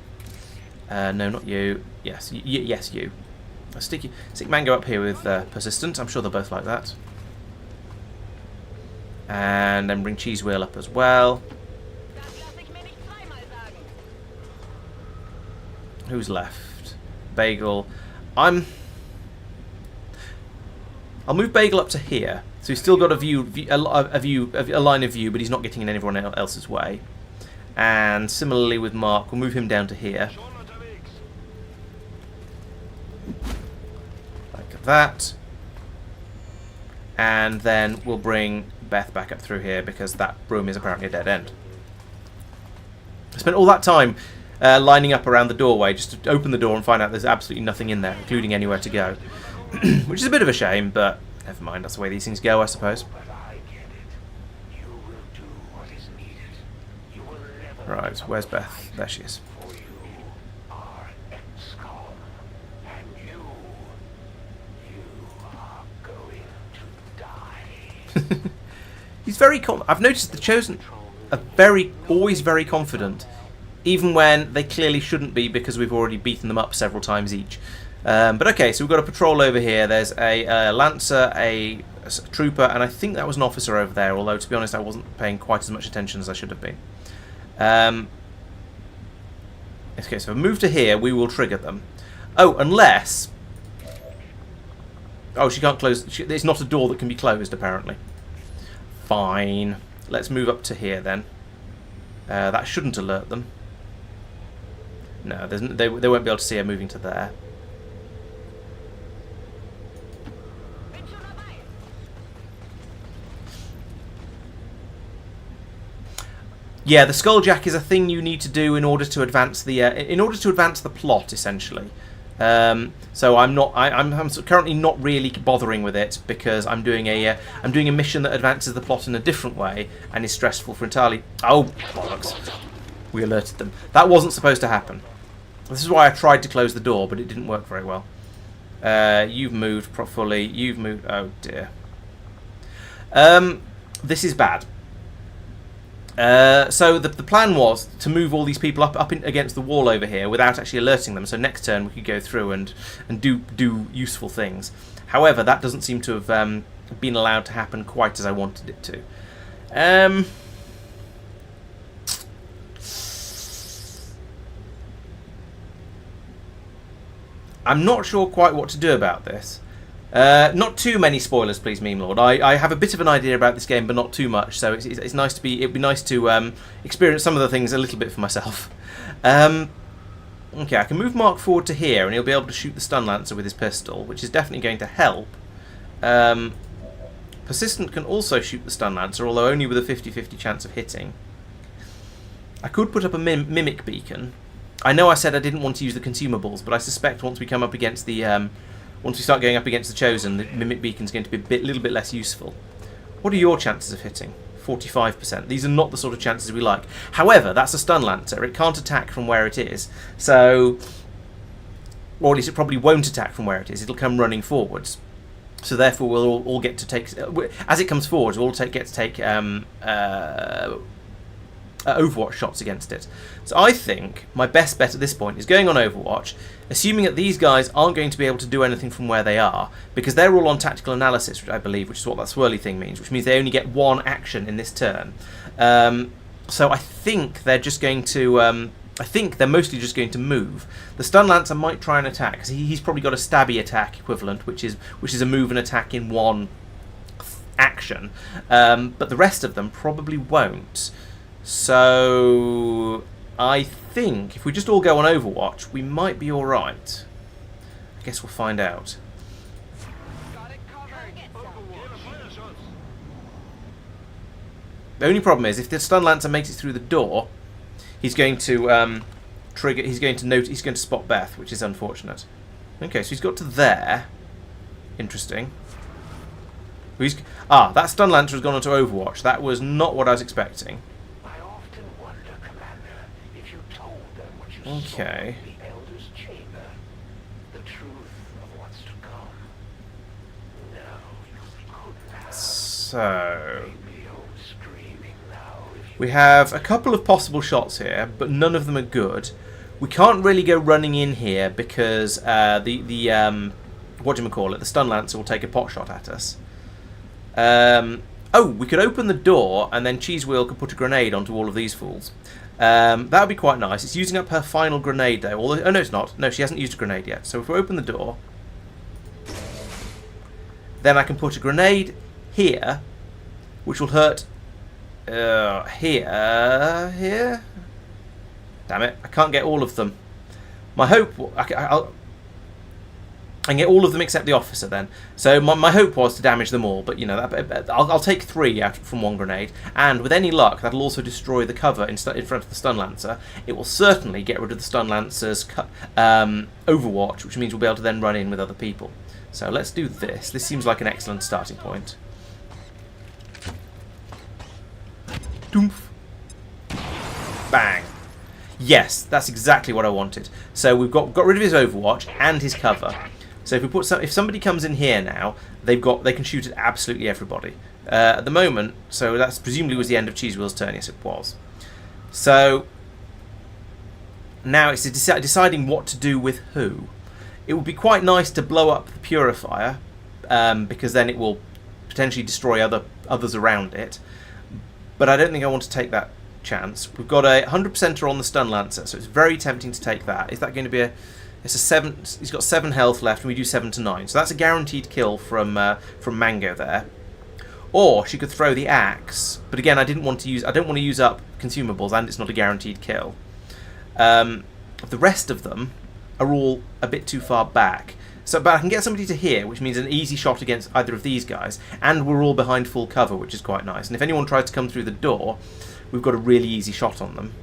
No, not you. Yes, yes, you. I'll stick Mango up here with persistent. I'm sure they'll both like that. And then bring Cheese Wheel up as well. Who's left? Bagel. I'll move Bagel up to here, so he's still got a line of view, but he's not getting in anyone else's way. And similarly with Mark, we'll move him down to here, like that. And then we'll bring Beth back up through here because that room is apparently a dead end. I spent all that time lining up around the doorway just to open the door and find out there's absolutely nothing in there, including anywhere to go. Which is a bit of a shame, but never mind, that's the way these things go, I suppose. Right, where's Beth? There she is. He's very I've noticed the Chosen are always very confident, even when they clearly shouldn't be because we've already beaten them up several times each. But okay, so we've got a patrol over here. There's a Lancer, a Trooper, and I think that was an officer over there, although to be honest I wasn't paying quite as much attention as I should have been. Okay, so if I move to here, we will trigger them. Oh, unless... Oh, she can't close... It's not a door that can be closed, apparently. Fine. Let's move up to here, then. That shouldn't alert them. No, they won't be able to see her moving to there. Yeah, the Skulljack is a thing you need to do in order to advance the plot, essentially. So I'm currently not really bothering with it because I'm doing a mission that advances the plot in a different way and is stressful for entirely. Oh bollocks! We alerted them. That wasn't supposed to happen. This is why I tried to close the door, but it didn't work very well. You've moved fully. You've moved. Oh dear. This is bad. So the plan was to move all these people up against the wall over here without actually alerting them. So next turn we could go through and do useful things. However, that doesn't seem to have been allowed to happen quite as I wanted it to. I'm not sure quite what to do about this. Not too many spoilers, please, Meme Lord. I have a bit of an idea about this game, but not too much. So it's nice to be. It'd be nice to experience some of the things a little bit for myself. Okay, I can move Mark forward to here, and he'll be able to shoot the Stun Lancer with his pistol, which is definitely going to help. Persistent can also shoot the Stun Lancer, although only with a 50-50 chance of hitting. I could put up a Mimic Beacon. I know I said I didn't want to use the consumables, but I suspect once we come up against the once we start going up against the Chosen, the Mimic Beacon's going to be a little bit less useful. What are your chances of hitting? 45%. These are not the sort of chances we like. However, that's a Stun Lancer. It can't attack from where it is. So, or at least it probably won't attack from where it is. It'll come running forwards. So therefore, we'll all get to take... As it comes forwards, we'll all get to take Overwatch shots against it. So I think my best bet at this point is going on Overwatch, assuming that these guys aren't going to be able to do anything from where they are, because they're all on tactical analysis, I believe, which is what that swirly thing means, which means they only get one action in this turn. So I think they're just going to... I think they're mostly just going to move. The Stun Lancer might try and attack, because he's probably got a stabby attack equivalent, which is a move and attack in one action, but the rest of them probably won't. So I think if we just all go on Overwatch, we might be alright. I guess we'll find out. The only problem is if the Stun Lancer makes it through the door, he's going to trigger. He's going to spot Beth, which is unfortunate. Okay, so he's got to there. Interesting. That Stun Lancer has gone onto Overwatch. That was not what I was expecting. I often wonder, Commander, if you told them what you Okay. saw in the Elder's Chamber, the truth of what's to come. No, you couldn't have. So Maybe you're screaming now if you we have a couple of possible shots here, but none of them are good. We can't really go running in here because the Stun Lancer will take a pot shot at us. We could open the door and then Cheese Wheel could put a grenade onto all of these fools. That would be quite nice. It's using up her final grenade though. Although, oh no, it's not. No, she hasn't used a grenade yet. So if we open the door, then I can put a grenade here, which will hurt here. Damn it! I can't get all of them. My hope, I can get all of them except the officer then. So my hope was to damage them all, but you know, I'll take 3 out from 1 grenade, and with any luck, that'll also destroy the cover in front of the Stun Lancer. It will certainly get rid of the Stun Lancer's Overwatch, which means we'll be able to then run in with other people. So let's do this. This seems like an excellent starting point. Doomph. Bang. Yes, that's exactly what I wanted. So we've got rid of his Overwatch and his cover. So if we put if somebody comes in here now, they can shoot at absolutely everybody. At the moment, so that's presumably was the end of Cheese Wheel's turn. Yes, it was. So now it's deciding what to do with who. It would be quite nice to blow up the purifier, because then it will potentially destroy others around it. But I don't think I want to take that chance. We've got a 100%er on the Stun Lancer, so it's very tempting to take that. Is that going to be it's a 7? He's got 7 health left, and we do 7 to 9, so that's a guaranteed kill from Mango there. Or she could throw the axe, but again, I don't want to use up consumables, and it's not a guaranteed kill. The rest of them are all a bit too far back. So, but I can get somebody to here, which means an easy shot against either of these guys, and we're all behind full cover, which is quite nice. And if anyone tries to come through the door, we've got a really easy shot on them.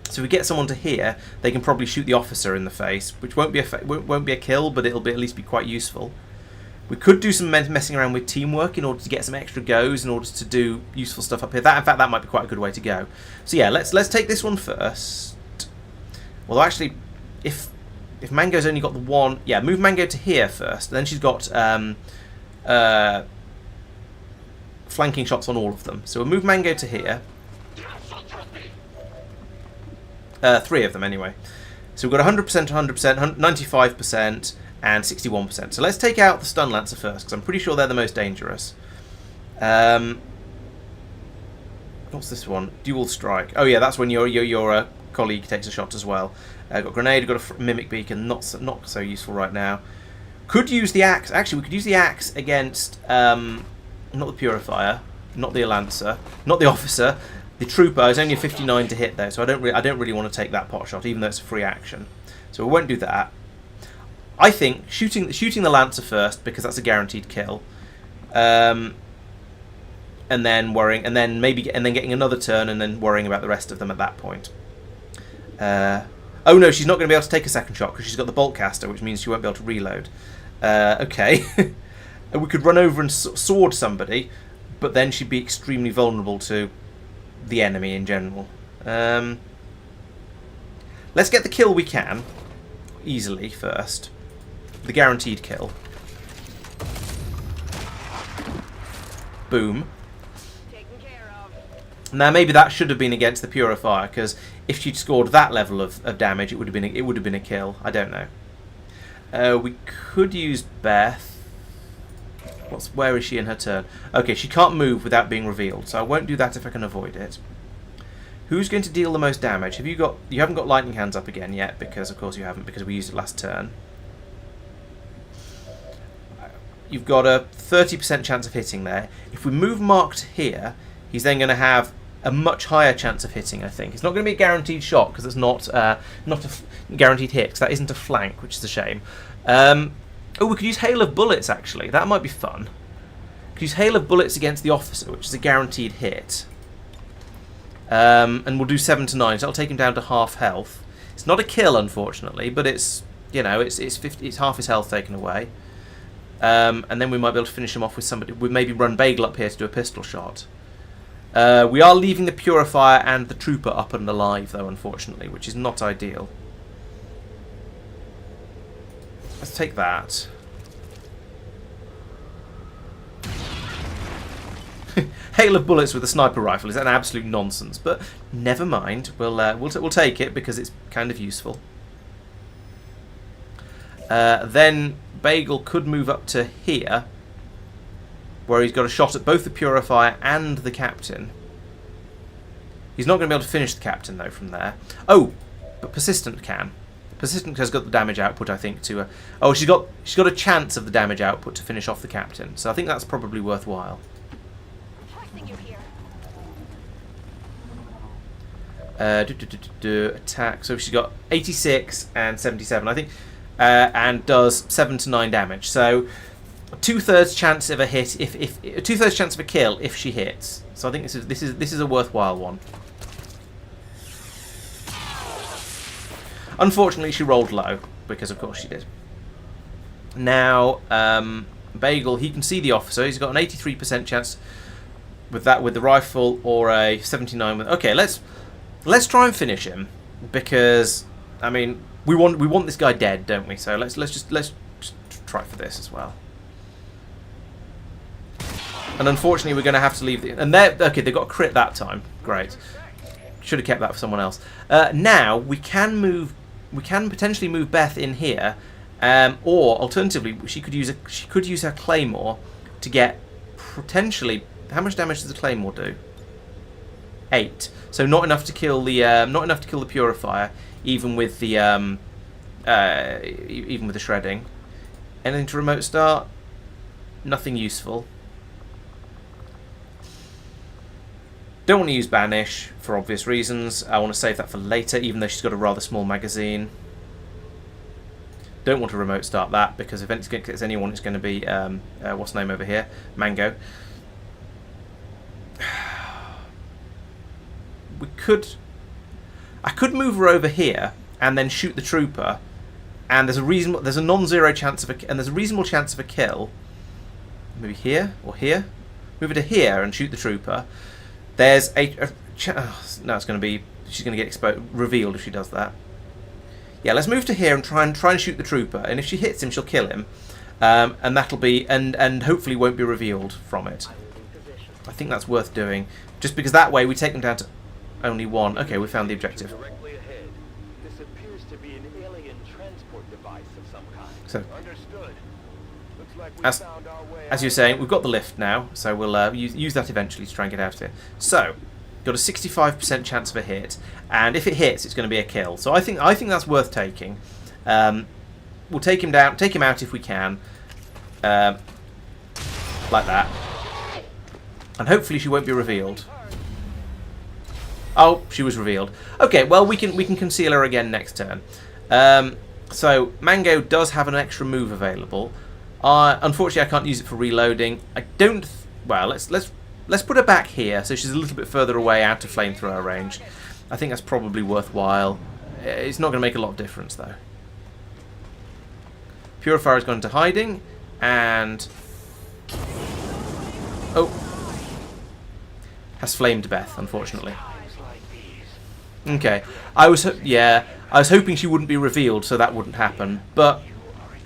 So if we get someone to here, they can probably shoot the officer in the face, which won't be a kill, but it'll at least be quite useful. We could do some messing around with teamwork in order to get some extra goes, in order to do useful stuff up here. In fact, that might be quite a good way to go. So yeah, let's take this one first. Although actually, if Mango's only got the one, yeah, move Mango to here first. Then she's got flanking shots on all of them. So we'll move Mango to here. 3 of them anyway. So we've got 100%, 100%, 95%, and 61%. So let's take out the Stun Lancer first, because I'm pretty sure they're the most dangerous. What's this one? Dual Strike. Oh yeah, that's when your colleague takes a shot as well. Got a grenade, got a Mimic Beacon, not so useful right now. Could use the axe. Actually, we could use the axe against not the Purifier, not the Lancer, not the Officer. The Trooper is only a 59 to hit though, so I don't really want to take that pot shot, even though it's a free action. So we won't do that. I think shooting the Lancer first, because that's a guaranteed kill, and then getting another turn, and then worrying about the rest of them at that point. Oh no, she's not going to be able to take a second shot because she's got the Bolt Caster, which means she won't be able to reload. Okay. We could run over and sword somebody, but then she'd be extremely vulnerable to the enemy in general. Let's get the kill we can, easily, first. The guaranteed kill. Boom. Taken care of. Now maybe that should have been against the Purifier, because if she'd scored that level of damage, it would have been a kill. I don't know. We could use Beth. Where is she in her turn? Okay, she can't move without being revealed, so I won't do that if I can avoid it. Who's going to deal the most damage? You haven't got Lightning Hands up again yet, because of course you haven't, because we used it last turn. you've got a 30% chance of hitting there. If we move Mark to here, he's then going to have a much higher chance of hitting, I think. It's not going to be a guaranteed shot, because it's not a guaranteed hit, because that isn't a flank, which is a shame. Oh, we could use Hail of Bullets, actually. That might be fun. We could use Hail of Bullets against the officer, which is a guaranteed hit. And we'll do 7 to 9, so that'll take him down to half health. It's not a kill, unfortunately, but it's, you know, it's half his health taken away. And then we might be able to finish him off with somebody. We maybe run Bagel up here to do a pistol shot. We are leaving the Purifier and the Trooper up and alive, though, unfortunately, which is not ideal. Let's take that. Hail of Bullets with a sniper rifle is an absolute nonsense, but never mind. We'll take it because it's kind of useful. Then Bagel could move up to here, where he's got a shot at both the Purifier and the Captain. He's not going to be able to finish the Captain, though, from there. Oh, but Persistent can. Persistent has got the damage output, I think, to... oh, she's got a chance of the damage output to finish off the Captain, so I think that's probably worthwhile. Attack. So she's got 86 and 77, I think, and does 7 to 9 damage. So 2/3 chance of a hit, if 2/3 chance of a kill if she hits. So I think this is a worthwhile one. Unfortunately, she rolled low because, of course, she did. Now, Bagel, he can see the officer. He's got an 83% chance with the rifle, or a 79 with. Okay, let's try and finish him, because I mean we want this guy dead, don't we? So let's just try for this as well. And unfortunately, we're going to have to leave the. And okay, they got a crit that time. Great. Should have kept that for someone else. Now we can move. We can potentially move Beth in here, or alternatively, she could use her Claymore to get potentially. How much damage does the Claymore do? 8. So not enough to kill the Purifier, even with the shredding. Anything to remote start? Nothing useful. Don't want to use Banish for obvious reasons. I want to save that for later, even though she's got a rather small magazine. Don't want to remote start that, because if it's anyone, it's going to be what's the name over here? Mango. I could move her over here and then shoot the Trooper, and there's a non-zero chance of there's a reasonable chance of a kill. Maybe here or here. Move her to here and shoot the Trooper. There's no, it's going to be, she's going to get revealed if she does that. Yeah, let's move to here and try and shoot the Trooper, and if she hits him, she'll kill him, and that'll be and hopefully won't be revealed from it. I think that's worth doing, just because that way we take them down to only 1. Okay, we found the objective. Directly ahead. This appears to be an alien transport device of some kind. So, understood. Looks like we as found our way you're saying, we've got the lift now, so we'll use that eventually to try and get out of here. So, got a 65% chance of a hit, and if it hits, it's going to be a kill. So I think that's worth taking. We'll take him down, take him out if we can, like that, and hopefully she won't be revealed. Oh, she was revealed. Okay, well we can conceal her again next turn. So Mango does have an extra move available. Unfortunately, I can't use it for reloading. I don't. Well, let's put her back here, so she's a little bit further away out of flamethrower range. I think that's probably worthwhile. It's not going to make a lot of difference though. Purifier has gone into hiding, and has flamed Beth, unfortunately. Okay, I was hoping she wouldn't be revealed, so that wouldn't happen. But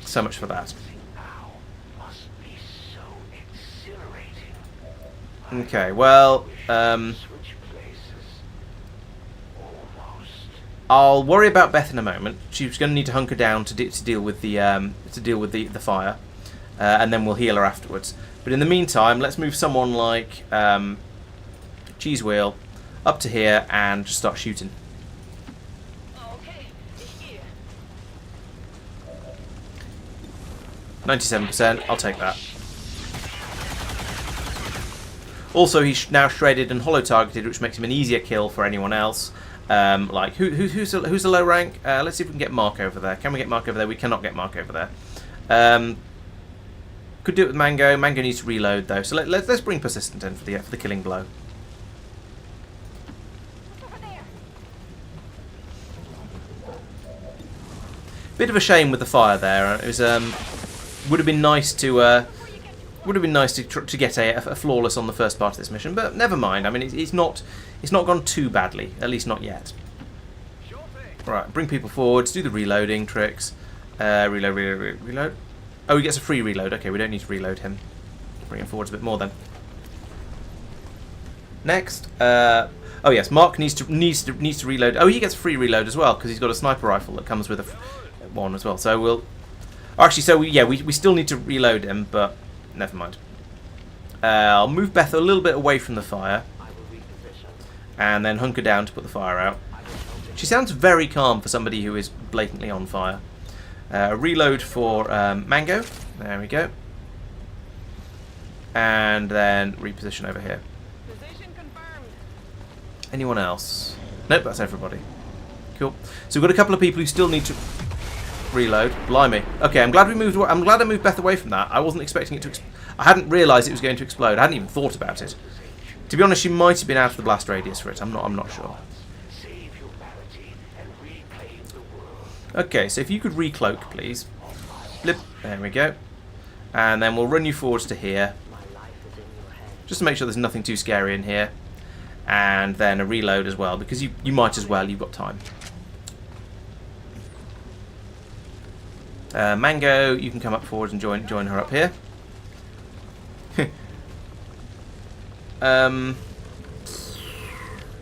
so much for that. Okay, well, I'll worry about Beth in a moment. She's going to need to hunker down to deal with the fire, and then we'll heal her afterwards. But in the meantime, let's move someone like Cheese Wheel up to here and just start shooting. 97%, I'll take that. Also, he's now shredded and hollow targeted, which makes him an easier kill for anyone else. Like who's a low rank? Let's see if we can get Mark over there. Can we get Mark over there? We cannot get Mark over there. Could do it with Mango. Mango needs to reload though, so let's bring Persistent in for the killing blow. Bit of a shame with the fire there. It was would have been nice to to get a flawless on the first part of this mission, but never mind. I mean, it's not gone too badly, at least not yet. Right, bring people forwards, do the reloading tricks. Reload. Oh, he gets a free reload. Okay, we don't need to reload him. Bring him forwards a bit more then. Next, oh yes, Mark needs to reload. Oh, he gets a free reload as well because he's got a sniper rifle that comes with a one as well. So we'll actually, so we still need to reload him, but never mind. I'll move Beth a little bit away from the fire, and then hunker down to put the fire out. She sounds very calm for somebody who is blatantly on fire. Reload for Mango. There we go. And then reposition over here. Position confirmed. Anyone else? Nope, that's everybody. Cool. So we've got a couple of people who still need to reload. Blimey. Okay, I'm glad I moved Beth away from that. I wasn't expecting it to. I hadn't realised it was going to explode. I hadn't even thought about it. To be honest, she might have been out of the blast radius for it. I'm not sure. Okay, so if you could recloak, please. Blip. There we go. And then we'll run you forwards to here. Just to make sure there's nothing too scary in here. And then a reload as well, because you might as well, you've got time. Mango, you can come up forwards and join her up here.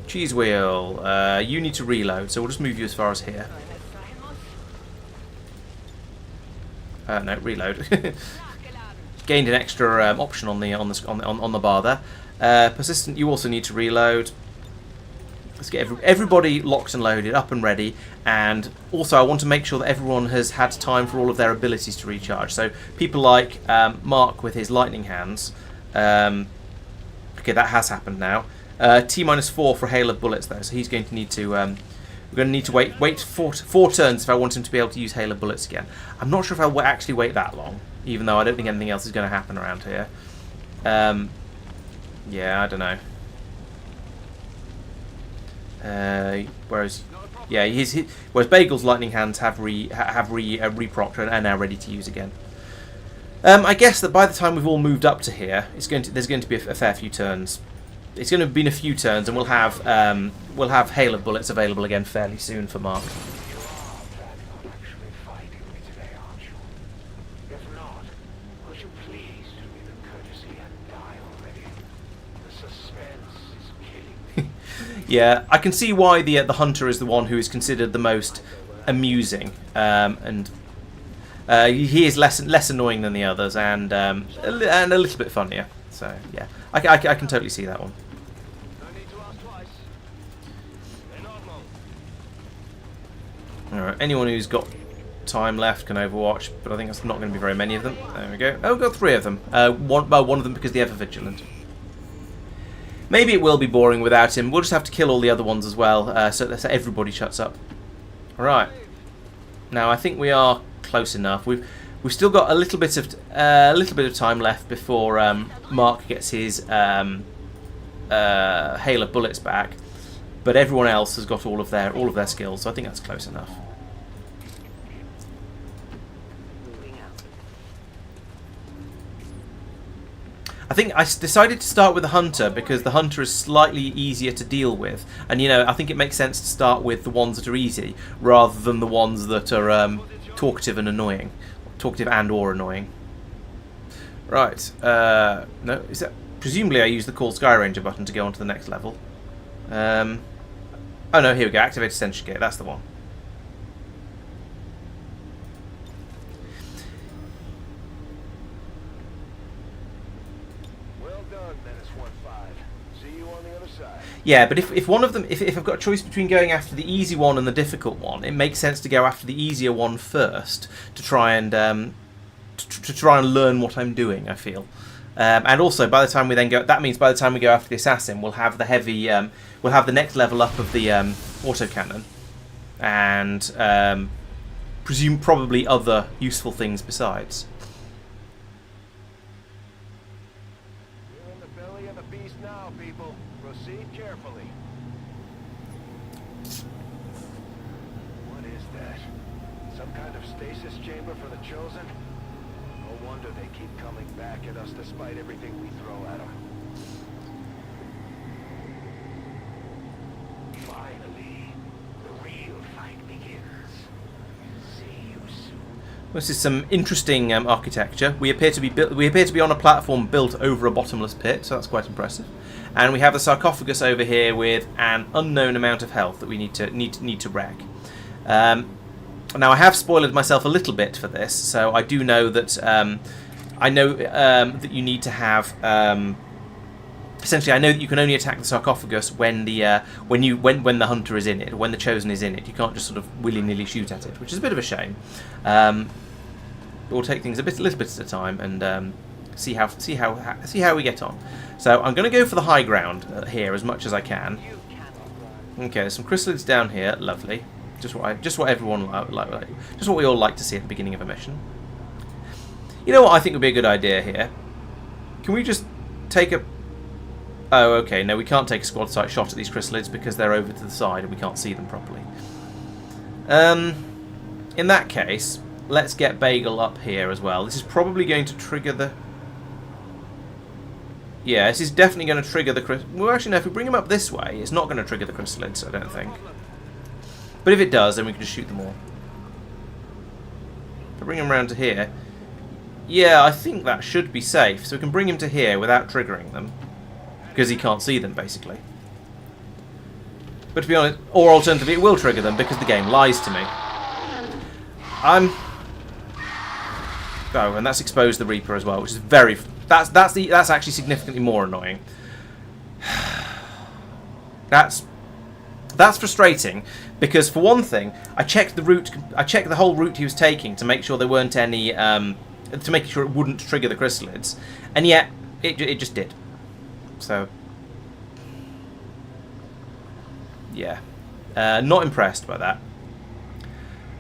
Cheese Wheel, you need to reload, so we'll just move you as far as here. No, reload. Gained an extra option on the bar there. Persistent, you also need to reload. Let's get everybody locked and loaded, up and ready. And also, I want to make sure that everyone has had time for all of their abilities to recharge. So people like Mark with his lightning hands. Okay, that has happened now. T-4 for hail of bullets though, so he's going to need to. We're going to need to wait four turns if I want him to be able to use hail of bullets again. I'm not sure if I'll actually wait that long, even though I don't think anything else is going to happen around here. Yeah, I don't know. Whereas Bagel's lightning hands have reprocced and are now ready to use again. I guess that by the time we've all moved up to here, there's going to be a fair few turns. It's going to have been a few turns, and we'll have hail of bullets available again fairly soon for Mark. Yeah, I can see why the hunter is the one who is considered the most amusing, and he is less annoying than the others, and a little bit funnier. So yeah, I can totally see that one. Alright, anyone who's got time left can Overwatch, but I think that's not going to be very many of them. There we go. Oh, we've got 3 of them. One of them because the Ever Vigilant. Maybe it will be boring without him. We'll just have to kill all the other ones as well, so everybody shuts up. Alright. Now I think we are close enough. We've still got a little bit of time left before Mark gets his hail of bullets back, but everyone else has got all of their skills, so I think that's close enough. I think I decided to start with the hunter because the hunter is slightly easier to deal with, and I think it makes sense to start with the ones that are easy rather than the ones that are talkative and annoying. Talkative and or annoying. Right. No, is that presumably I use the Call Sky Ranger button to go on to the next level. Oh no, here we go. Activate Ascension Gate. That's the one. Well done, Menace 1-5. See you on the other side. Yeah, but if one of them, if I've got a choice between going after the easy one and the difficult one, it makes sense to go after the easier one first to try and to try and learn what I'm doing. I feel, And also, by the time we then go, that means by the time we go after the assassin, we'll have the heavy, we'll have the next level up of the autocannon, and probably other useful things besides. You're in the belly of the beast now, people. Proceed carefully. What is that? Some kind of stasis chamber for the Chosen? No wonder they keep coming back at us despite everything we throw at them. Finally, the real fight begins. See you soon. This is some interesting architecture. We appear to be on a platform built over a bottomless pit, so that's quite impressive. And we have the sarcophagus over here with an unknown amount of health that we need to wreck. Now I have spoiled myself a little bit for this, so I do know that that you need to have. Essentially, I know that you can only attack the sarcophagus when the hunter is in it, or when the Chosen is in it. You can't just sort of willy-nilly shoot at it, which is a bit of a shame. We'll take things a little bit at a time and see how we get on. So I'm going to go for the high ground here as much as I can. Okay, there's some chrysalids down here. Lovely. Just what everyone just what we all like to see at the beginning of a mission. You know what I think would be a good idea here? Can we just take a... Oh, okay. No, we can't take a squad sight shot at these chrysalids because they're over to the side and we can't see them properly. In that case, let's get Bagel up here as well. This is probably going to trigger the... Yeah, this is definitely going to trigger the... Well, actually, no, if we bring him up this way, it's not going to trigger the chrysalids, I don't think. But if it does, then we can just shoot them all. If I bring him around to here... Yeah, I think that should be safe. So we can bring him to here without triggering them. Because he can't see them, basically. But to be honest, or alternatively, it will trigger them because the game lies to me. Oh, and that's exposed the Reaper as well, which is very... That's actually significantly more annoying. That's frustrating because, for one thing, I checked the whole route he was taking to make sure there weren't any... to make sure it wouldn't trigger the chrysalids, and yet it just did. So, yeah, not impressed by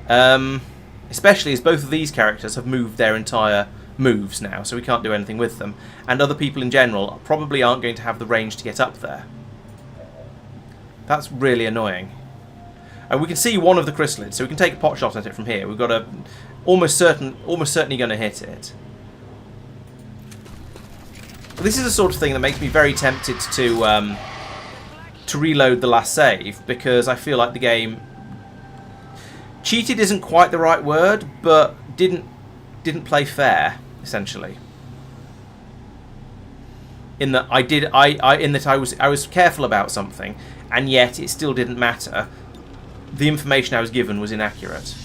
that. Especially as both of these characters have moved their entire moves now, so we can't do anything with them. And other people in general probably aren't going to have the range to get up there. That's really annoying. And we can see one of the chrysalids, so we can take a pot shot at it from here. We've got a almost certainly going to hit it. This is the sort of thing that makes me very tempted to reload the last save, because I feel like the game cheated isn't quite the right word, but didn't play fair, essentially. In that I was careful about something, and yet it still didn't matter. The information I was given was inaccurate.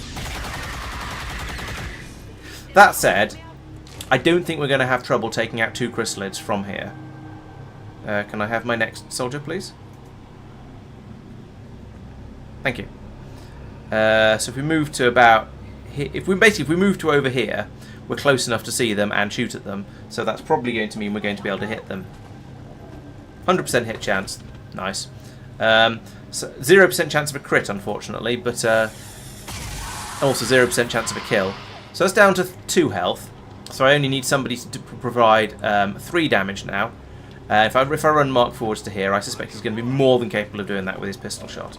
That said, I don't think we're going to have trouble taking out 2 chrysalids from here. Can I have my next soldier, please? Thank you. So if we move to about... If we move to over here, we're close enough to see them and shoot at them. So that's probably going to mean we're going to be able to hit them. 100% hit chance. Nice. So 0% chance of a crit, unfortunately, but also 0% chance of a kill. So that's down to 2 health. So I only need somebody to provide 3 damage now. If I run Mark forwards to here, I suspect he's going to be more than capable of doing that with his pistol shot.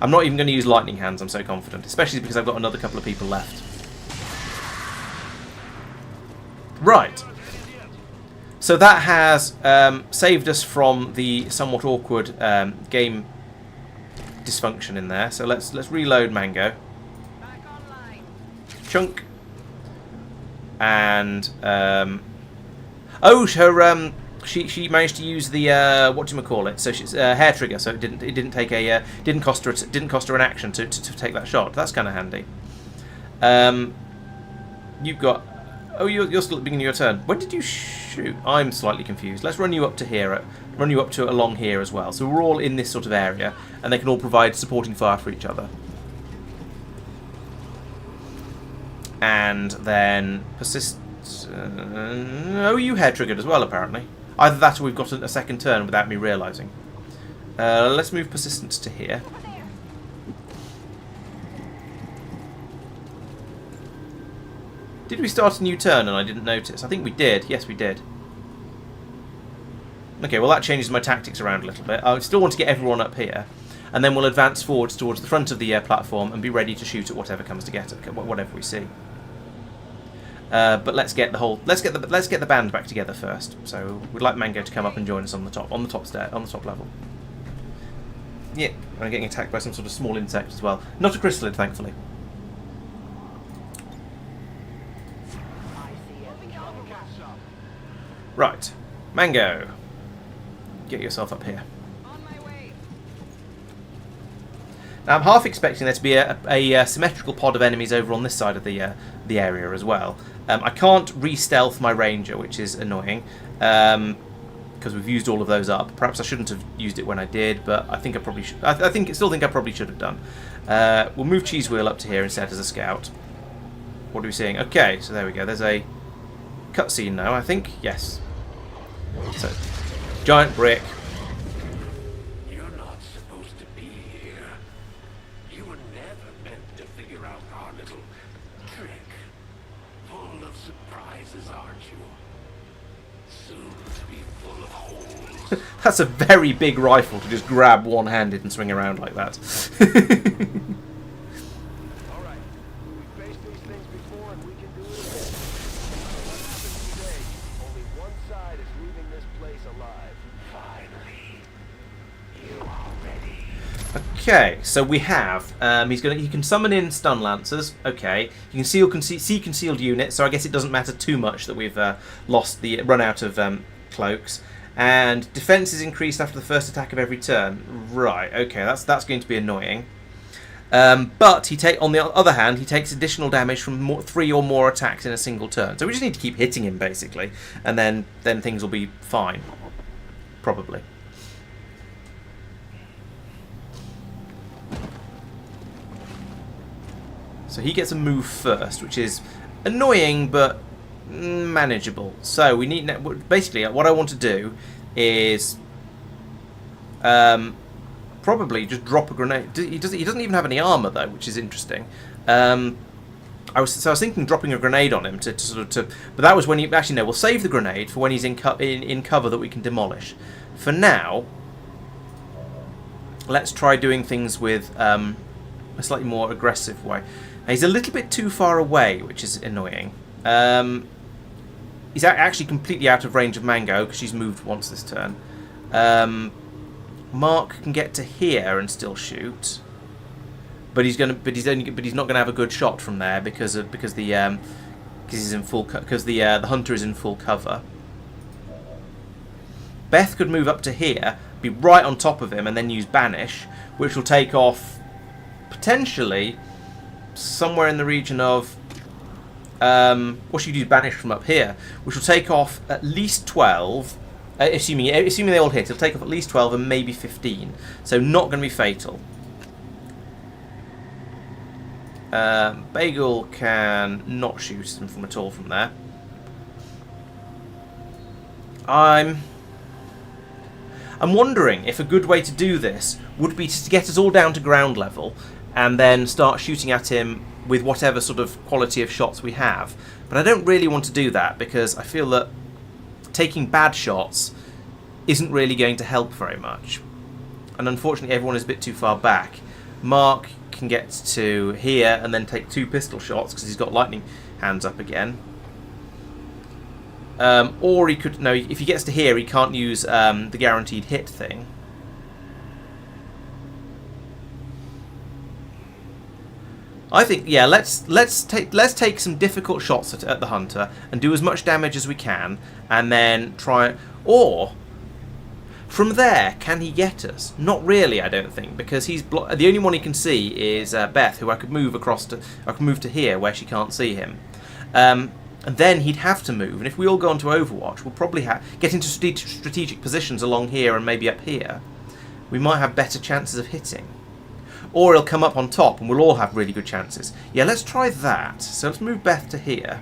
I'm not even going to use lightning hands, I'm so confident. Especially because I've got another couple of people left. Right. So that has saved us from the somewhat awkward game dysfunction in there. So let's reload Mango. Chunk. And oh, her she managed to use the whatchamacallit, so she's hair trigger, so it didn't cost her an action to take that shot. That's kind of handy. You've got... Oh, you're still at the beginning of your turn. When did you shoot? I'm slightly confused. Let's run you up to here. Run you up to along here as well. So we're all in this sort of area, and they can all provide supporting fire for each other. And then persist. Oh, you hair triggered as well, apparently. Either that or we've got a second turn without me realising. Let's move persistence to here. Did we start a new turn and I didn't notice? I think we did. Yes, we did. Okay, well that changes my tactics around a little bit. I still want to get everyone up here. And then we'll advance forwards towards the front of the platform and be ready to shoot at whatever comes to get it, whatever we see. But let's get the band back together first. So we'd like Mango to come up and join us on the top level. Yeah, I'm getting attacked by some sort of small insect as well. Not a crystalid, thankfully. Right, Mango, get yourself up here. Now I'm half expecting there to be a symmetrical pod of enemies over on this side of the area as well. I can't re-stealth my ranger, which is annoying, because we've used all of those up. Perhaps I shouldn't have used it when I did, but I think I probably should. Still think I probably should have done. We'll move Cheese Wheel up to here instead as a scout. What are we seeing? Okay, so there we go. There's a cutscene now, I think. Yes. So, giant brick. You're not supposed to be here. You were never meant to figure out our little trick. Full of surprises, aren't you? Soon to be full of holes. That's a very big rifle to just grab one-handed and swing around like that. All right. We've faced these things before and we can do it again. What happens today? Only one side is leaving this place alive. Finally. You are ready. Okay, so we have. He can summon in stun lancers. Okay, you can see concealed units. So I guess it doesn't matter too much that we've run out of cloaks. And defense is increased after the first attack of every turn. Right. Okay, that's going to be annoying. But on the other hand, he takes additional damage from 3 or more attacks in a single turn. So we just need to keep hitting him basically, and then things will be fine, probably. So he gets a move first, which is annoying but manageable. So we need basically what I want to do is probably just drop a grenade. He doesn't even have any armor though, which is interesting. I was thinking dropping a grenade on him but that was when actually no. We'll save the grenade for when he's in cover that we can demolish. For now, let's try doing things with a slightly more aggressive way. Now, he's a little bit too far away, which is annoying. He's actually completely out of range of Mango because she's moved once this turn. Mark can get to here and still shoot, but he's not gonna have a good shot from there because the hunter is in full cover. Beth could move up to here, be right on top of him, and then use Banish, which will take off potentially somewhere in the region of. Or she'd use Banish from up here, which will take off at least 12. Assuming they all hit, it'll take off at least 12 and maybe 15. So not going to be fatal. Bagel can not shoot him from at all from there. I'm wondering if a good way to do this would be to get us all down to ground level and then start shooting at him with whatever sort of quality of shots we have. But I don't really want to do that because I feel that taking bad shots isn't really going to help very much. And unfortunately everyone is a bit too far back. Mark can get to here and then take 2 pistol shots because he's got lightning hands up again. Or he could... No, if he gets to here he can't use the guaranteed hit thing. I think, yeah, let's take some difficult shots at the hunter and do as much damage as we can, and then try. Or from there, can he get us? Not really, I don't think, because he's the only one he can see is Beth, who I could move to here where she can't see him, and then he'd have to move. And if we all go onto Overwatch, we'll probably get into strategic positions along here and maybe up here. We might have better chances of hitting. Or he'll come up on top and we'll all have really good chances. Yeah, let's try that. So let's move Beth to here.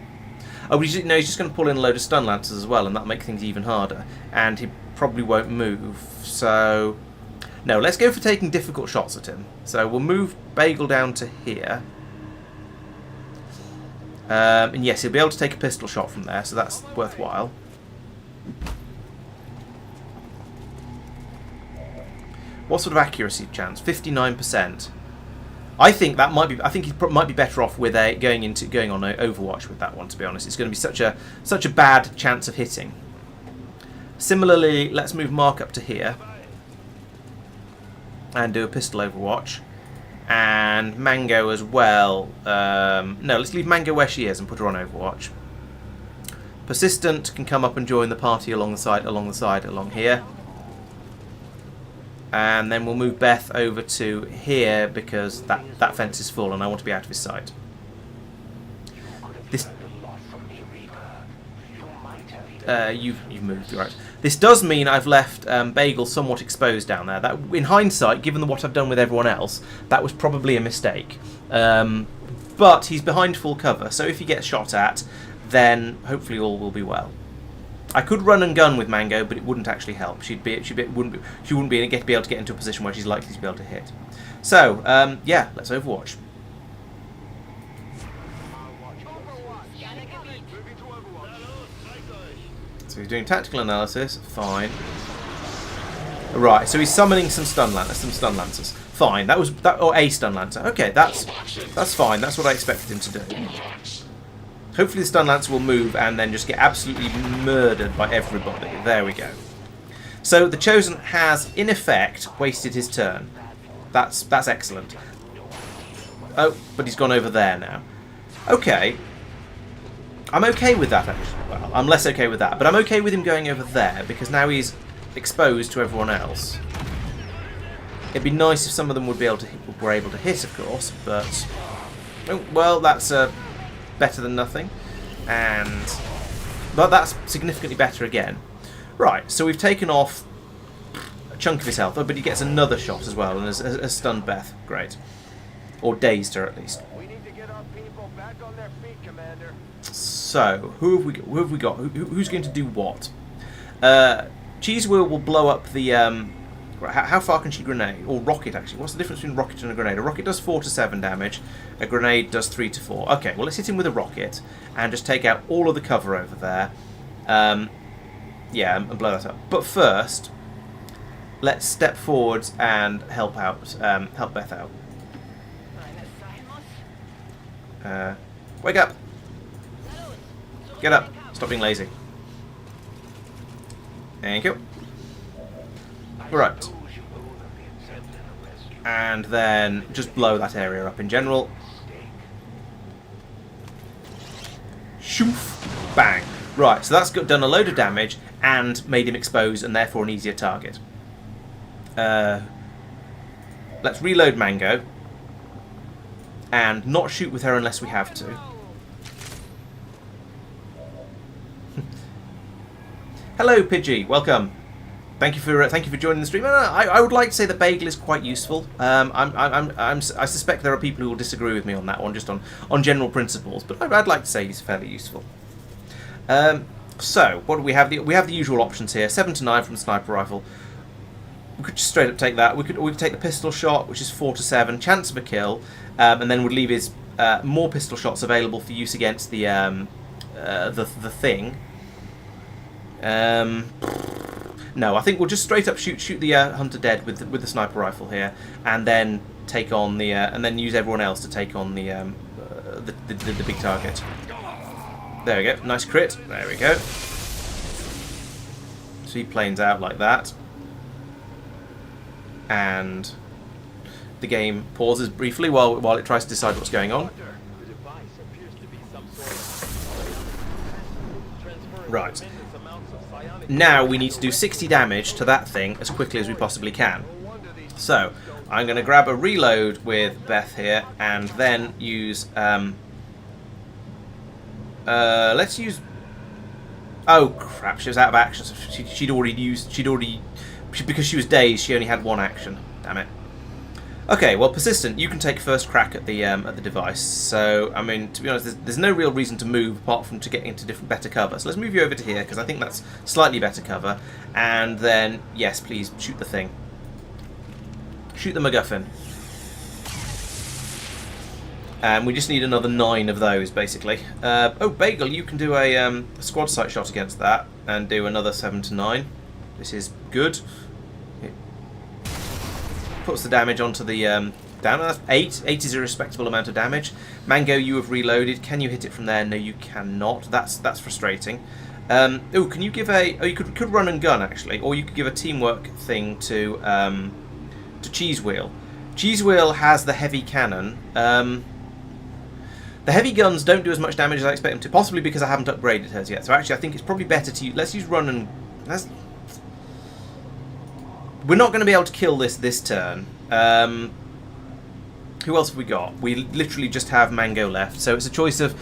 Oh, he's just going to pull in a load of stun lancers as well, and that'll make things even harder. And he probably won't move, so... No, let's go for taking difficult shots at him. So we'll move Bagel down to here. And yes, he'll be able to take a pistol shot from there, so that's worthwhile. What sort of accuracy chance? 59%. I think that might be. I think he might be better off with going on Overwatch with that one. To be honest, it's going to be such a bad chance of hitting. Similarly, let's move Mark up to here and do a pistol Overwatch, and Mango as well. No, let's leave Mango where she is and put her on Overwatch. Persistent can come up and join the party along here. And then we'll move Beth over to here because that fence is full and I want to be out of his sight. This you've moved, right. This does mean I've left Bagel somewhat exposed down there. That, in hindsight, given what I've done with everyone else, that was probably a mistake. But he's behind full cover, so if he gets shot at, then hopefully all will be well. I could run and gun with Mango, but it wouldn't actually help. She wouldn't be able to get into a position where she's likely to be able to hit. So yeah, let's Overwatch. So he's doing tactical analysis. Fine. Right. So he's summoning some stun lancers. Fine. Or a stun lancer. Okay, that's fine. That's what I expected him to do. Hopefully the stun lancer will move and then just get absolutely murdered by everybody. There we go. So the Chosen has, in effect, wasted his turn. That's excellent. Oh, but he's gone over there now. Okay. I'm okay with that, actually. Well, I'm less okay with that, but I'm okay with him going over there because now he's exposed to everyone else. It'd be nice if some of them were able to hit, of course, but... Oh, well, that's... better than nothing, but that's significantly better again. Right, so we've taken off a chunk of his health, but he gets another shot as well, and has stunned Beth. Great, or dazed her at least. We need to get our people back on their feet, Commander. So who have we got? Who's going to do what? Cheese Wheel will blow up the. How far can she grenade? Or rocket, actually. What's the difference between rocket and a grenade? A rocket does 4 to 7 damage. A grenade does 3 to 4. Okay, well, let's hit him with a rocket and just take out all of the cover over there. Yeah, and blow that up. But first, let's step forwards and help Beth out. Wake up! Get up! Stop being lazy. Thank you. Right. And then just blow that area up in general. Shoof! Bang! Right, so that's done a load of damage and made him exposed and therefore an easier target. Let's reload Mango. And not shoot with her unless we have to. Hello, Pidgey. Welcome. Thank you for joining the stream. I would like to say that Bagel is quite useful. I suspect there are people who will disagree with me on that one, just on general principles. But I'd like to say he's fairly useful. So what do we have? We have the usual options here: 7 to 9 from the sniper rifle. We could just straight up take that. We could take the pistol shot, which is 4 to 7, chance of a kill, and then would leave his more pistol shots available for use against the thing. No, I think we'll just straight up shoot the hunter dead with the sniper rifle here, and then take on the and then use everyone else to take on the big target. There we go, nice crit. There we go. So he planes out like that, and the game pauses briefly while it tries to decide what's going on. Right. Now we need to do 60 damage to that thing as quickly as we possibly can. So I'm going to grab a reload with Beth here, and then use. Let's use. Oh crap! She was out of action. So she'd already because she was dazed. She only had one action. Damn it. Okay, well, Persistent, you can take first crack at the device. So, I mean, to be honest, there's no real reason to move apart from to get into better cover. So let's move you over to here, because I think that's slightly better cover. And then, yes, please, shoot the thing. Shoot the MacGuffin. And we just need another 9 of those, basically. Oh, Bagel, you can do a squad sight shot against that, and do another 7 to 9. This is good. Puts the damage onto the down. That's 8. 8 is a respectable amount of damage. Mango, you have reloaded. Can you hit it from there? No, you cannot. That's frustrating. Oh, can you give a? Oh, you could run and gun actually, or you could give a teamwork thing to Cheese Wheel. Cheese Wheel has the heavy cannon. The heavy guns don't do as much damage as I expect them to, possibly because I haven't upgraded hers yet. So actually, I think it's probably better to let's use run and. We're not going to be able to kill this turn. Who else have we got? We literally just have Mango left, so it's a choice of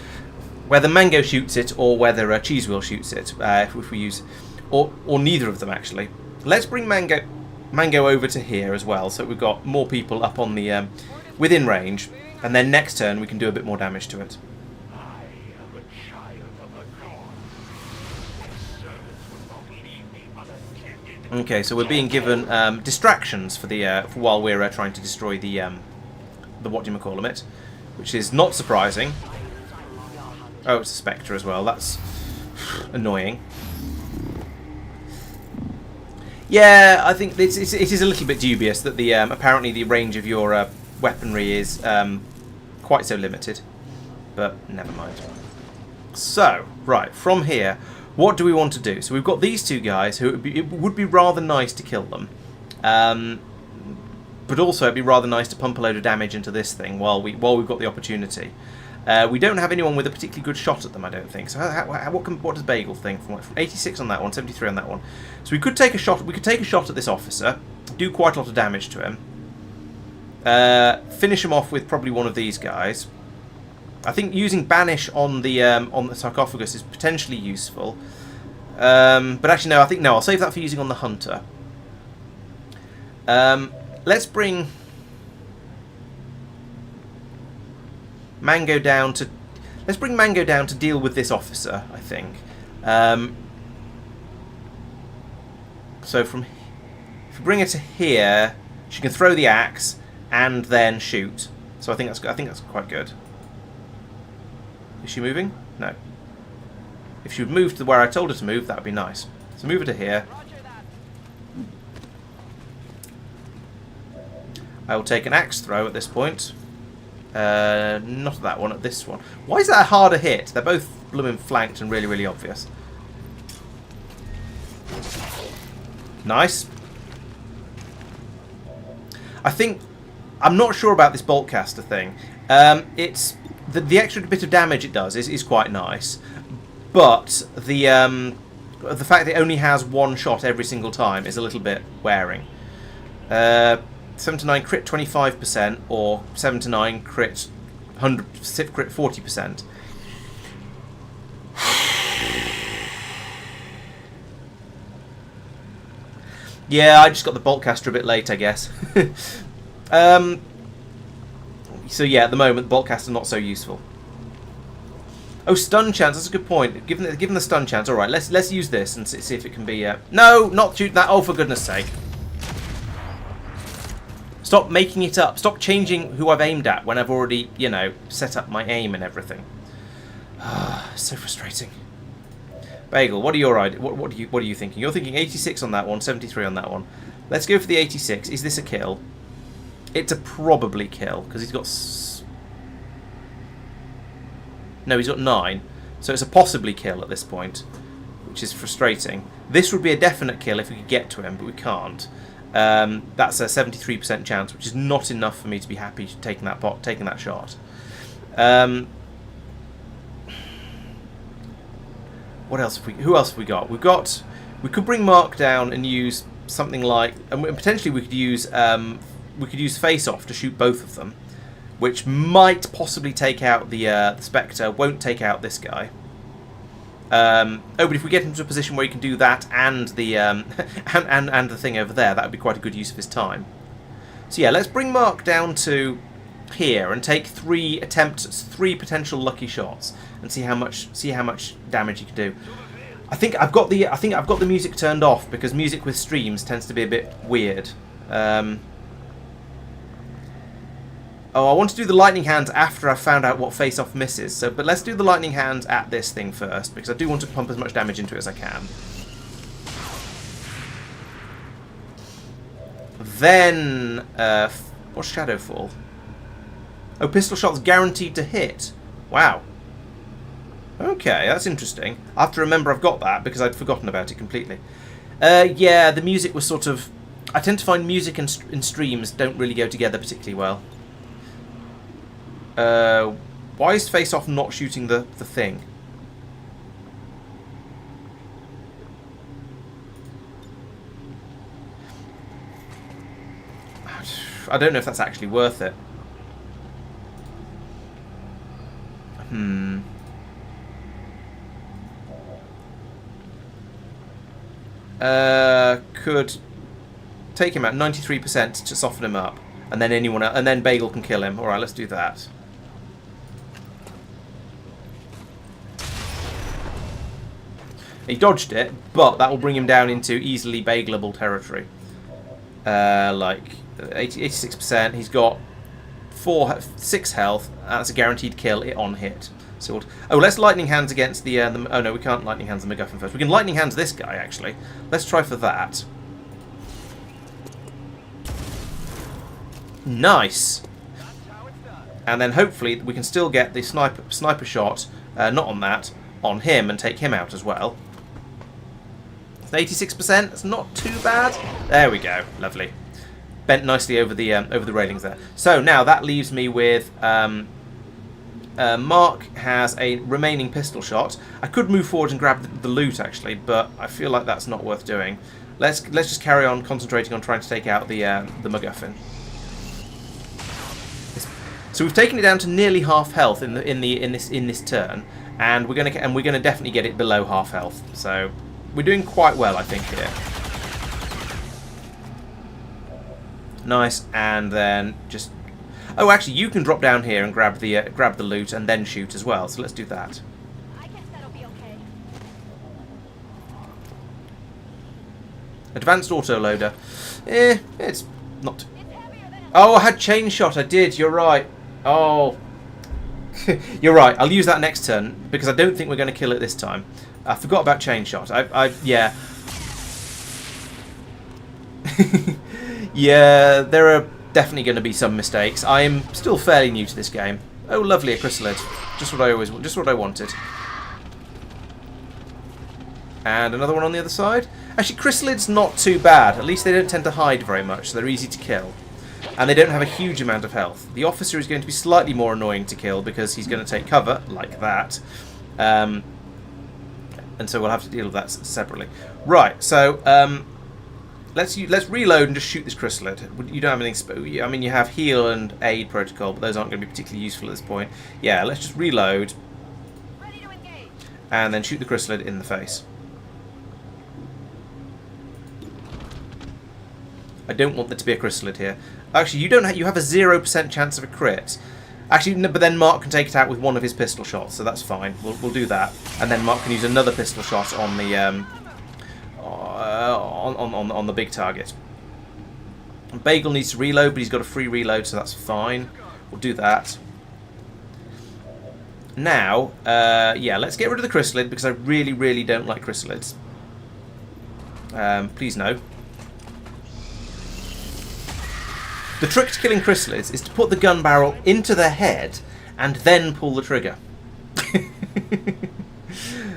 whether Mango shoots it or whether Cheese Wheel shoots it. If we use, or neither of them actually. Let's bring Mango over to here as well, so we've got more people up on the within range, and then next turn we can do a bit more damage to it. Okay, so we're being given distractions for for while we're trying to destroy the whatchamacallit, which is not surprising. Oh, it's a Spectre as well. That's annoying. Yeah, I think it is a little bit dubious that the apparently the range of your weaponry is quite so limited, but never mind. So, right, from here, what do we want to do? So we've got these two guys who it would be rather nice to kill them, but also it'd be rather nice to pump a load of damage into this thing while we've got the opportunity. We don't have anyone with a particularly good shot at them, I don't think. So what does Bagel think? From 86 on that one, 73 on that one. So we could take a shot. We could take a shot at this officer, do quite a lot of damage to him, finish him off with probably one of these guys. I think using Banish on the sarcophagus is potentially useful, but actually no. I think no. I'll save that for using on the hunter. Let's bring Mango down to. Let's bring Mango down to deal with this officer. I think. So if we bring her to here, she can throw the axe and then shoot. So I think that's quite good. Is she moving? No. If she would move to where I told her to move, that would be nice. So move her to here. I will take an axe throw at this point. Not at that one, at this one. Why is that a harder hit? They're both blooming flanked and really, really obvious. Nice. I'm not sure about this bolt caster thing. It's the extra bit of damage it does is quite nice, but the fact that it only has one shot every single time is a little bit wearing. 7 to 9 crit 25%, or 7 to 9 crit 40%. Yeah, I just got the bolt caster a bit late, I guess. So yeah, at the moment, bolt caster not so useful. Oh, stun chance. That's a good point. Given the stun chance, all right. Let's use this and see if it can be. No, not shoot that. Oh, for goodness' sake! Stop making it up. Stop changing who I've aimed at when I've already, set up my aim and everything. So frustrating. Bagel, what are your ideas? What are you thinking? You're thinking 86 on that one, 73 on that one. Let's go for the 86. Is this a kill? It's a probably kill, because he's got... No, he's got 9. So it's a possibly kill at this point, which is frustrating. This would be a definite kill if we could get to him, but we can't. That's a 73% chance, which is not enough for me to be happy taking that shot. What else have we? Who else have we got? We could bring Mark down and use something like, and potentially we could use Face Off to shoot both of them, which might possibly take out the Spectre. Won't take out this guy. But if we get into a position where he can do that and the and the thing over there, that would be quite a good use of his time. So yeah, let's bring Mark down to here and take 3 potential lucky shots and see how much damage he can do. I think I've got the music turned off because music with streams tends to be a bit weird. Oh, I want to do the lightning hands after I've found out what face-off misses. So, but let's do the lightning hands at this thing first, because I do want to pump as much damage into it as I can. Then, what's Shadowfall? Oh, pistol shots guaranteed to hit. Wow. Okay, that's interesting. I have to remember I've got that, because I'd forgotten about it completely. Yeah, the music was sort of... I tend to find music and streams don't really go together particularly well. Why is face-off not shooting the thing? I don't know if that's actually worth it. Could take him at 93% to soften him up, and then anyone else, and then Bagel can kill him. All right, let's do that. He dodged it, but that will bring him down into easily bagelable territory. Like 86%. He's got 6 health. That's a guaranteed kill on hit. So let's lightning hands against the. Oh no, we can't lightning hands the MacGuffin first. We can lightning hands this guy actually. Let's try for that. Nice. And then hopefully we can still get the sniper shot. Not on that, on him, and take him out as well. 86%. That's not too bad. There we go. Lovely. Bent nicely over the railings there. So now that leaves me with Mark has a remaining pistol shot. I could move forward and grab the loot actually, but I feel like that's not worth doing. Let's just carry on concentrating on trying to take out the MacGuffin. So we've taken it down to nearly half health in this turn, and we're gonna definitely get it below half health. So we're doing quite well, I think, here. Nice, and then just... Oh, actually, you can drop down here and grab the loot and then shoot as well. So let's do that. I guess that'll be okay. Advanced autoloader. It's not... Oh, I had chain shot. I did. You're right. Oh, you're right. I'll use that next turn because I don't think we're going to kill it this time. I forgot about chain shot. Yeah. Yeah, there are definitely going to be some mistakes. I am still fairly new to this game. Oh, lovely, a chrysalid. Just what I wanted. And another one on the other side. Actually, chrysalids not too bad. At least they don't tend to hide very much, so they're easy to kill. And they don't have a huge amount of health. The officer is going to be slightly more annoying to kill because he's going to take cover, like that. And so we'll have to deal with that separately. Right, so let's reload and just shoot this chrysalid. You don't have anything... I mean, you have heal and aid protocol, but those aren't going to be particularly useful at this point. Yeah, let's just reload. Ready to engage. And then shoot the chrysalid in the face. I don't want there to be a chrysalid here. Actually, you have a 0% chance of a crit. Actually, no, but then Mark can take it out with one of his pistol shots, so that's fine. We'll do that, and then Mark can use another pistol shot on the on the big target. Bagel needs to reload, but he's got a free reload, so that's fine. We'll do that. Now, yeah, let's get rid of the chrysalid because I really, really don't like chrysalids. Please no. The trick to killing chrysalids is to put the gun barrel into their head and then pull the trigger.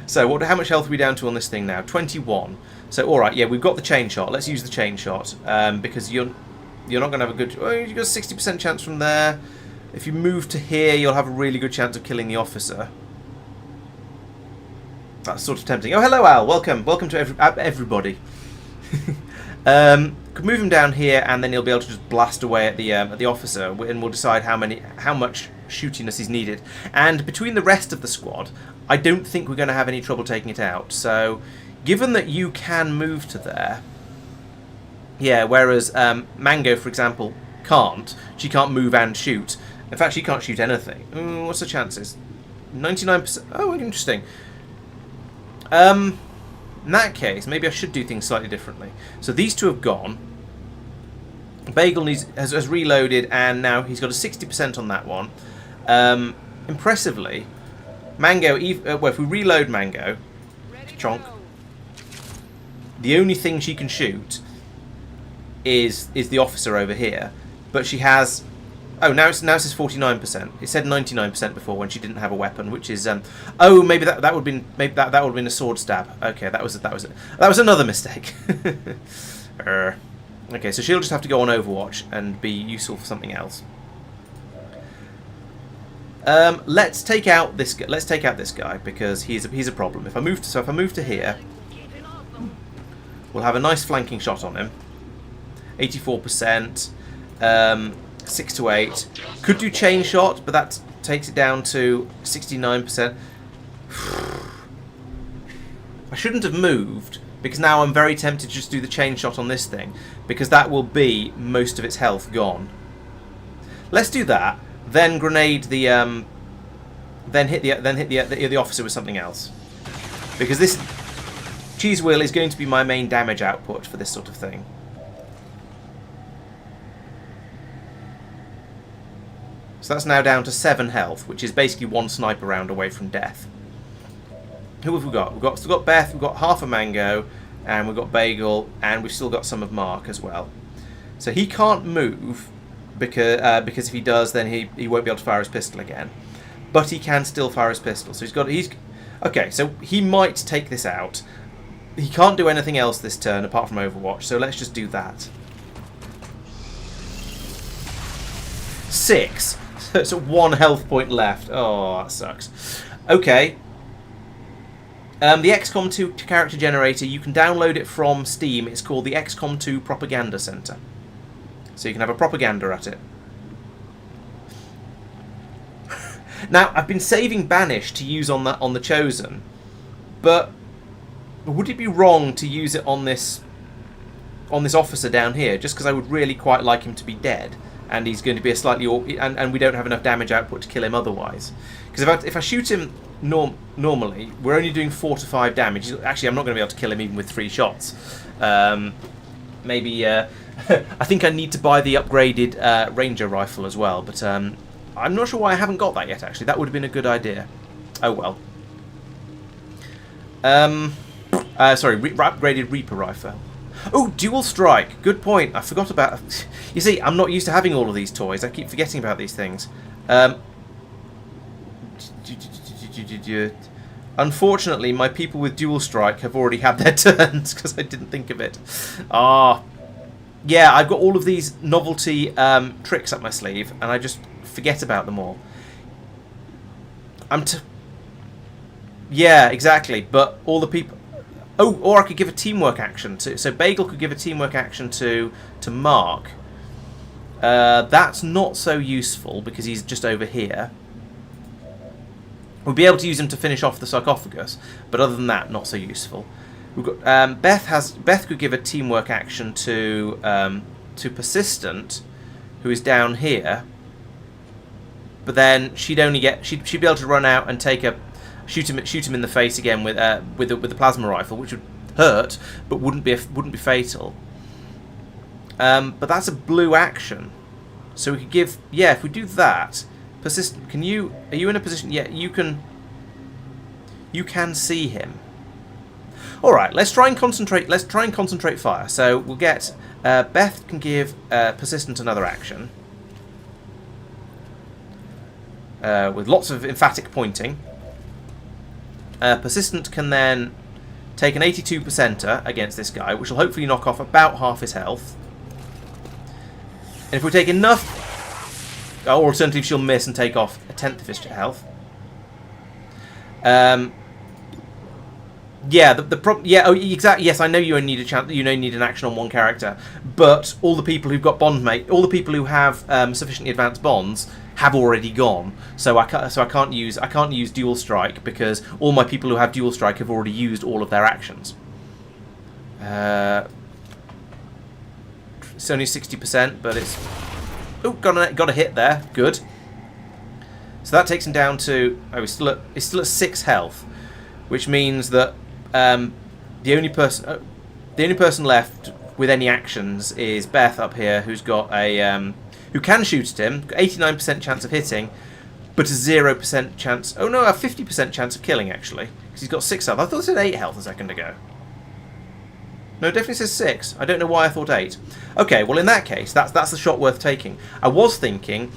So how much health are we down to on this thing now? 21. So alright, yeah, we've got the chain shot. Let's use the chain shot because you're not going to have a good... Oh, you've got a 60% chance from there. If you move to here, you'll have a really good chance of killing the officer. That's sort of tempting. Oh, hello, Al. Welcome. Welcome to everybody. Could move him down here, and then he'll be able to just blast away at the officer, and we'll decide how much shootiness is needed. And between the rest of the squad, I don't think we're going to have any trouble taking it out. So, given that you can move to there, yeah. Whereas Mango, for example, can't. She can't move and shoot. In fact, she can't shoot anything. What's the chances? 99%. Oh, interesting. In that case, maybe I should do things slightly differently. So these two have gone. Bagel has reloaded, and now he's got a 60% on that one. Impressively, Mango, well, if we reload Mango, chonk, the only thing she can shoot is the officer over here. But she has... Oh, now it says 49%. It said 99% before when she didn't have a weapon, which is oh, maybe that would have been that would have been a sword stab. Okay, that was another mistake. Okay, so she'll just have to go on Overwatch and be useful for something else. Let's take out this guy because he's a problem. If I move to here, we'll have a nice flanking shot on him. 84%. 6 to 8. Could do chain shot, but that takes it down to 69%. I shouldn't have moved, because now I'm very tempted to just do the chain shot on this thing, because that will be most of its health gone. Let's do that. Then grenade the then hit the officer with something else, because this cheese wheel is going to be my main damage output for this sort of thing. So that's now down to 7 health, which is basically 1 sniper round away from death. Who have we got? We've still got Beth, we've got half a Mango, and we've got Bagel, and we've still got some of Mark as well. So he can't move, because if he does, then he won't be able to fire his pistol again. But he can still fire his pistol. So okay, so he might take this out. He can't do anything else this turn apart from Overwatch, so let's just do that. 6. So it's 1 health point left. Oh, that sucks. Okay. The XCOM 2 character generator, you can download it from Steam. It's called the XCOM 2 Propaganda Center. So you can have a propaganda at it. Now, I've been saving Banish to use on the Chosen, but would it be wrong to use it on this officer down here, just because I would really quite like him to be dead? And he's going to be a slightly... And we don't have enough damage output to kill him otherwise. Because if I shoot him normally, we're only doing 4 to 5 damage. Actually, I'm not going to be able to kill him even with 3 shots. Maybe... I think I need to buy the upgraded Ranger rifle as well. But I'm not sure why I haven't got that yet, actually. That would have been a good idea. Oh, well. Sorry, upgraded Reaper rifle. Oh, dual strike. Good point. I forgot about... You see, I'm not used to having all of these toys. I keep forgetting about these things. Unfortunately, my people with dual strike have already had their turns because I didn't think of it. Yeah, I've got all of these novelty tricks up my sleeve, and I just forget about them all. Yeah, exactly. But all the people... Oh, or I could give a teamwork action to... So Bagel could give a teamwork action to Mark. That's not so useful because he's just over here. We'll be able to use him to finish off the sarcophagus, but other than that, not so useful. We've got Beth could give a teamwork action to Persistent, who is down here. But then she'd be able to run out and take a... Shoot him in the face again with the plasma rifle, which would hurt, but wouldn't be fatal. But that's a blue action, so we could give... Yeah, if we do that, Persistent, are you in a position? Yeah, you can see him. All right, let's try and concentrate. Let's try and concentrate fire. So we'll get Beth can give Persistent another action with lots of emphatic pointing. Persistent can then take an 82%er against this guy, which will hopefully knock off about half his health. And if we take enough... or alternatively she'll miss and take off a 10th of his health. Yeah, exactly. Yes, I know you only need a chance. You only need an action on one character, but all the people who've got bondmate, all the people who have sufficiently advanced bonds have already gone. So I can't use dual strike because all my people who have dual strike have already used all of their actions. It's only 60%, but it's Oh, got a hit there. Good. So that takes him down to... Oh, he's still at 6 health, which means that the only person left with any actions is Beth up here, who's got a who can shoot at him, 89% chance of hitting, but a 0% chance. Oh no, a 50% chance of killing actually, because he's got 6 health. I thought it said 8 health a second ago. No, it definitely says 6. I don't know why I thought 8. Okay, well in that case, that's the shot worth taking. I was thinking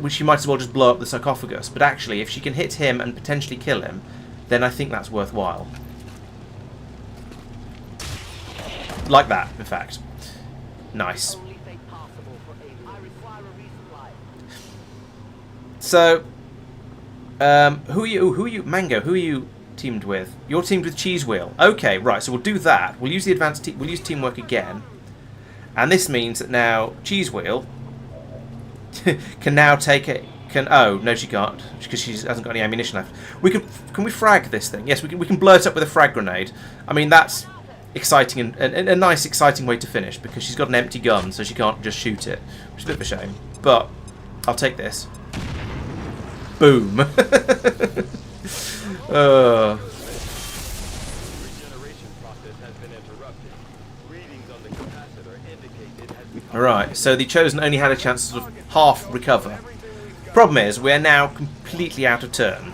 she might as well just blow up the sarcophagus, but actually, if she can hit him and potentially kill him, then I think that's worthwhile. Like that, in fact. Nice. So, who are you, Mango? Who are you teamed with? You're teamed with Cheese Wheel. Okay, right. So we'll do that. We'll use the advanced. We'll use teamwork again, and this means that now Cheese Wheel can now take it. Oh no, she can't because she hasn't got any ammunition left. Can we frag this thing? Yes, we can blow it up with a frag grenade. I mean that's exciting and a nice exciting way to finish because she's got an empty gun, so she can't just shoot it, which is a bit of a shame. But I'll take this. Boom. Alright, so the Chosen only had a chance to sort of half recover. Problem is, we're now completely out of turn.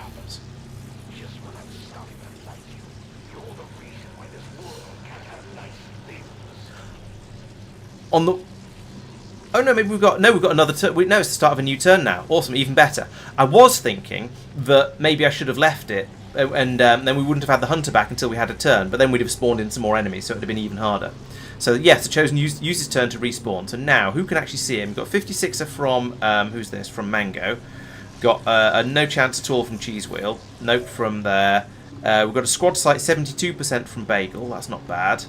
On the... Oh no, maybe we've got another turn. No, it's the start of a new turn now. Awesome, even better. I was thinking that maybe I should have left it, and then we wouldn't have had the hunter back until we had a turn, but then we'd have spawned in some more enemies, so it would have been even harder. So yes, the Chosen used his turn to respawn. So now, who can actually see him? We've got 56er from, who's this? From Mango. Got a no chance at all from Cheese Wheel. Nope from there. We've got a squad sight 72% from Bagel. That's not bad.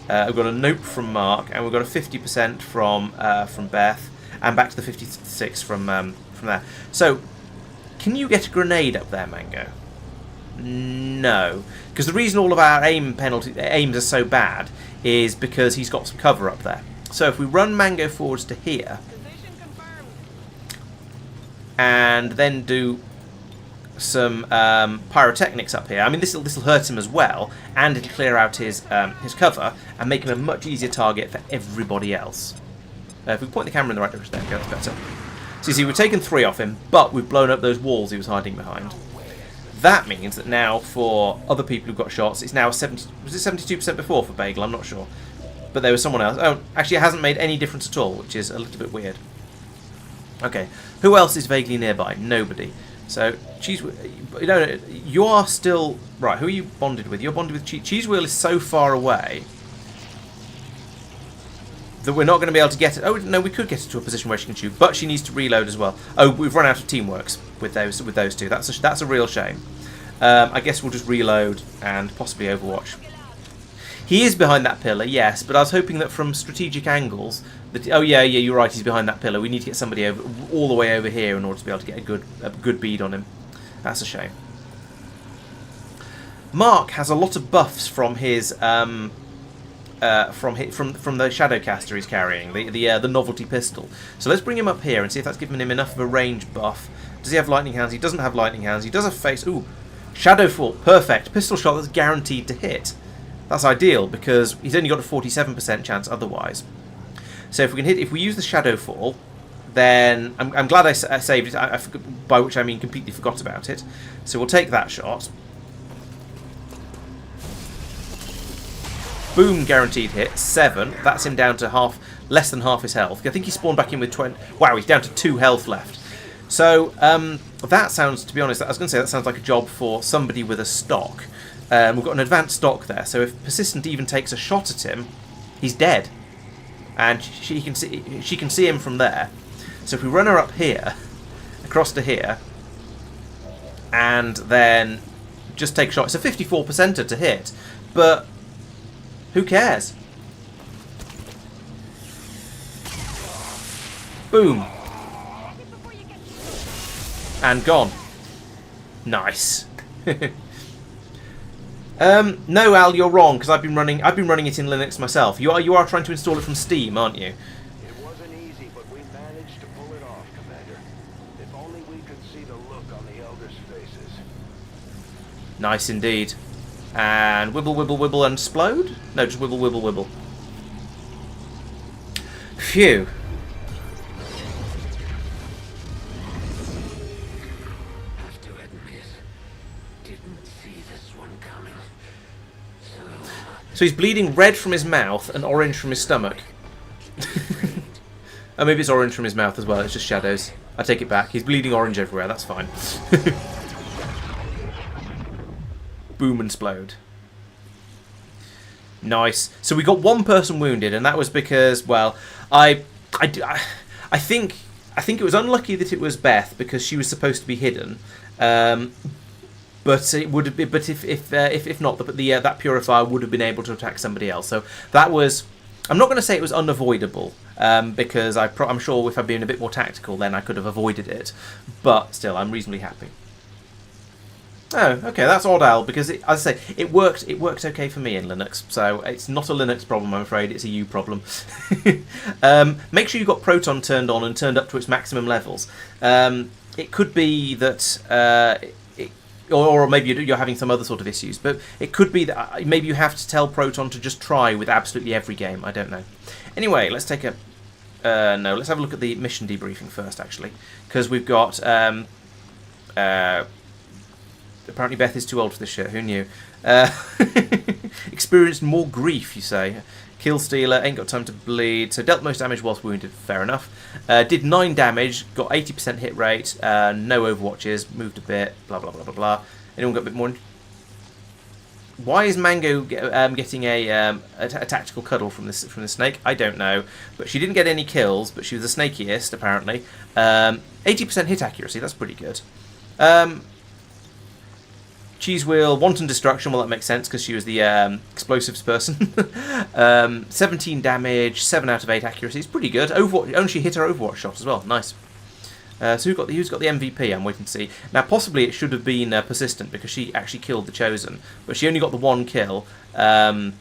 We've got a nope from Mark, and we've got a 50% from Beth, and back to the 56 from there. So, can you get a grenade up there, Mango? No, because the reason all of our aims are so bad is because he's got some cover up there. So if we run Mango forwards to here, and then do some pyrotechnics up here. I mean, this will hurt him as well, and it'll clear out his cover and make him a much easier target for everybody else. If we point the camera in the right direction, there we go, that's better. So you see, we've taken 3 off him, but we've blown up those walls he was hiding behind. That means that now for other people who've got shots, it's now 70. Was it 72% before for Bagel? I'm not sure, but there was someone else. Oh, actually, it hasn't made any difference at all, which is a little bit weird. Okay, who else is vaguely nearby? Nobody. So, you are still... Right, who are you bonded with? You're bonded with Cheese Wheel is so far away that we're not going to be able to get it. Oh, no, we could get it to a position where she can shoot, but she needs to reload as well. Oh, we've run out of teamworks with those two. That's a real shame. I guess we'll just reload and possibly Overwatch. He is behind that pillar, yes, but I was hoping that from strategic angles... Oh yeah, you're right, he's behind that pillar. We need to get somebody all the way over here in order to be able to get a good bead on him. That's a shame. Mark has a lot of buffs from his... from the Shadowcaster he's carrying, the novelty pistol. So let's bring him up here and see if that's given him enough of a range buff. Does he have lightning hands? He doesn't have lightning hands. He does have face... Ooh, Shadowfall, perfect. Pistol shot that's guaranteed to hit. That's ideal because he's only got a 47% chance otherwise. So if we can hit, if we use the Shadowfall, then I'm glad I saved it. By which I mean completely forgot about it. So we'll take that shot. Boom, guaranteed hit. 7. That's him down to less than half his health. I think he spawned back in with 20. Wow, he's down to 2 health left. So that sounds, to be honest, I was going to say that sounds like a job for somebody with a stock. We've got an advanced stock there, so if Persistent even takes a shot at him, he's dead. And she can see him from there. So if we run her up here, across to here, and then just take a shot, it's a 54%er to hit, but who cares? Boom. And gone. Nice. No, Al, you're wrong because I've been running it in Linux myself. You are trying to install it from Steam, aren't you? It wasn't easy, but we managed Nice indeed. And wibble, wibble, wibble, and explode? No, just wibble, wibble, wibble. Phew. Have to admit, didn't see this one coming. So he's bleeding red from his mouth and orange from his stomach. Oh, maybe it's orange from his mouth as well. It's just shadows. I take it back. He's bleeding orange everywhere. That's fine. Boom and explode. Nice. So we got one person wounded, and that was because, well, I think it was unlucky that it was Beth because she was supposed to be hidden. But it would have been, but if not, that purifier would have been able to attack somebody else. So that was. I'm not going to say it was unavoidable because I'm sure if I'd been a bit more tactical, then I could have avoided it. But still, I'm reasonably happy. Oh, okay, that's odd, Al, because as I say, it worked okay for me in Linux, so it's not a Linux problem, I'm afraid, it's a you problem. Make sure you've got Proton turned on and turned up to its maximum levels. It could be that, or maybe you're having some other sort of issues, but it could be that maybe you have to tell Proton to just try with absolutely every game, I don't know. Anyway, let's take a... no, let's have a look at the mission debriefing first, actually, because we've got... apparently Beth is too old for this shit, who knew? Experienced more grief, you say. Kill Stealer, ain't got time to bleed, so dealt most damage whilst wounded, fair enough. Did 9 damage, got 80% hit rate, no overwatches, moved a bit, blah blah blah blah blah. Anyone got a bit more... Why is Mango getting a tactical cuddle from the snake? I don't know, but she didn't get any kills, but she was the snakiest, apparently. 80% hit accuracy, that's pretty good. Cheese Wheel, Wanton Destruction, well that makes sense because she was the explosives person. 17 damage, 7 out of 8 accuracy, it's pretty good. Overwatch, she hit her Overwatch shot as well, nice. So who's got the MVP? I'm waiting to see. Now possibly it should have been Persistent because she actually killed the Chosen, but she only got the 1 kill. An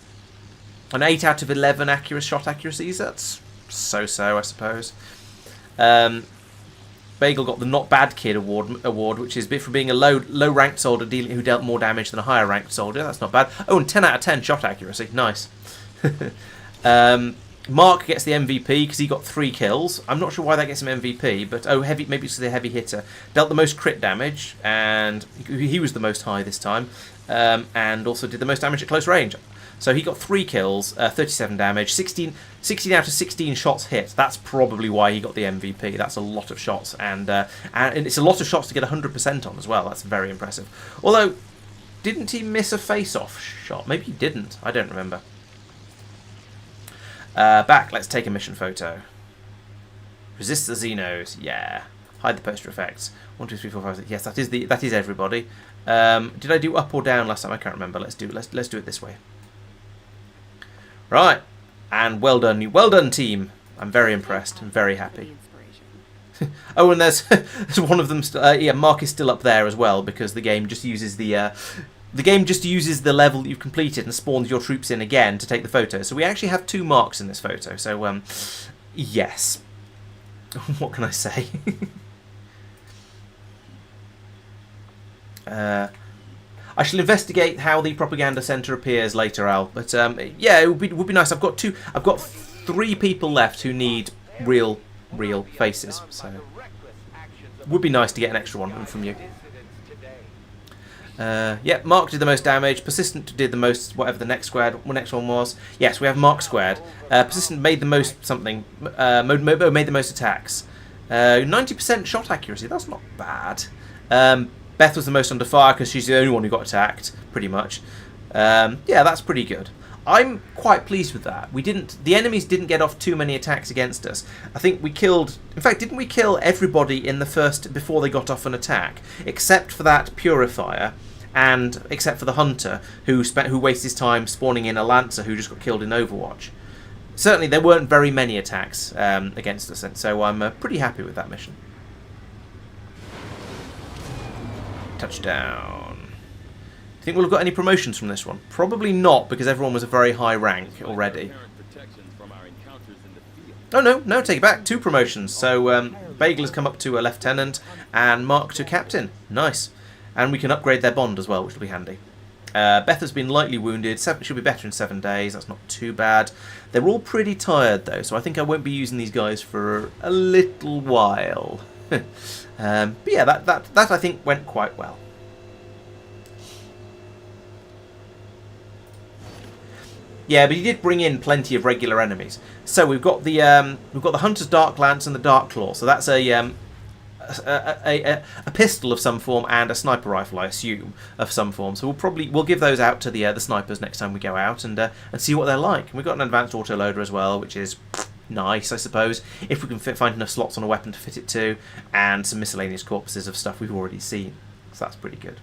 8 out of 11 shot accuracies, that's so-so I suppose. Bagel got the Not Bad Kid award, which is for being a low-ranked soldier who dealt more damage than a higher-ranked soldier. That's not bad. Oh, and 10 out of 10 shot accuracy. Nice. Mark gets the MVP because he got 3 kills. I'm not sure why that gets him MVP, but maybe it's the heavy hitter. Dealt the most crit damage, and he was the most high this time, and also did the most damage at close range. So he got 3 kills, 37 damage, 16 out of 16 shots hit. That's probably why he got the MVP. That's a lot of shots, and it's a lot of shots to get 100% on as well. That's very impressive. Although, didn't he miss a face-off shot? Maybe he didn't. I don't remember. Back, let's take a mission photo. Resist the Xenos, yeah. Hide the poster effects. 1, 2, 3, 4, 5, 6. Yes, that is everybody. Did I do up or down last time? I can't remember. Let's do it this way. Right, and well done team. I'm very impressed and very happy. Oh, and there's one of them. Yeah, Mark is still up there as well because the game just uses the level that you've completed and spawns your troops in again to take the photo. So we actually have 2 Marks in this photo. So yes, what can I say? I shall investigate how the propaganda centre appears later, Al. But yeah, it would be nice. I've got 3 people left who need real faces. So it would be nice to get an extra one from you. Yeah, Mark did the most damage. Persistent did the most, whatever the next one was. Yes, we have Mark squared. Persistent made the most something. Mobo made the most attacks. 90% shot accuracy. That's not bad. Beth was the most under fire because she's the only one who got attacked, pretty much. Yeah, that's pretty good. I'm quite pleased with that. The enemies didn't get off too many attacks against us. I think we killed... In fact, didn't we kill everybody in the first... before they got off an attack? Except for that Purifier, and except for the Hunter, who wasted his time spawning in a Lancer who just got killed in Overwatch. Certainly, there weren't very many attacks against us, and so I'm pretty happy with that mission. Touchdown. Think we'll have got any promotions from this one? Probably not, because everyone was a very high rank already. Oh no, take it back. 2 promotions. So Bagel has come up to a lieutenant and Mark to captain. Nice. And we can upgrade their bond as well, which will be handy. Beth has been lightly wounded. She'll be better in 7 days. That's not too bad. They're all pretty tired, though, so I think I won't be using these guys for a little while. But yeah, that I think went quite well. Yeah, but he did bring in plenty of regular enemies. So we've got the Hunter's Dark Lance and the Dark Claw. So that's a pistol of some form and a sniper rifle, I assume, of some form. So we'll give those out to the snipers next time we go out and see what they're like. And we've got an advanced autoloader as well, which is nice, I suppose, if we can find enough slots on a weapon to fit it to, and some miscellaneous corpses of stuff we've already seen. So that's pretty good.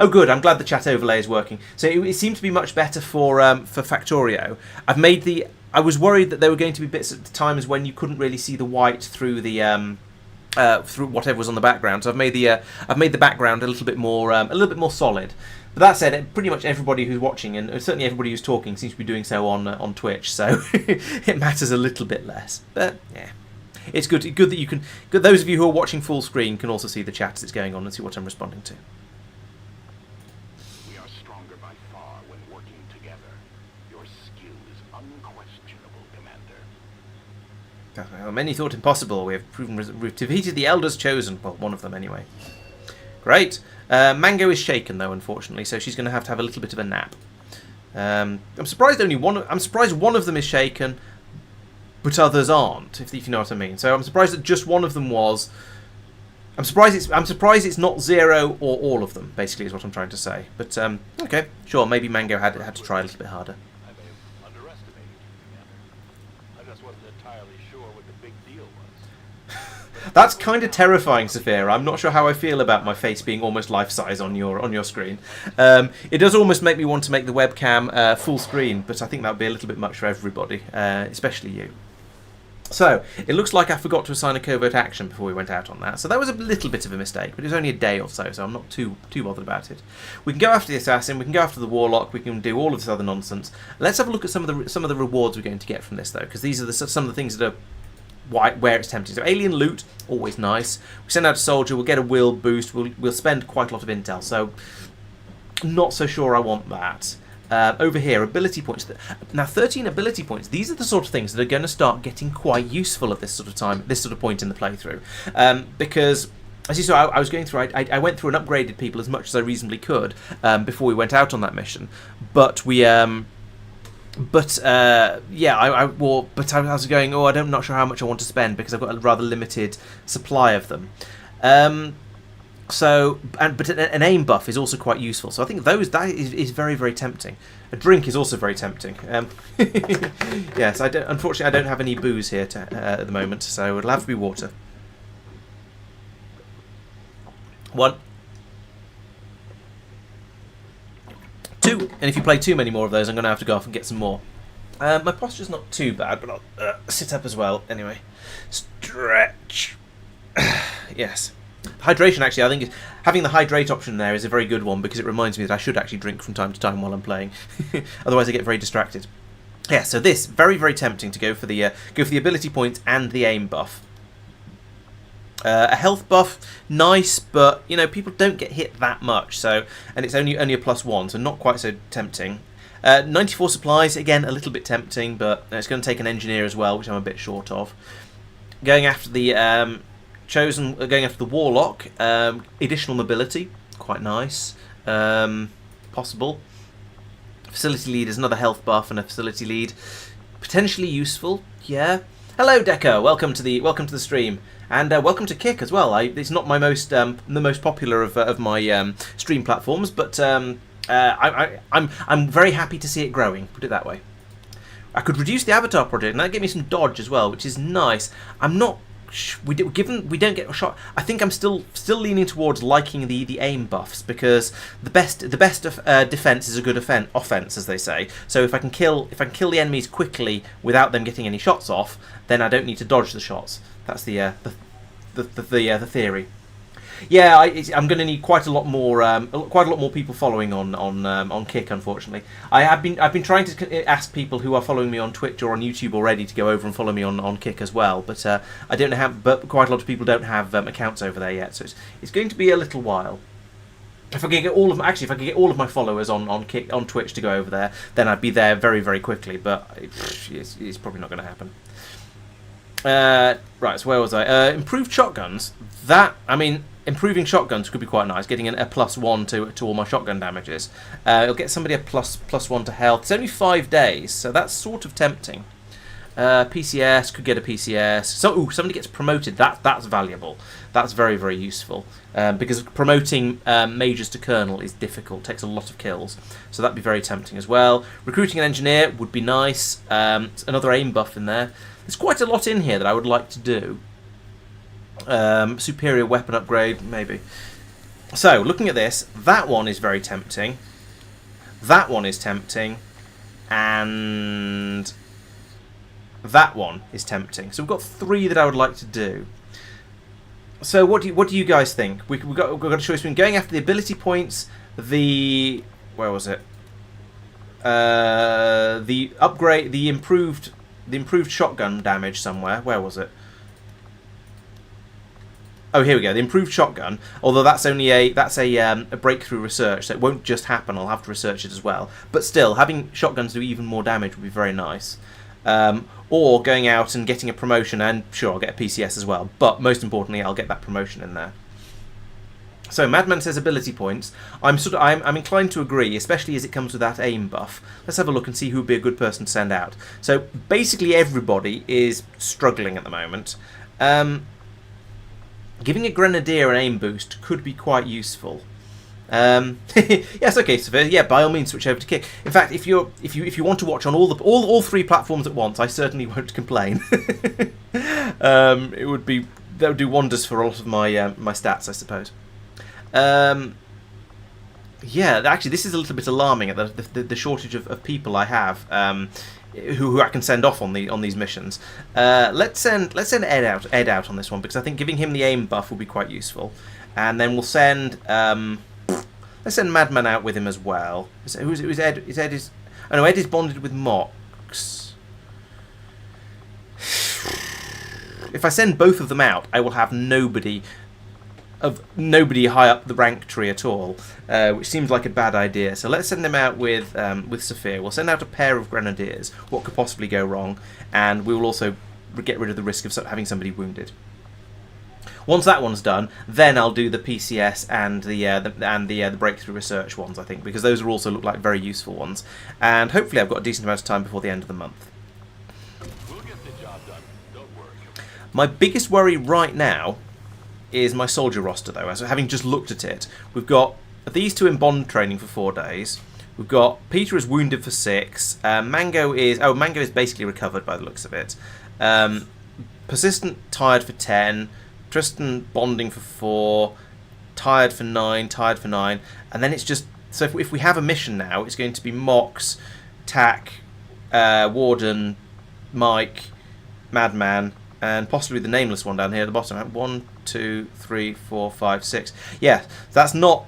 Oh, good. I'm glad the chat overlay is working. So it seemed to be much better for Factorio. I was worried that there were going to be bits at times when you couldn't really see the white through the through whatever was on the background. So I've made the background a little bit more solid. But that said, pretty much everybody who's watching, and certainly everybody who's talking, seems to be doing so on Twitch. So it matters a little bit less. But yeah, it's good. Good that you can. Good, those of you who are watching full screen can also see the chat as it's going on and see what I'm responding to. We are stronger by far when working together. Your skill is unquestionable, Commander. Well, many thought impossible. We've defeated the Elders Chosen. Well, one of them anyway. Great. Mango is shaken though, unfortunately, so she's going to have a little bit of a nap. I'm surprised one of them is shaken, but others aren't. If you know what I mean. So I'm surprised that just one of them was. I'm surprised it's not zero or all of them. Basically, is what I'm trying to say. But okay, sure. Maybe Mango had to try a little bit harder. I may have underestimated you, Commander. I just wasn't entirely sure what the big deal was. That's kind of terrifying, Sophia. I'm not sure how I feel about my face being almost life-size on your screen. It does almost make me want to make the webcam full screen, but I think that would be a little bit much for everybody, especially you. So, it looks like I forgot to assign a covert action before we went out on that. So that was a little bit of a mistake, but it was only a day or so, so I'm not too bothered about it. We can go after the assassin, we can go after the warlock, we can do all of this other nonsense. Let's have a look at some of the rewards we're going to get from this, though, because these are some of the things that are where it's tempting. So alien loot, always nice. We send out a soldier, we'll get a will boost, we'll spend quite a lot of intel, so not so sure I want that. Over here, ability points. Now, 13 ability points. These are the sort of things that are going to start getting quite useful at this sort of point in the playthrough, because as you saw, I was going through. I went through and upgraded people as much as I reasonably could before we went out on that mission. But we, yeah, I was going. Oh, I'm not sure how much I want to spend because I've got a rather limited supply of them. But an aim buff is also quite useful. So I think that is very, very tempting. A drink is also very tempting. Yes, unfortunately, I don't have any booze here at the moment, so it'll have to be water. 1, 2, and if you play too many more of those, I'm going to have to go off and get some more. My posture's not too bad, but I'll sit up as well. Anyway, stretch. Yes. Hydration, actually, I think having the hydrate option there is a very good one because it reminds me that I should actually drink from time to time while I'm playing. Otherwise, I get very distracted. Yeah, so this very, very tempting to go for the ability points and the aim buff. A health buff, nice, but you know people don't get hit that much. So, and it's only a +1, so not quite so tempting. 94 supplies, again a little bit tempting, but it's going to take an engineer as well, which I'm a bit short of. Going after the Chosen, going after the warlock, additional mobility, quite nice, possible. Facility lead is another health buff and a facility lead, potentially useful. Yeah. Hello, Deco. Welcome to the stream, and welcome to Kick as well. It's not my the most popular of my stream platforms, but I'm very happy to see it growing. Put it that way. I could reduce the avatar project, and that gave me some dodge as well, which is nice. I'm not. Given we don't get a shot, I think I'm still leaning towards liking the aim buffs because the best defense is a good offense, as they say. So if I can kill the enemies quickly without them getting any shots off, then I don't need to dodge the shots. That's the theory. Yeah, I'm going to need quite a lot more people following on Kick. Unfortunately, I've been trying to ask people who are following me on Twitch or on YouTube already to go over and follow me on Kick as well. But I don't know how. But quite a lot of people don't have accounts over there yet, so it's going to be a little while. If I could get all of my followers on Twitch to go over there, then I'd be there very, very quickly. But it's probably not going to happen. Right, so where was I? Improved shotguns. Improving shotguns could be quite nice. Getting a +1 to all my shotgun damages. It'll get somebody a +1 to health. It's only 5 days, so that's sort of tempting. PCS, could get a PCS. So, somebody gets promoted. That's valuable. That's very, very useful. Because promoting majors to colonel is difficult. Takes a lot of kills. So that'd be very tempting as well. Recruiting an engineer would be nice. Another aim buff in there. There's quite a lot in here that I would like to do. Superior weapon upgrade, maybe. So, looking at this, that one is very tempting. That one is tempting. And that one is tempting. So we've got 3 that I would like to do. So what do you guys think? We've got a choice between going after the ability points, where was it? The upgrade, the improved shotgun damage somewhere. Where was it? Oh, here we go. The improved shotgun. Although that's only a breakthrough research, so it won't just happen. I'll have to research it as well. But still, having shotguns do even more damage would be very nice. Or going out and getting a promotion, and sure, I'll get a PCS as well. But most importantly, I'll get that promotion in there. So Madman says ability points. I'm inclined to agree, especially as it comes with that aim buff. Let's have a look and see who would be a good person to send out. So basically, everybody is struggling at the moment. Giving a grenadier an aim boost could be quite useful. Yes, okay, Sophia. Yeah, by all means, switch over to Kick. In fact, if you want to watch on all 3 platforms at once, I certainly won't complain. That would do wonders for a lot of my stats, I suppose. Yeah, actually, this is a little bit alarming at the shortage of people I have who I can send off on these missions. Let's send Ed out on this one, because I think giving him the aim buff will be quite useful, and then we'll send. Let's send Madman out with him as well. Who's Ed? Oh no, Ed is bonded with Mox. If I send both of them out, I will have nobody high up the rank tree at all, which seems like a bad idea. So let's send them out with Sophia. We'll send out a pair of grenadiers. What could possibly go wrong? And we will also get rid of the risk of having somebody wounded. Once that one's done, then I'll do the PCS and the breakthrough research ones, I think, because those will also look like very useful ones. And hopefully I've got a decent amount of time before the end of the month. We'll get the job done. Don't worry. My biggest worry right now is my soldier roster, though. As having just looked at it, we've got these 2 in bond training for 4 days. We've got Peter is wounded for 6. Mango is basically recovered by the looks of it. Persistent tired for 10. Tristan bonding for 4, tired for 9, and then it's just so if we have a mission now, it's going to be Mox, Tack, Warden, Mike, Madman, and possibly the nameless one down here at the bottom. 1, 2, 3, 4, 5, 6. Yeah, that's not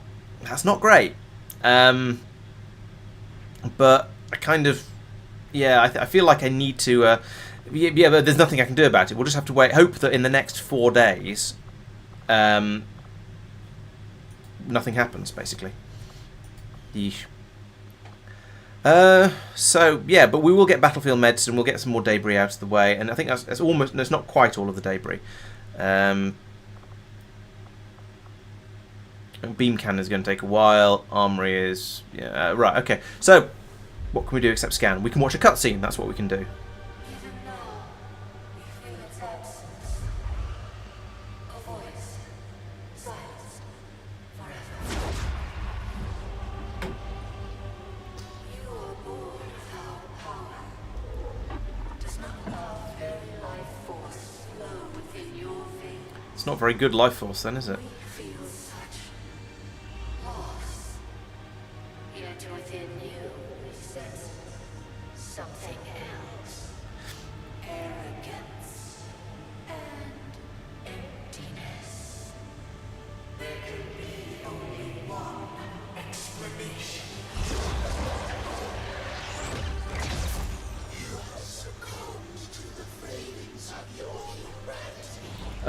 great. But I kind of I feel like I need to. Yeah, but there's nothing I can do about it. We'll just have to wait. Hope that in the next 4 days, nothing happens, basically. Yeesh. So, yeah, but we will get battlefield medicine. We'll get some more debris out of the way. And I think that's almost... That's not quite all of the debris. Beam cannon is going to take a while. Armory is... Yeah, right, okay. So, what can we do except scan? We can watch a cutscene. That's what we can do. It's not very good life force then, is it? Yet within you exists something else. Arrogance and emptiness. There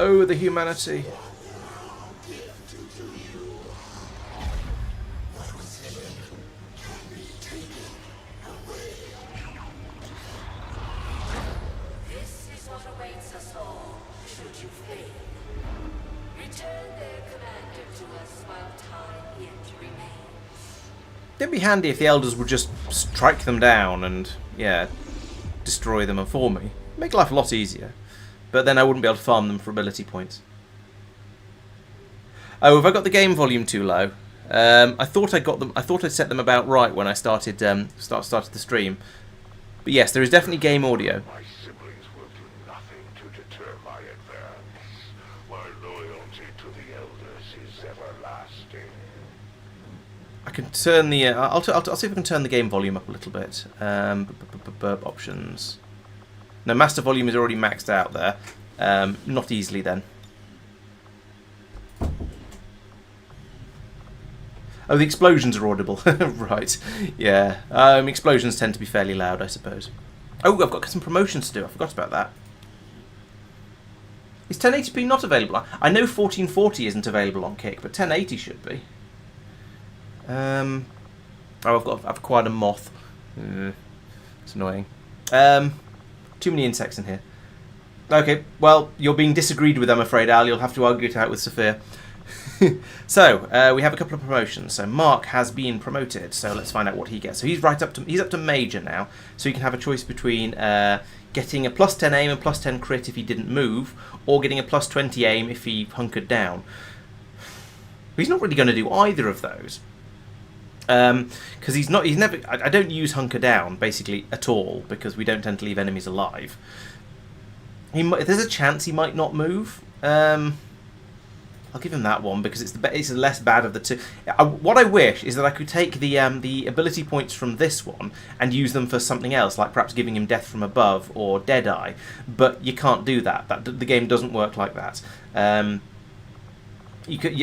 Oh, the humanity. This is what awaits us all, should you fail. Return their commander to us while time yet remains. It'd be handy if the elders would just strike them down and, yeah, destroy them for me. Make life a lot easier. But then I wouldn't be able to farm them for ability points. Oh, have I got the game volume too low? I thought I got them. I thought I'd set them about right when I started started the stream. But yes, there is definitely game audio. My siblings will do nothing to deter my advance. My loyalty to the elders is everlasting. I can turn the. I'll see if I can turn the game volume up a little bit. Options. No, master volume is already maxed out there. Not easily then. Oh, the explosions are audible. Right. Yeah. Explosions tend to be fairly loud, I suppose. Oh, I've got some promotions to do. I forgot about that. Is 1080p not available? I know 1440 isn't available on Kick, but 1080 should be. Oh, I've acquired a moth. It's annoying. Too many insects in here. Okay, well, you're being disagreed with, I'm afraid, Al. You'll have to argue it out with Sophia. So, we have a couple of promotions. So, Mark has been promoted. So, let's find out what he gets. So, he's up to Major now. So, you can have a choice between getting a plus 10 aim and plus 10 crit if he didn't move, or getting a plus 20 aim if he hunkered down. He's not really going to do either of those. Because he's never. I don't use hunker down basically at all because we don't tend to leave enemies alive. There's a chance he might not move. I'll give him that one because it's the less bad of the two. What I wish is that I could take the ability points from this one and use them for something else, like perhaps giving him Death from Above or Deadeye. But you can't do that. The game doesn't work like that. You could,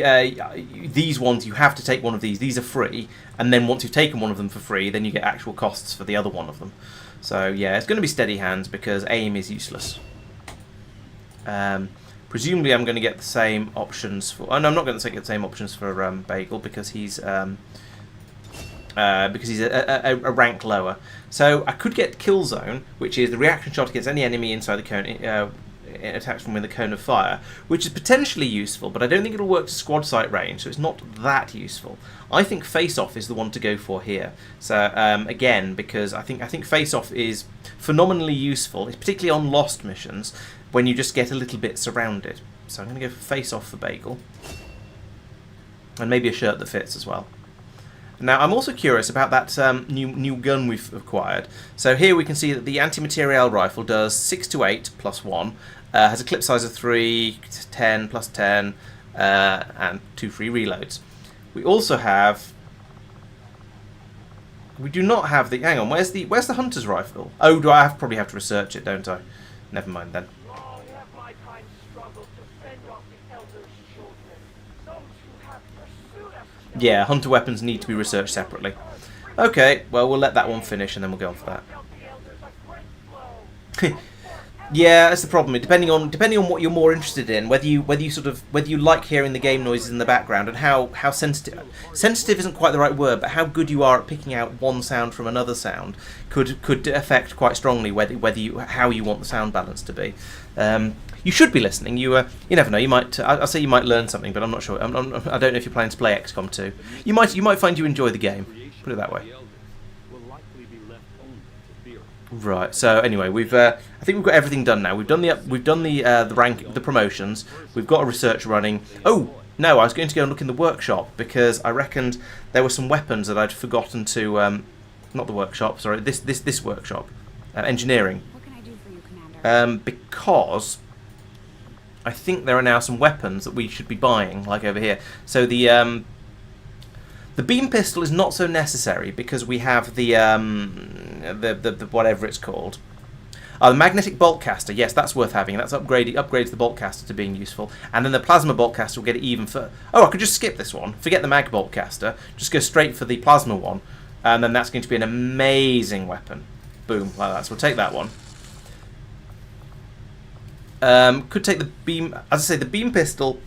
these ones you have to take one of these. These are free, and then once you've taken one of them for free, then you get actual costs for the other one of them. So yeah, it's going to be steady hands because aim is useless. Presumably, I'm going to get the same options for. Oh no, I'm not going to get the same options for Bagel because he's a rank lower. So I could get Kill Zone, which is the reaction shot against any enemy inside the cone. Attacks from within the cone of fire, which is potentially useful, but I don't think it'll work to squad sight range, so it's not that useful. I think Face Off is the one to go for here. So again, because I think Face Off is phenomenally useful, it's particularly on lost missions when you just get a little bit surrounded. So I'm going to go for Face Off for Bagel, and maybe a shirt that fits as well. Now, I'm also curious about that new gun we've acquired. So here we can see that the anti-material rifle does 6 to 8 plus 1, has a clip size of 3, 10 plus 10, and 2 free reloads. We also have... We do not have the... Hang on, where's the hunter's rifle? Oh, probably have to research it, don't I? Never mind then. Long have my kind struggled to fend off the elders' children, those who have pursued us. Yeah, hunter weapons need to be researched separately. Okay, well, we'll let that one finish and then we'll go on for that. Yeah, that's the problem. Depending on what you're more interested in, whether you like hearing the game noises in the background and how sensitive. Sensitive isn't quite the right word, but how good you are at picking out one sound from another sound could affect quite strongly how you want the sound balance to be. You should be listening. You never know. You might. I'll say you might learn something, but I'm not sure. I don't know if you're planning to play XCOM 2. You might find you enjoy the game. Put it that way. Right. So anyway, I think we've got everything done now. We've done the rank, the promotions. We've got a research running. Oh no, I was going to go and look in the workshop because I reckoned there were some weapons that I'd forgotten to. Not the workshop. Sorry, this workshop, engineering. What can I do for you, Commander? Because I think there are now some weapons that we should be buying, like over here. So the beam pistol is not so necessary because we have the whatever it's called. The magnetic bolt caster, yes, that's worth having. That's upgrades the bolt caster to being useful. And then the plasma bolt caster will get it even further. Oh, I could just skip this one. Forget the mag bolt caster. Just go straight for the plasma one. And then that's going to be an amazing weapon. Boom, like that. So we'll take that one. Could take the beam. As I say, the beam pistol.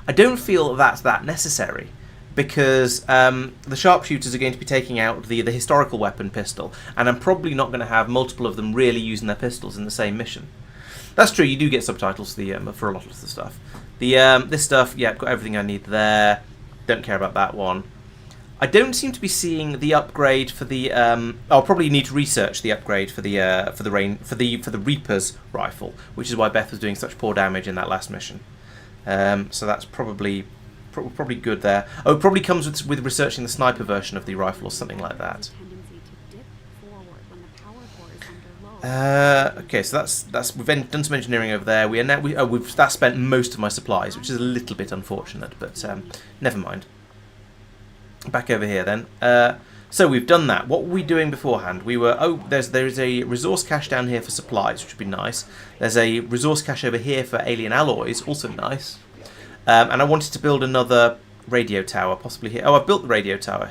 I don't feel that's that necessary, because the sharpshooters are going to be taking out the historical weapon pistol, and I'm probably not going to have multiple of them really using their pistols in the same mission. That's true. You do get subtitles for a lot of the stuff. This stuff, yeah, I've got everything I need there. Don't care about that one. I don't seem to be seeing the upgrade for the. I'll probably need to research the upgrade for the Reaper's rifle, which is why Beth was doing such poor damage in that last mission. So that's probably good there. Oh, it probably comes with researching the sniper version of the rifle or something like that. Okay, so that's we've done some engineering over there. That's spent most of my supplies, which is a little bit unfortunate, but never mind. Back over here then. So we've done that. What were we doing beforehand? We were there's a resource cache down here for supplies, which would be nice. There's a resource cache over here for alien alloys, also nice. And I wanted to build another radio tower, possibly here. Oh, I've built the radio tower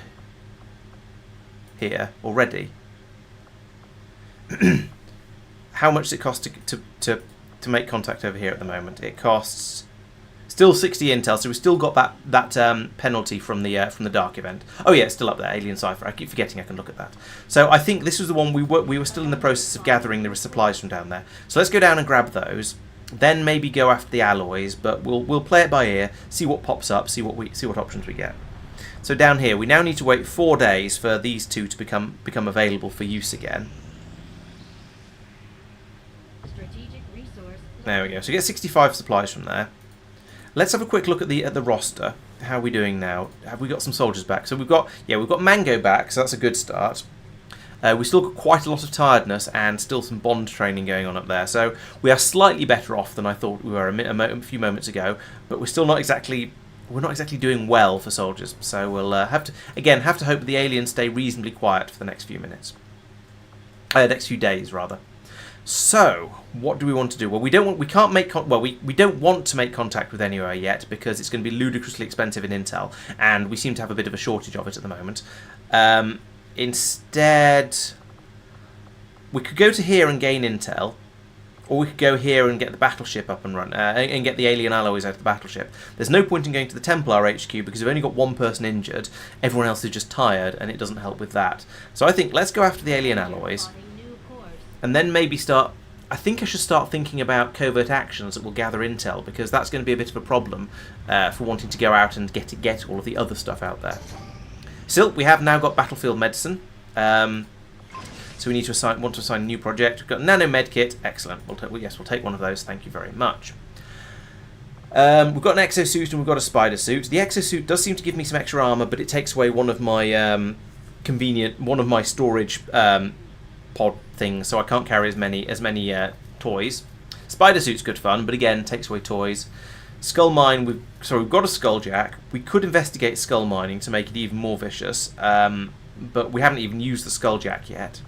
here already. How much does it cost to make contact over here at the moment? It costs still 60 intel, so we've still got that penalty from the Dark event. Oh yeah, it's still up there, Alien Cipher. I keep forgetting I can look at that. So I think this was the one we were still in the process of gathering the supplies from down there. So let's go down and grab those, then maybe go after the alloys. But we'll play it by ear, see what pops up, see what options we get. So down here, we now need to wait 4 days for these two to become available for use again. There we go. So we get 65 supplies from there. Let's have a quick look at the roster. How are we doing now? Have we got some soldiers back? So we've got Mango back, so that's a good start. We still got quite a lot of tiredness and still some bond training going on up there. So we are slightly better off than I thought we were a few moments ago, but we're still not exactly doing well for soldiers. So we'll have to hope the aliens stay reasonably quiet for the next few minutes. Next few days rather. So, what do we want to do? Well, we don't want to make contact with anywhere yet because it's going to be ludicrously expensive in intel, and we seem to have a bit of a shortage of it at the moment. Instead, we could go to here and gain intel, or we could go here and get the battleship up and run, and get the alien alloys out of the battleship. There's no point in going to the Templar HQ because we've only got one person injured, everyone else is just tired, and it doesn't help with that. So I think let's go after the alien alloys. And then maybe I think I should start thinking about covert actions that will gather intel, because that's going to be a bit of a problem for wanting to go out and get all of the other stuff out there. Still, we have now got battlefield medicine, so we need to want to assign a new project. We've got nano medkit, excellent. We'll take one of those. Thank you very much. We've got an exosuit and we've got a spider suit. The exosuit does seem to give me some extra armor, but it takes away one of my storage pod things, so I can't carry as many toys. Spider suit's good fun, but again takes away toys. Skull mine, we've got a skulljack. We could investigate skull mining to make it even more vicious, but we haven't even used the skulljack yet.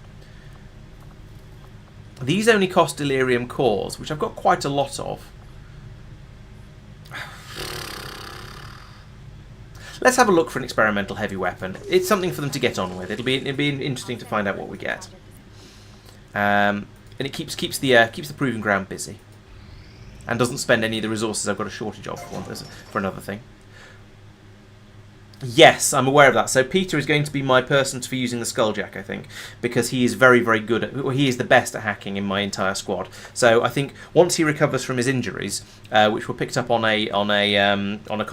These only cost delirium cores, which I've got quite a lot of. Let's have a look for an experimental heavy weapon. It's something for them to get on with. It'll be interesting to find out what we get. And it keeps the proving ground busy, and doesn't spend any of the resources I've got a shortage of for another thing. Yes, I'm aware of that. So Peter is going to be my person for using the skulljack, I think, because he is very, very good at. He is the best at hacking in my entire squad. So I think once he recovers from his injuries, which were picked up on a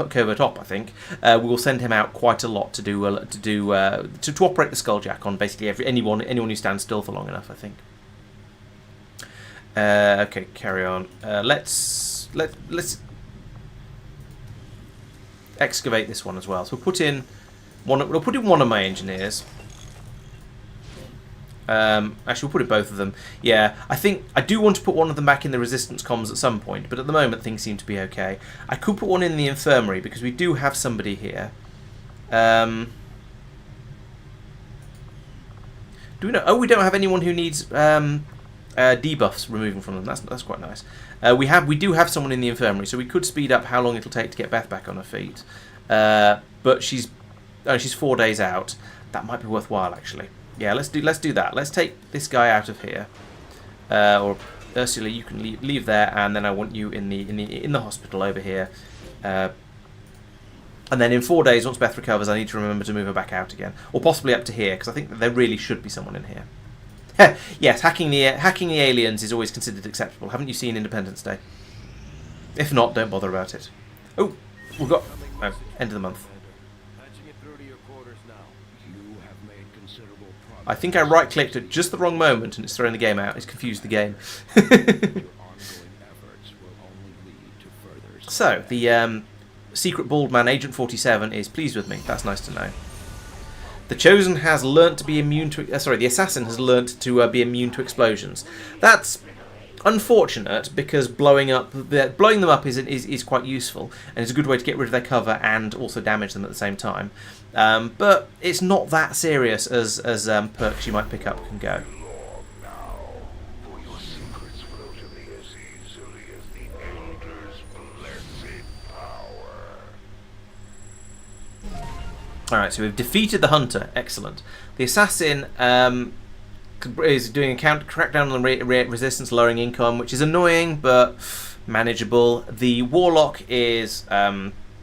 covert op, I think we will send him out quite a lot to operate the skulljack on basically anyone who stands still for long enough, I think. Okay, carry on. Let's excavate this one as well. So we'll put in one of my engineers. Actually, we'll put in both of them. Yeah, I think I do want to put one of them back in the resistance comms at some point, but at the moment things seem to be okay. I could put one in the infirmary because we do have somebody here. Do we know? Oh, we don't have anyone who needs debuffs removing from them. That's quite nice. We do have someone in the infirmary, so we could speed up how long it'll take to get Beth back on her feet. But she's 4 days out. That might be worthwhile, actually. Yeah, let's do that. Let's take this guy out of here, or Ursula, you can leave there, and then I want you in the hospital over here. And then in 4 days, once Beth recovers, I need to remember to move her back out again, or possibly up to here, because I think that there really should be someone in here. Yes, hacking the aliens is always considered acceptable. Haven't you seen Independence Day? If not, don't bother about it. Oh, we've got end of the month. Patching it through to your quarters now. You have made considerable progress. I think I right-clicked at just the wrong moment, and it's thrown the game out. It's confused the game. Your ongoing efforts will only lead to further. So the secret bald man, Agent 47, is pleased with me. That's nice to know. The Chosen has learnt to be immune to... the Assassin has learnt to be immune to explosions. That's unfortunate, because blowing them up is quite useful, and it's a good way to get rid of their cover and also damage them at the same time. But it's not that serious as perks you might pick up can go. Now, for your secrets flow to me as easily as the Elder's blessed power. Alright, so we've defeated the Hunter. Excellent. The Assassin is doing a crackdown on the resistance, lowering income, which is annoying, but manageable. The Warlock is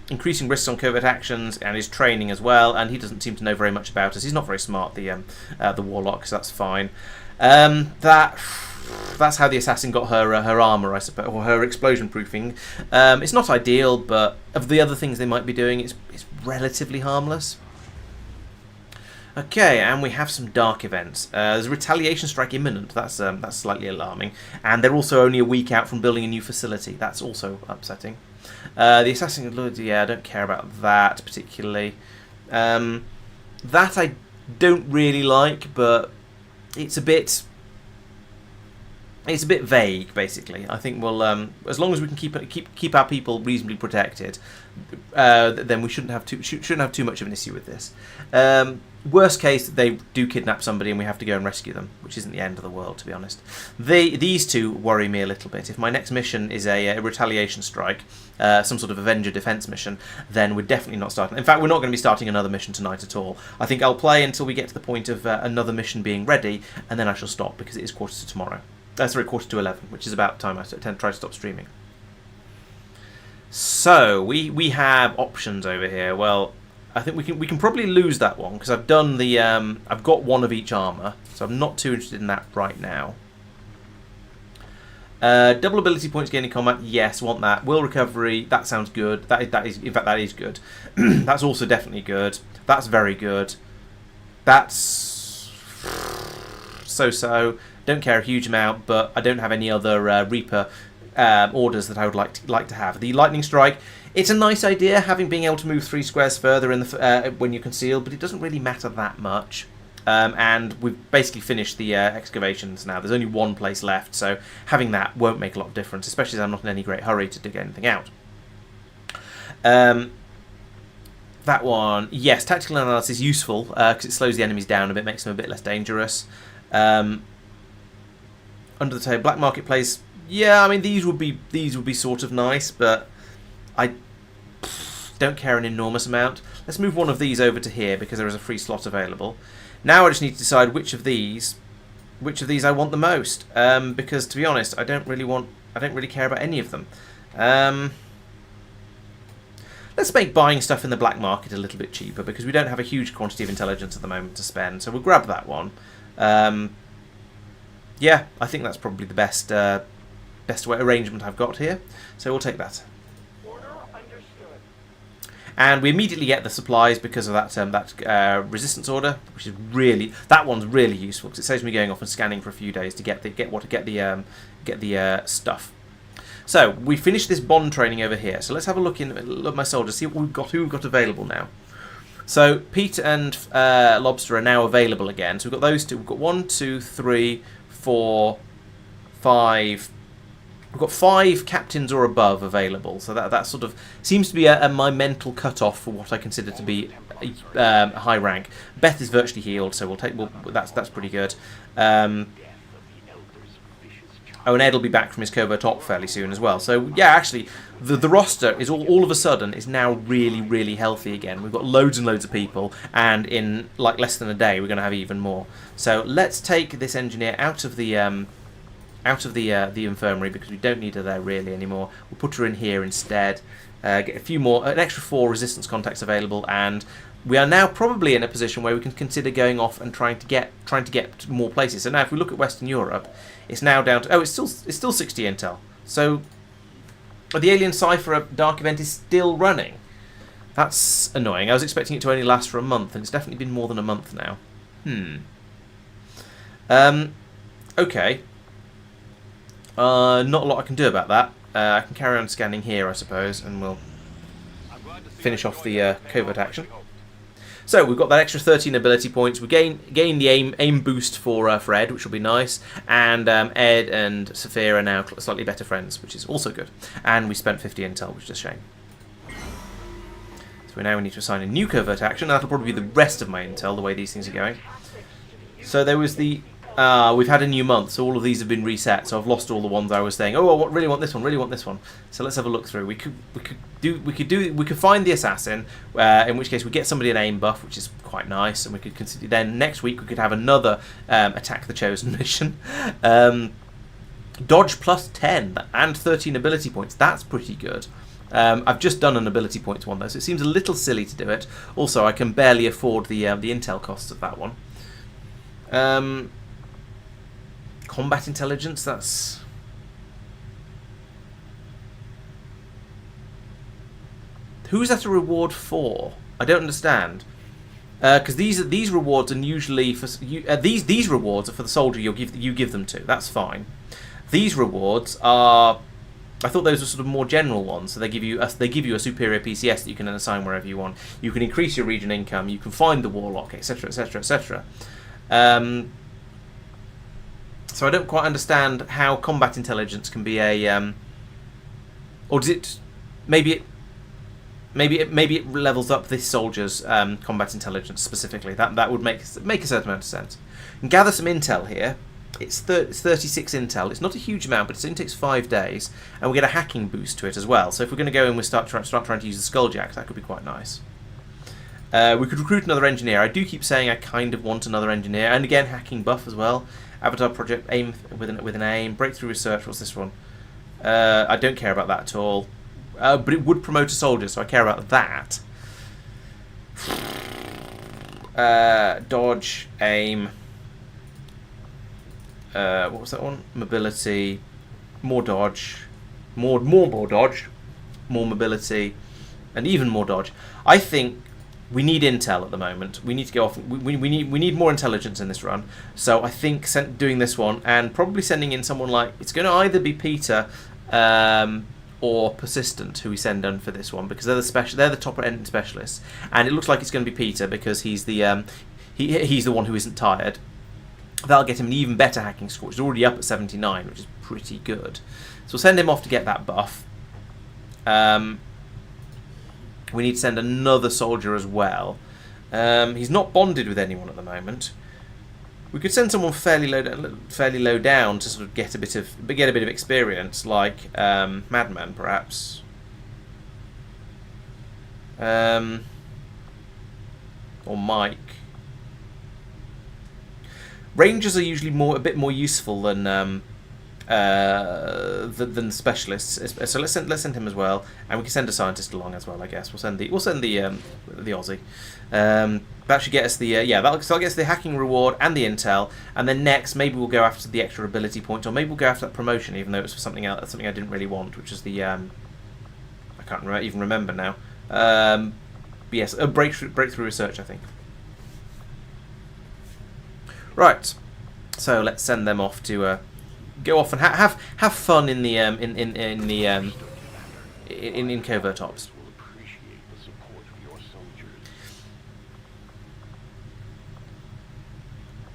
increasing risks on covert actions, and is training as well, and he doesn't seem to know very much about us. He's not very smart, the Warlock, so that's fine. That's how the Assassin got her armour, I suppose, or her explosion proofing. It's not ideal, but of the other things they might be doing, it's relatively harmless. Okay, and we have some dark events. There's a retaliation strike imminent. That's slightly alarming, and they're also only a week out from building a new facility. That's also upsetting. The Assassin, yeah, I don't care about that particularly. That I don't really like, but it's a bit vague, basically. I think we'll, as long as we can keep our people reasonably protected, then we shouldn't have too much of an issue with this. Worst case, they do kidnap somebody and we have to go and rescue them, which isn't the end of the world, to be honest. These two worry me a little bit. If my next mission is a retaliation strike, some sort of Avenger defense mission, then we're definitely not starting. In fact, we're not going to be starting another mission tonight at all. I think I'll play until we get to the point of another mission being ready, and then I shall stop, because it is quarter to tomorrow. Quarter to 11, which is about time I try to stop streaming. So we have options over here. Well, I think we can probably lose that one, because I've done the I've got one of each armor, so I'm not too interested in that right now. Double ability points gained in combat, yes, want that. Will recovery, that sounds good. That is in fact that is good. That's also definitely good. That's very good. That's so. Don't care a huge amount, but I don't have any other Reaper orders that I would like to have. The Lightning Strike, it's a nice idea, having being able to move 3 squares further in the when you're concealed, but it doesn't really matter that much. And we've basically finished the excavations now. There's only one place left, so having that won't make a lot of difference, especially as I'm not in any great hurry to dig anything out. That one, yes, tactical analysis is useful, because it slows the enemies down a bit, makes them a bit less dangerous. Under the table, black marketplace. Yeah, I mean these would be sort of nice, but I don't care an enormous amount. Let's move one of these over to here because there is a free slot available. Now I just need to decide which of these I want the most. Because to be honest, I don't really care about any of them. Let's make buying stuff in the black market a little bit cheaper, because we don't have a huge quantity of intelligence at the moment to spend. So we'll grab that one. Yeah, I think that's probably the best way arrangement I've got here. So we'll take that. Order understood. And we immediately get the supplies because of that resistance order, which is that one's really useful, because it saves me going off and scanning for a few days to get the stuff. So we finished this bond training over here. So let's have a look at my soldiers, see what who we've got available now. So Pete and Lobster are now available again. So we've got those two. We've got 1, 2, 3, 4, 5. We've got 5 captains or above available. So that sort of seems to be my mental cutoff for what I consider to be a high rank. Beth is virtually healed, so that's pretty good. Oh, and Ed will be back from his covert op fairly soon as well. So yeah, actually, the roster is all of a sudden is now really, really healthy again. We've got loads and loads of people, and in like less than a day, we're going to have even more. So let's take this engineer out of the the infirmary because we don't need her there really anymore. We'll put her in here instead. Get a few more, an extra 4 resistance contacts available, and we are now probably in a position where we can consider going off and trying to get to more places. So now, if we look at Western Europe, it's now down to it's still 60 intel. So the Alien Cipher Dark event is still running. That's annoying. I was expecting it to only last for a month, and it's definitely been more than a month now. Okay. Not a lot I can do about that. I can carry on scanning here, I suppose, and we'll finish off the covert action. So we've got that extra 13 ability points. We gain the aim boost for Ed, which will be nice, and Ed and Sophia are now slightly better friends, which is also good. And we spent 50 intel, which is a shame. So now we need to assign a new covert action. That'll probably be the rest of my intel, the way these things are going. So there was the we've had a new month, so all of these have been reset. So I've lost all the ones I was saying. Oh, I really want this one. Really want this one. So let's have a look through. We could find the assassin, in which case we get somebody an aim buff, which is quite nice, and we could consider. Then next week we could have another attack the chosen mission. Dodge plus 10 and 13 ability points. That's pretty good. I've just done an ability points one though, so it seems a little silly to do it. Also, I can barely afford the intel costs of that one. Combat intelligence, that's... Who's that a reward for? I don't understand. Because these rewards are usually for these rewards are for the soldier you give them to. That's fine. These rewards are... I thought those were sort of more general ones. So they give you a superior PCS that you can then assign wherever you want. You can increase your region income. You can find the warlock, etc., etc., etc. So I don't quite understand how combat intelligence can be a, or does it? Maybe it levels up this soldier's combat intelligence specifically. That would make a certain amount of sense. And gather some intel here. It's 36 intel. It's not a huge amount, but it only takes 5 days, and we get a hacking boost to it as well. So if we're going to go and we start trying to use the Skulljack, that could be quite nice. We could recruit another engineer. I do keep saying I kind of want another engineer, and again hacking buff as well. Avatar project aim with an aim. Breakthrough research. What's this one? I don't care about that at all. But it would promote a soldier, so I care about that. Dodge, aim. What was that one? Mobility, more dodge, more dodge, more mobility, and even more dodge. I think we need intel at the moment. We need to go off. We need more intelligence in this run. So I think doing this one and probably sending in someone like, it's going to either be Peter or Persistent who we send in for this one, because they're the top end specialists, and it looks like it's going to be Peter because he's the he's the one who isn't tired. That'll get him an even better hacking score. He's already up at 79, which is pretty good. So we'll send him off to get that buff. We need to send another soldier as well. He's not bonded with anyone at the moment. We could send someone fairly low down to sort of get a bit of experience, like Madman perhaps. Or Mike. Rangers are usually a bit more useful than specialists. So let's send him as well, and we can send a scientist along as well. I guess we'll send the Aussie. That should get us the that'll get us the hacking reward and the intel, and then next maybe we'll go after the extra ability point, or maybe we'll go after that promotion, even though it was for something else, something I didn't really want, which is the I can't even remember now. But yes, a breakthrough research, I think. Right, so let's send them off to go off and have fun in the in covert ops.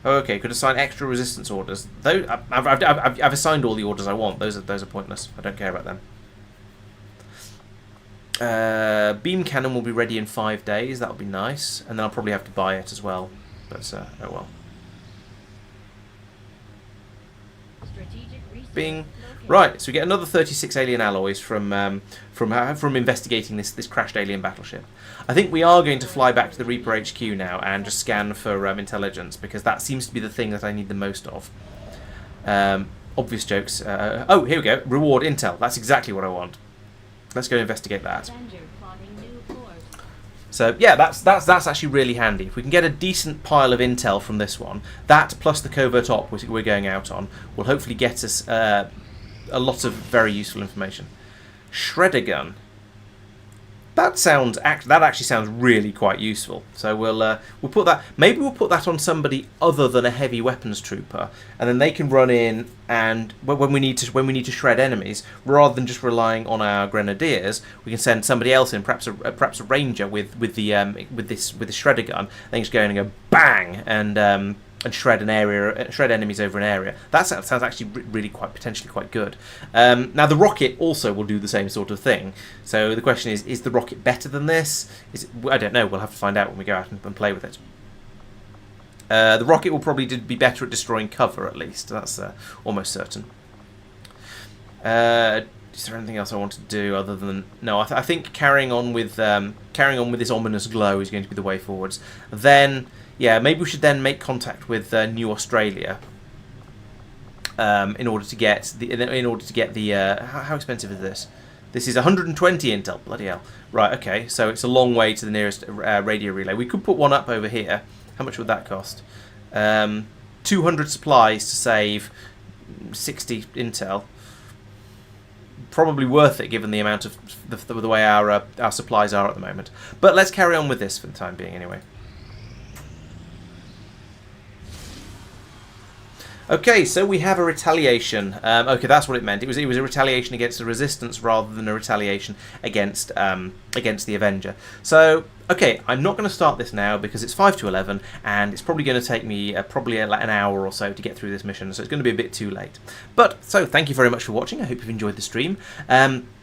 Okay, could assign extra resistance orders. Though I've assigned all the orders I want. Those are pointless. I don't care about them. Beam cannon will be ready in 5 days. That'll be nice, and then I'll probably have to buy it as well. But oh well. Bing. Right, so we get another 36 alien alloys from investigating this crashed alien battleship. I think we are going to fly back to the Reaper HQ now and just scan for intelligence, because that seems to be the thing that I need the most of. obvious jokes. Oh, here we go. Reward intel. That's exactly what I want. Let's go investigate that. So yeah, that's actually really handy. If we can get a decent pile of intel from this one, that plus the covert op we're going out on will hopefully get us a lot of very useful information. Shredder gun. That actually sounds really quite useful. So we'll put that. Maybe we'll put that on somebody other than a heavy weapons trooper, and then they can run in and when we need to shred enemies, rather than just relying on our grenadiers, we can send somebody else in, perhaps a ranger with the shredder gun. Then just go in and go bang and shred enemies over an area. That sounds actually really potentially quite good. Now the rocket also will do the same sort of thing. So the question is the rocket better than this? I don't know. We'll have to find out when we go out and play with it. The rocket will probably be better at destroying cover, at least. That's almost certain. Is there anything else I want to do other than no? I think carrying on with this ominous glow is going to be the way forwards. Then. Yeah, maybe we should then make contact with New Australia in order to get the. How expensive is this? This is 120 intel. Bloody hell! Right. Okay. So it's a long way to the nearest radio relay. We could put one up over here. How much would that cost? 200 supplies to save 60 intel. Probably worth it given the amount of the way our supplies are at the moment. But let's carry on with this for the time being, anyway. Okay, so we have a retaliation. Okay, that's what it meant. It was a retaliation against the Resistance rather than a retaliation against the Avenger. So, okay, I'm not going to start this now because it's 5 to 11, and it's probably going to take me probably an hour or so to get through this mission, so it's going to be a bit too late. But so, thank you very much for watching. I hope you've enjoyed the stream.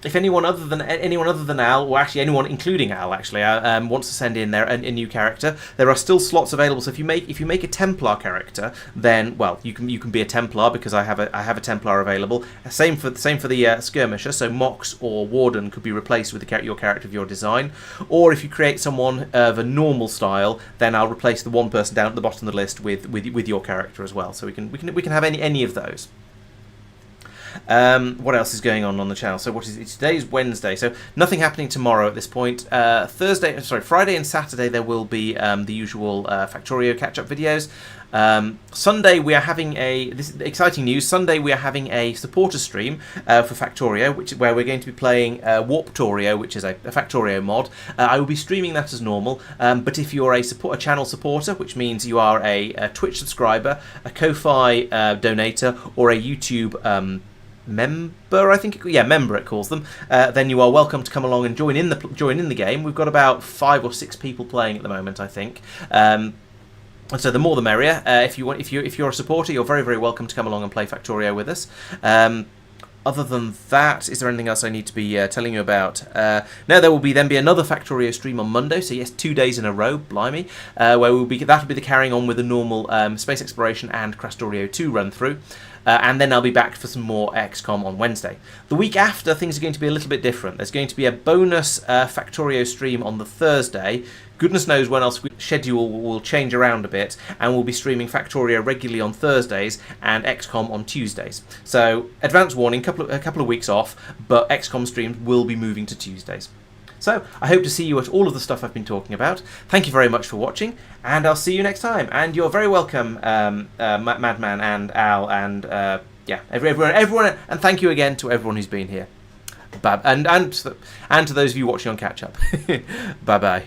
If anyone other than Al, or actually anyone including Al, actually wants to send in a new character, there are still slots available. So if you make a Templar character, then well, you can be a Templar because I have a Templar available. Same for the skirmisher. So Mox or Warden could be replaced with your character of your design. Or if you create someone of a normal style, then I'll replace the one person down at the bottom of the list with your character as well. So we can have any of those. What else is going on the channel? So today's Wednesday, so nothing happening tomorrow at this point. Friday and Saturday there will be the usual Factorio catch-up videos. Sunday we are having this is exciting news. Sunday we are having a supporter stream for Factorio, where we're going to be playing Warptorio, which is a Factorio mod. I will be streaming that as normal, but if you're a channel supporter, which means you are a Twitch subscriber, a Ko-Fi donator, or a YouTube member, I think, member it calls them, then you are welcome to come along and join in the game. We've got about 5 or 6 people playing at the moment, I think. And so the more the merrier. If you're a supporter, you're very, very welcome to come along and play Factorio with us. Other than that, is there anything else I need to be telling you about? No, there will then be another Factorio stream on Monday. So yes, 2 days in a row, blimey, where that'll be the carrying on with the normal space exploration and Crastorio 2 run through. And then I'll be back for some more XCOM on Wednesday. The week after, things are going to be a little bit different. There's going to be a bonus Factorio stream on the Thursday. Goodness knows when else schedule will change around a bit, and we'll be streaming Factorio regularly on Thursdays and XCOM on Tuesdays. So, advance warning, a couple of weeks off, but XCOM streams will be moving to Tuesdays. So, I hope to see you at all of the stuff I've been talking about. Thank you very much for watching, and I'll see you next time. And you're very welcome, Madman and Al, and everyone, and thank you again to everyone who's been here. And to those of you watching on catch up. Bye bye.